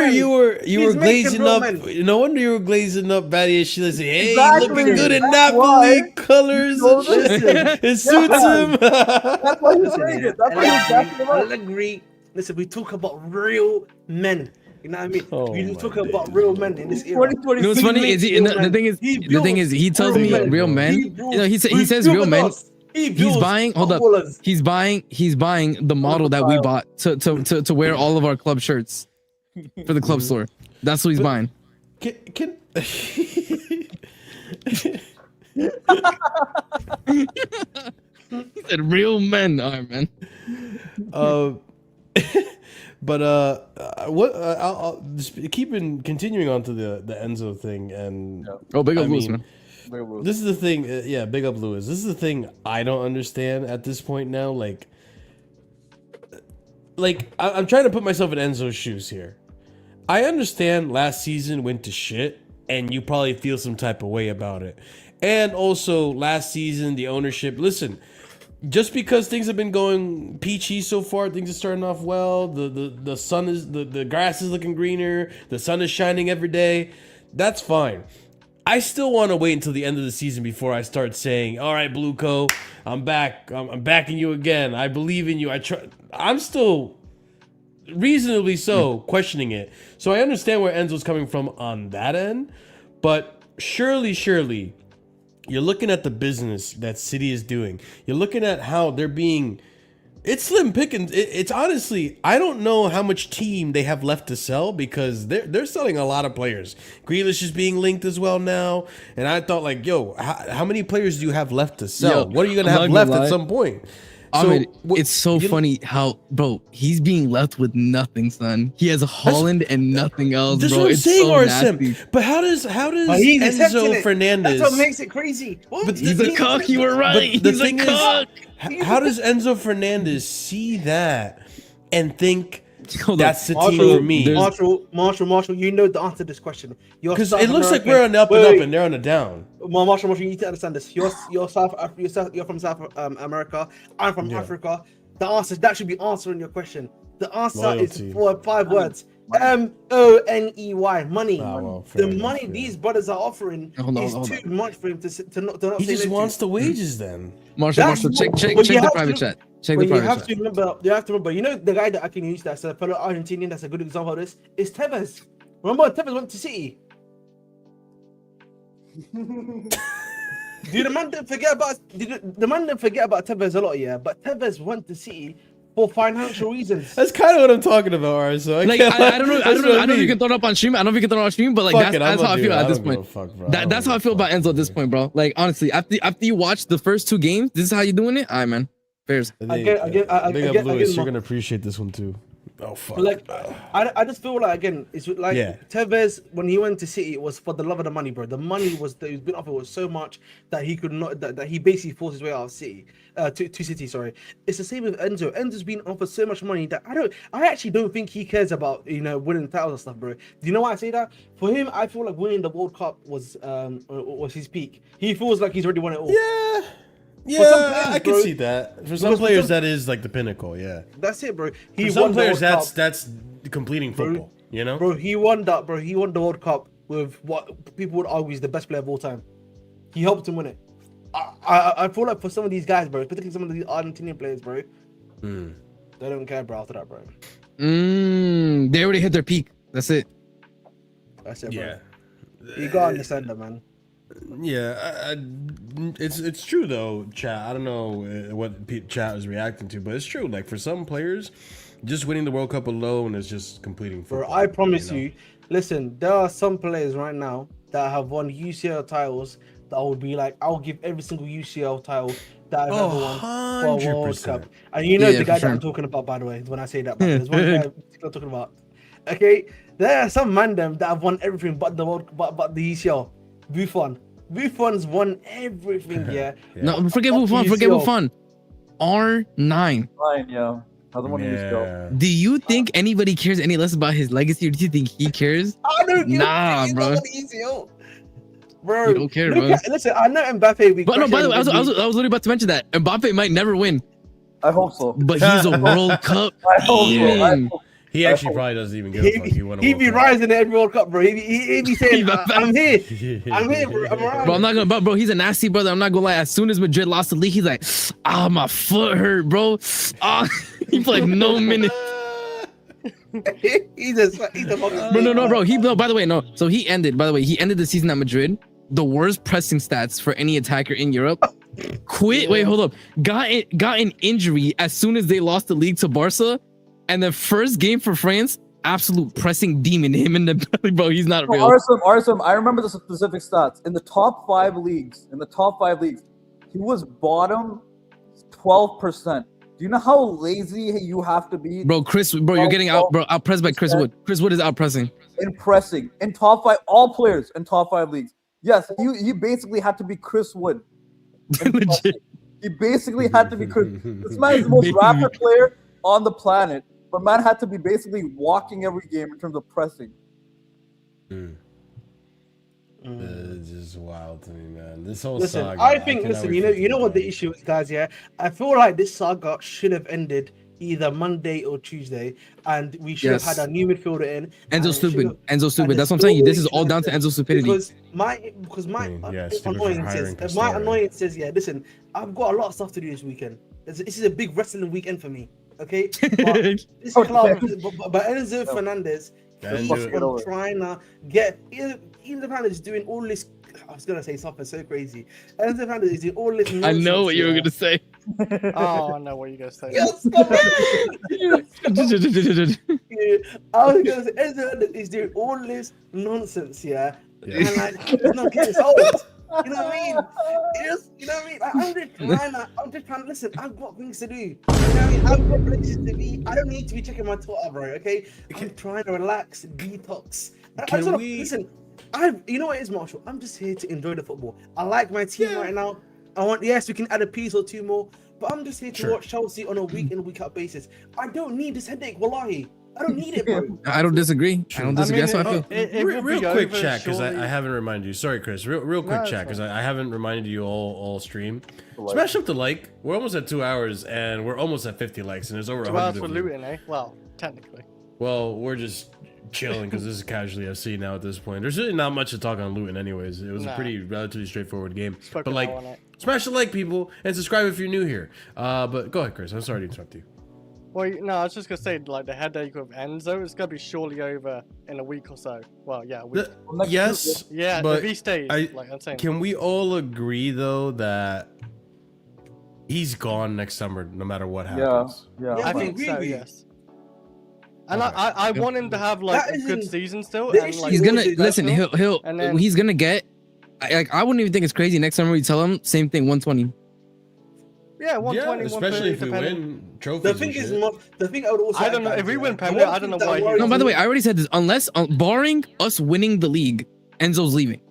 you were glazing up. No wonder you were glazing up Badiashile saying, "Hey, exactly. looking good in Napoli colors." It suits him. That's why he's saying it. That's why he's backing him up. Agree. Listen, we talk about real men. You know what I mean? Oh we talk about real men in this era. You know what's funny is the thing is he tells me real men. You know, he says real men. He's buying. Hold up. He's buying the model that we bought to wear all of our club shirts for the club store. That's what he's buying. Can He said real men are, man. But I'll just continuing on to the Enzo thing and Big up Lewis, man. This is the thing, big up Lewis. This is the thing I don't understand at this point now. Like I'm trying to put myself in Enzo's shoes here. I understand last season went to shit, and you probably feel some type of way about it. And also last season, the ownership. Listen, just because things have been going peachy so far, things are starting off well. The sun is the grass is looking greener. The sun is shining every day. That's fine. I still want to wait until the end of the season before I start saying, "All right, Blueco, I'm back. I'm backing you again. I believe in you. I'm still reasonably so questioning it." So I understand where Enzo's coming from on that end, but surely, you're looking at the business that City is doing. You're looking at how they're being. It's slim pickings. It's honestly, I don't know how much team they have left to sell because they're selling a lot of players. Grealish is being linked as well now, and I thought like, yo, how many players do you have left to sell? What are you gonna have left at some point? It's so funny how, bro, he's being left with nothing, son. He has Holland and nothing else, that's bro. What I'm it's saying, so nasty. nasty. But how does Enzo Fernandez? That's what makes it crazy. But he's a cock. You were right. He's a cock. How does Enzo Fernandez see that and think that's the team for me? Marshall, you know the answer to this question. Because it looks like we're on the up and up and they're on the down. Marshall, you need to understand this. You're from South America. I'm from Africa. The answer that should be answering your question. The answer is 4 or 5 words. MONEY, money. The money these brothers are offering is too much for him to not. He just wants the wages then. Marshall, check the private chat. Check the private chat. You have to remember. You know the guy that I can use that's a fellow Argentinian. That's a good example of this. Is Tevez. Remember Tevez went to City. The man didn't forget about Tevez a lot, yeah. But Tevez went to City for financial reasons. That's kind of what I'm talking about, Ars. So I don't know if you can throw it up on stream. I don't know if you can throw it on stream, but like that's how I feel at this point. That's how I feel about Enzo at this point, bro. Like honestly, after you watch the first 2 games, this is how you doing it. All right, man. Fairs. Big up, Lewis. You're gonna appreciate this one too. Oh fuck. But like, I just feel like again, it's like Tevez when he went to City, it was for the love of the money, bro. The money was that he's been offered was so much that he could not that he basically forced his way out of City, to City. Sorry, it's the same with Enzo. Enzo's been offered so much money that I actually don't think he cares about winning titles and stuff, bro. Do you know why I say that? For him, I feel like winning the World Cup was his peak. He feels like he's already won it all. Yeah. Yeah, players, I can bro, see that. For some players, that is like the pinnacle. Yeah, that's it, bro. For some players, that's completing football. Bro, bro, he won that, bro. He won the World Cup with what people would argue is the best player of all time. He helped him win it. I feel like for some of these guys, bro, particularly some of these Argentinian players, bro, they don't care, bro. After that, bro. They already hit their peak. That's it. That's it, bro. Yeah, you gotta understand that, man. Yeah, it's true though, chat. I don't know what chat is reacting to, but it's true. Like for some players, just winning the World Cup alone is just completing football. Bro, I promise you. Listen, there are some players right now that have won UCL titles that I would be like, I'll give every single UCL title that I've ever won for a World Cup. And you know the guy that I'm talking about, by the way, when I say that. There's one guy I'm talking about. Okay, there are some man them that have won everything but the but the UCL. Buffon's won everything, yeah. No, forget Buffon. Forget Buffon. R9. Fine, yeah. Hasn't won a UCL. Do you think anybody cares any less about his legacy, or do you think he cares? I don't give Nah, bro. Bro, you don't care, bro. Listen, I know Mbappe. But no, by the way, I was literally about to mention that Mbappe might never win. I hope so. But he's a World Cup. I hope so. He actually probably doesn't even give a fuck. He be rising at every World Cup, bro. He be saying, I'm here. I'm here, bro. I'm around. Bro, I'm not gonna, bro, he's a nasty brother. I'm not gonna lie. As soon as Madrid lost the league, he's like, my foot hurt, bro. He played no minute. he's a fucking bro. By the way, no. So he ended the season at Madrid. The worst pressing stats for any attacker in Europe. Quit. Wait, hold up. Got an injury as soon as they lost the league to Barca. And the first game for France, absolute pressing demon. Him in the belly, bro. He's not real. Arsum, I remember the specific stats. In the top 5 leagues, he was bottom 12%. Do you know how lazy you have to be? Bro, you're getting outpressed by Chris Wood. Chris Wood is outpressing. In pressing. In top 5, all players in top 5 leagues. Yes, he basically had to be Chris Wood. Legit. He basically had to be Chris. This man is the most rapid player on the planet. But man had to be basically walking every game in terms of pressing. It's just wild to me, man. This whole listen, saga. I think, you know what the issue is, guys, yeah? I feel like this saga should have ended either Monday or Tuesday, and we should have had a new midfielder in. Enzo's stupid. That's what I'm saying. This is all down to Enzo's stupidity. Because my annoyance says, yeah, listen, I've got a lot of stuff to do this weekend. This is a big wrestling weekend for me. Okay, but Enzo Fernandez, I'm trying to get Enzo Fernandez is doing all this. I was gonna say something so crazy. Enzo Fernandez is doing all this. I know what you were gonna say. Oh, I know what you're gonna say. Yes, come I was gonna say Enzo Fernandez is doing all this nonsense, yeah. And like, it's not getting old. You know what I mean? You know what I mean? Like, I'm just trying to listen. I've got things to do. You know what I mean? I've got places to be. I don't need to be checking my Twitter, bro. Okay? I'm trying to relax, detox. Listen, you know what it is, Marshall? I'm just here to enjoy the football. I like my team right now. Yes, we can add a piece or two more, but I'm just here to watch Chelsea on a week in, week out basis. I don't need this headache, wallahi. I don't need it, bro. I don't disagree. That's how I feel. Real quick chat, because I haven't reminded you. Sorry, Chris. Real quick chat, because I haven't reminded you all stream. Smash up the like. We're almost at 2 hours, and we're almost at 50 likes, and there's over 100 2 hours for Luton, eh? Well, technically. Well, we're just chilling, because this is Casually FC now at this point. There's really not much to talk on Luton anyways. It was a pretty relatively straightforward game. But like, smash the like, people, and subscribe if you're new here. But go ahead, Chris. I'm sorry to interrupt you. Well, no, I was just gonna say, like, the headache with Enzo is gonna be surely over in a week or so. Well, yeah, a week. Yes, yeah, but if he stays, like I'm saying. Can we all agree though that he's gone next summer, no matter what happens? Yeah, I think so. Yes. And I want him to have like a good season still. And, like, he's gonna listen. He's gonna get. I wouldn't even think it's crazy. Next summer we tell him same thing, 120. Yeah, 120, Yeah, especially if we depending. win trophies. The thing is, the thing I would also. I don't know add, if we guys, win the Premier. one I don't know thing why. that worries No, by the me- way, I already said this. Unless, barring us winning the league, Enzo's leaving.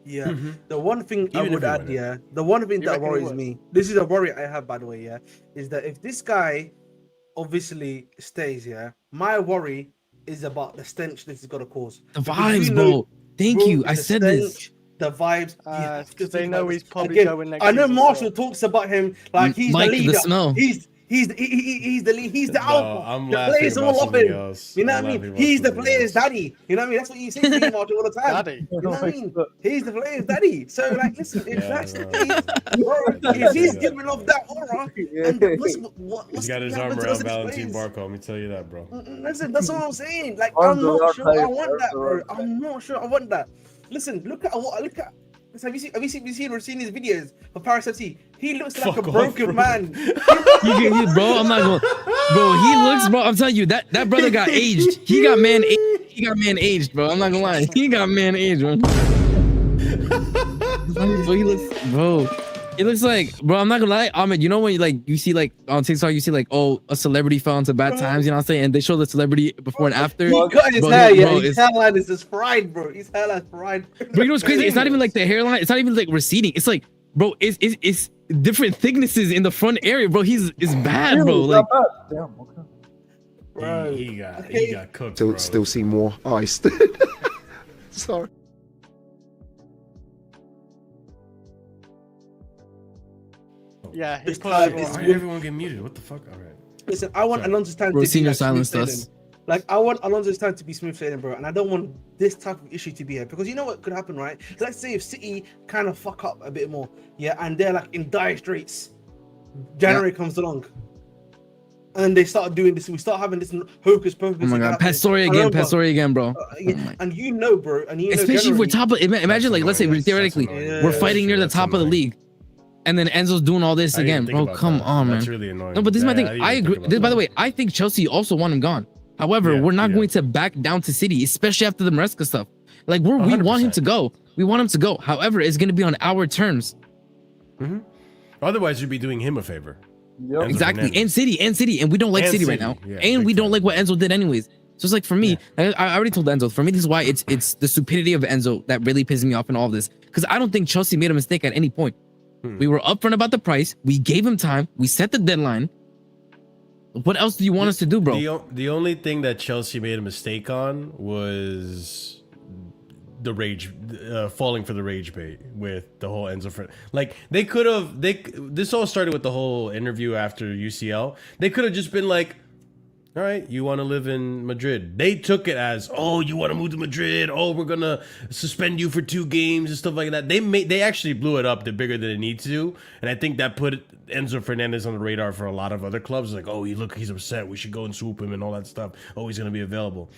Yeah, the one thing I Even would if we add, win it. yeah, the one thing You that reckon he worries would? me. This is a worry I have, by the way, yeah, is that if this guy obviously stays, yeah, my worry is about the stench this is gonna cause. The Because vibes, you know, bro. Thank bro, you. I the said this. stench, the vibes. You have to Because they think know about he's this. probably Again, going next I know season, Marshall so- talks about him like he's Mike, the the leader. smell. He's the lead. He's the No, alpha. I'm the laughing players about all off something him. else. You know I'm what I laughing mean? about He's the something players' else. daddy. You know what I mean? That's what you say to me, Marshall, all the time. Daddy. You know what I mean? He's the players' daddy. So, like, listen, if Yeah, that's the bro. case, bro, Yeah, if he's yeah. giving off that aura, and what's He's got his gonna arm happen to around us Valentin players? Barco. Let me tell you that, bro. Listen, that's all I'm saying. Like, Arms I'm around not sure I players, want that, arms bro. around I'm not sure I want that. Listen, look at what look at. Listen, have you seen his videos for Paris FC? He looks like Fuck a off, broken bro. man. Bro, I'm not going. Bro, he looks, bro. I'm telling you, that brother got aged. He got man aged, bro. I'm not gonna lie. He got man aged, bro. Bro, he looks like, bro. I'm not gonna lie, Ahmed. You know when you see like on TikTok, you see like, oh, a celebrity fell into bad times. You know what I'm saying? And they show the celebrity before and after. He cut his Bro, hair, yeah. bro, His hairline is just fried, bro. His hairline's fried. But you know what's crazy? It's not even like the hairline. It's not even like receding. It's like, bro, it's different thicknesses in the front area, bro. It's bad, bro. Like, Damn, okay. Bro. He got cooked, Still, bro. still see more iced. Sorry. Yeah, he This put time everyone is Why on. did everyone get muted? What the fuck? All right. Listen, I want Sorry. Alonso's time bro, to be senior like smooth silenced sailing. us. Like, I want Alonso's time to be smooth sailing, bro, and I don't want this type of issue to be here because you know what could happen, right? Let's say if City kind of fuck up a bit more, yeah, and they're like in dire straits. January comes along, and they start doing this. We start having this hocus pocus. Oh my god, happening. Pastore again, Remember, Pastore again, bro. yeah, and you know, bro, and you know, Especially if we're January- top of, imagine like, let's say That's theoretically, annoying. we're fighting near the That's top of the annoying. league, and then Enzo's doing all this I didn't again, think bro. about Come that. on, man. That's really annoying. No, but this is my Yeah, thing. I didn't I even agree. think about This, by the that. way, I think Chelsea also want him gone. However, Yeah, we're not yeah. going to back down to City, especially after the Maresca stuff. Like we want him 100%. to go. We want him to go. However, it's going to be on our terms. Otherwise, you'd be doing him a favor. Yep. Enzo Exactly. Fernandez. And City, and we don't like And City right City, now. yeah, And big we don't time. like what Enzo did anyways. So it's like for me, I already told Enzo. For me, this is why it's the stupidity of Enzo that really pisses me off in all of this. Because I don't think Chelsea made a mistake at any point. We were upfront about the price. We gave him time. We set the deadline. What else do you want us to do, bro? The only thing that Chelsea made a mistake on was the rage, falling for the rage bait with the whole Enzo. Like they could have. This all started with the whole interview after UCL. They could have just been like, "All right, you want to live in Madrid." They took it as, "Oh, you want to move to Madrid? Oh, we're gonna suspend you for 2 games and stuff like that." They actually blew it up. They're bigger than it needs to, and I think that put Enzo Fernandez on the radar for a lot of other clubs. Like, "Oh, he's upset. We should go and swoop him and all that stuff. Oh, he's gonna be available."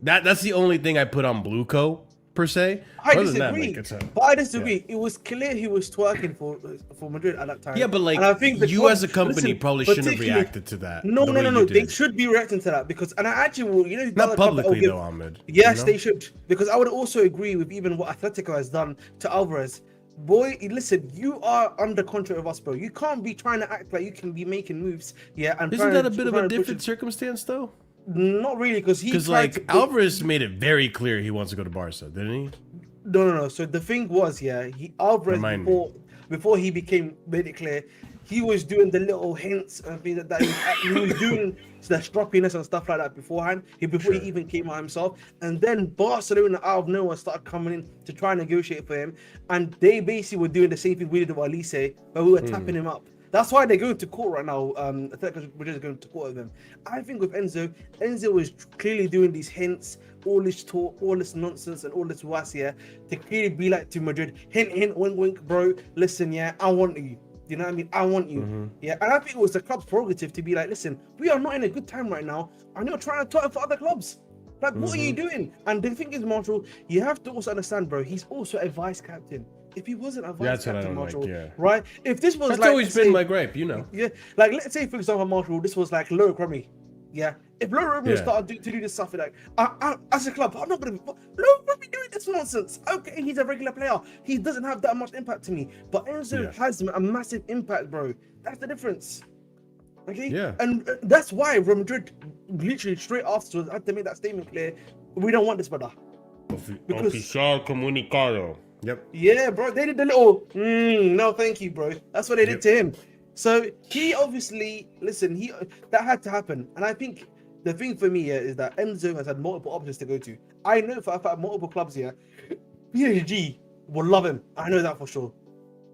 That's the only thing I put on Blueco per se. I Other than that, disagree, like, it's a- but I disagree. It was clear he was twerking for Madrid at that time. Yeah, but like, and I think the you club- as a company listen, probably shouldn't have particularly- reacted to that. No, the no, way no, you no. did They it. should be reacting to that because, and I actually will. You know, the Not other club that publicly will though, give- Ahmed. Yes, you know? they should because I would also agree with even what Atletico has done to Alvarez. Boy, listen, you are under contract with us, bro. You can't be trying to act like you can be making moves. Yeah, and Isn't trying that a to- bit of trying a to push different it- circumstance though? Not really, because he Because tried to like put- Alvarez made it very clear he wants to go to Barca, didn't he? No. So the thing was, yeah, Alvarez Remind me. before he made it clear, he was doing the little hints and things that he was doing the stroppiness and stuff like that beforehand. Before he even came out himself, and then Barcelona out of nowhere started coming in to try and negotiate for him, and they basically were doing the same thing we did with Elise, but we were tapping him up. That's why they're going to court right now. Atletico Madrid is going to court with them. I think with Enzo was clearly doing these hints, all this talk, all this nonsense, and all this was here to clearly be like to Madrid, hint, wink, wink, bro. Listen, yeah, I want you. You know what I mean? I want you. Yeah, and I think it was the club's prerogative to be like, listen, we are not in a good time right now, and you're trying to talk for other clubs. Like, what are you doing? And the thing is, Marshall, you have to also understand, bro. He's also a vice captain. If he wasn't a vice That's what I captain, don't like, Marshall, yeah. right? If this was That's like, always let's been say- my gripe, you know. Yeah, like let's say for example, Marshall, this was like Low Crummy. Yeah, if Low Crummy Yeah. started to do this stuff, like as a club, I'm not gonna be Low Crummy doing this nonsense. Okay, he's a regular player. He doesn't have that much impact to me, but Enzo has a massive impact, bro. That's the difference. Okay. Yeah. And that's why Real Madrid literally straight afterwards had to make that statement clear. We don't want this, brother. Because- Oficial comunicado. Yep. Yeah, bro. They did the little no, thank you, bro. That's what they did to him. So he obviously that had to happen. And I think the thing for me is that Enzo has had multiple options to go to. I know for a fact multiple clubs here. PSG will love him. I know that for sure.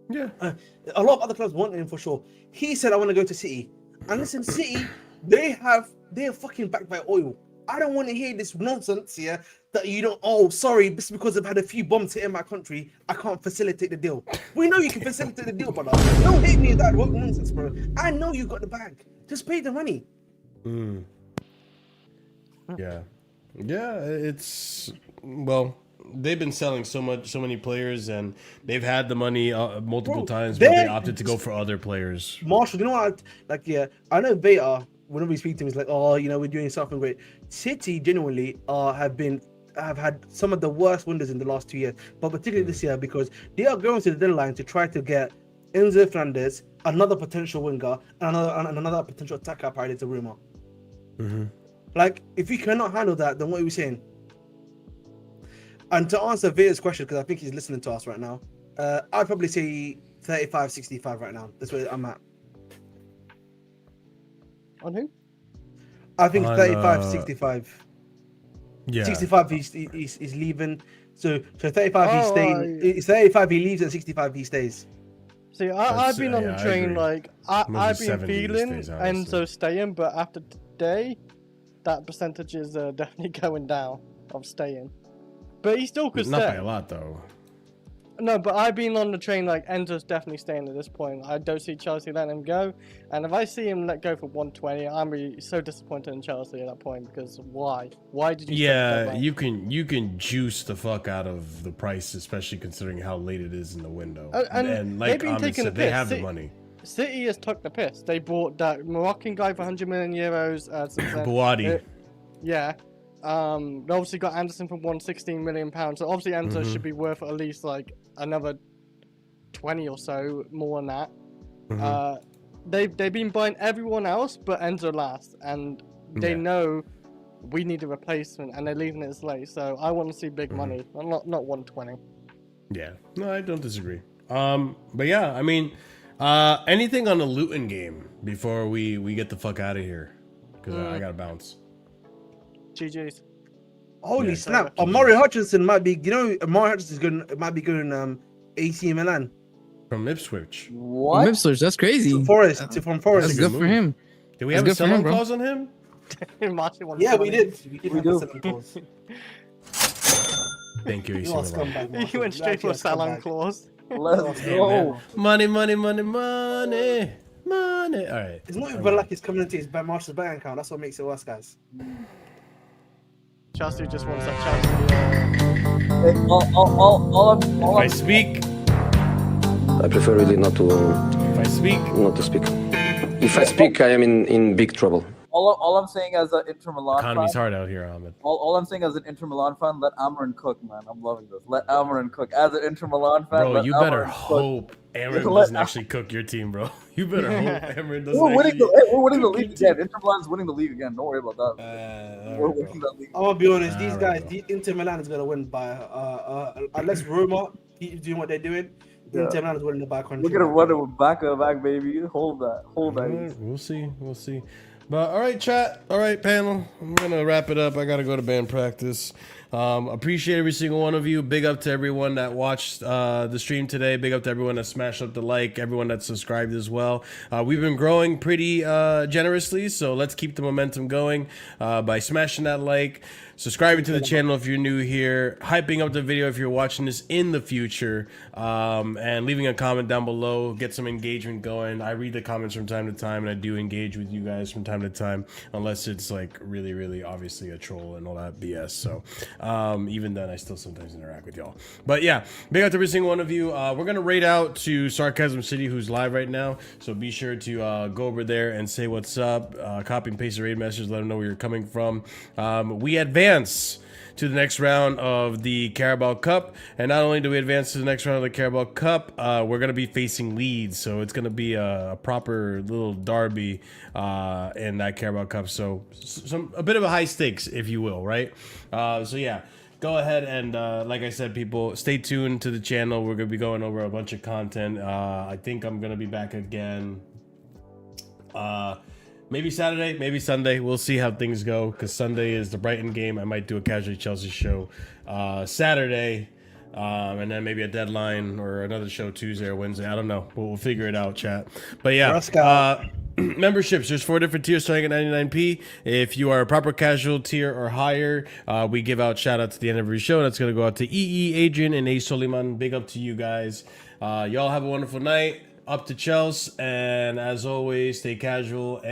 Yeah. A lot of other clubs want him for sure. He said, I want to go to City. And listen, City, they're fucking backed by oil. I don't want to hear this nonsense here that you don't, oh, sorry, just because I've had a few bombs hit in my country, I can't facilitate the deal. We know you can facilitate the deal, brother. Don't hate me with that nonsense, bro. I know you got the bag. Just pay the money. Yeah. Yeah, it's, well, they've been selling so many players, and they've had the money multiple times, but they opted to go for other players. Marshall, you know what? I know Beta, whenever we speak to him, he's like, oh, we're doing something great. City genuinely have had some of the worst windows in the last 2 years, but particularly this year, because they are going to the deadline to try to get Enzo Fernandez, another potential winger, and another potential attacker. Apparently, it's a rumor. Like, if we cannot handle that, then what are we saying? And to answer Vita's question, because I think he's listening to us right now, I'd probably say 35-65 right now. That's where I'm at. On who? I think 35-65. Yeah. 65 he's leaving. So 35 he's staying. It's 35 he leaves, and 65 he stays. See, I've been on the train, agree. I've been 70 feeling these days, honestly. Enzo staying, but after today, that percentage is definitely going down of staying. But he still could Not stay. by a lot, though. No, but I've been on the train, Enzo's definitely staying at this point. I don't see Chelsea letting him go. And if I see him let go for 120, I'm really so disappointed in Chelsea at that point, because why? Why did you Yeah, you can juice the fuck out of the price, especially considering how late it is in the window. And like Ahmed said, they have the money. City has took the piss. They bought that Moroccan guy for 100 million euros. Bouadi. Yeah. They obviously got Anderson for 116 million pounds. So obviously Enzo should be worth at least another 20 or so more than that. They've been buying everyone else but Enzo last, and they know we need a replacement, and they're leaving it this late. So I want to see big money, not 120. Yeah, no, I don't disagree. But yeah, I mean, anything on the Luton game before we get the fuck out of here, because I gotta bounce. GG's. Holy snap! Amari Hutchinson might be. Amari Hutchinson might be going AC Milan. From Ipswich. What? From Ipswich, that's crazy. From Forest. That's good for him. Did we have a sell-on clause on him? Yeah, we did. We do. Thank you, AC Milan. He went straight for a sell-on clause. Let's go. Money. All right. It's not even like it's coming into his Marshall's bank account. That's what makes it worse, guys. Chelsea just wants that chance. If I speak, I prefer really not to. If I speak, not to speak. If I speak, I am in big trouble. All I'm saying as an Inter Milan economy's fan, hard out here, Ahmed. all I'm saying as an Inter Milan fan, let Amarin cook, man. I'm loving this. Let Amarin cook. As an Inter Milan fan, Bro, let you better Amarin hope Amarin doesn't actually cook your team, bro. You better hope Amarin doesn't. We're winning the league again. Inter Milan's winning the league again. Don't worry about that. We're winning that league. I'm gonna be honest. These guys, Inter Milan is gonna win by unless Roma keep doing what they're doing. Inter Milan is winning by country. We're gonna run it with back, baby. Hold that. We'll see. But all right, chat. All right, panel. I'm gonna wrap it up. I gotta go to band practice. Appreciate every single one of you. Big up to everyone that watched the stream today. Big up to everyone that smashed up the like. Everyone that subscribed as well. We've been growing pretty generously, so let's keep the momentum going by smashing that like, subscribing to the channel if you're new here, hyping up the video if you're watching this in the future, and leaving a comment down below. Get some engagement going. I read the comments from time to time, and I do engage with you guys from time to time, unless it's like really, really obviously a troll and all that BS. So Even then, I still sometimes interact with y'all. But yeah, big up to every single one of you. We're gonna raid out to Sarcasm City, who's live right now. So be sure to go over there and say what's up. Copy and paste the raid message. Let them know where you're coming from. We advance to the next round of the Carabao Cup, and not only do we advance to the next round of the Carabao Cup, we're gonna be facing Leeds, so it's gonna be a proper little derby in that Carabao Cup. So a bit of a high stakes, if you will, right? So yeah, go ahead and like I said, people, stay tuned to the channel. We're gonna be going over a bunch of content. I think I'm gonna be back again. Maybe Saturday, maybe Sunday. We'll see how things go, because Sunday is the Brighton game. I might do a Casually Chelsea show Saturday, and then maybe a deadline or another show Tuesday or Wednesday. I don't know. We'll figure it out, chat. But yeah, memberships. There's 4 different tiers starting at 99p. If you are a proper casual tier or higher, we give out shout outs at the end of every show. That's going to go out to EE, Adrian, and A. Soliman. Big up to you guys. Y'all have a wonderful night. Up to Chelsea. And as always, stay casual.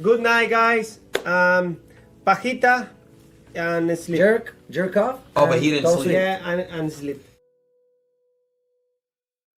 Good night, guys. Pajita and sleep. Jerk off. Oh, but he didn't sleep. Yeah, and sleep.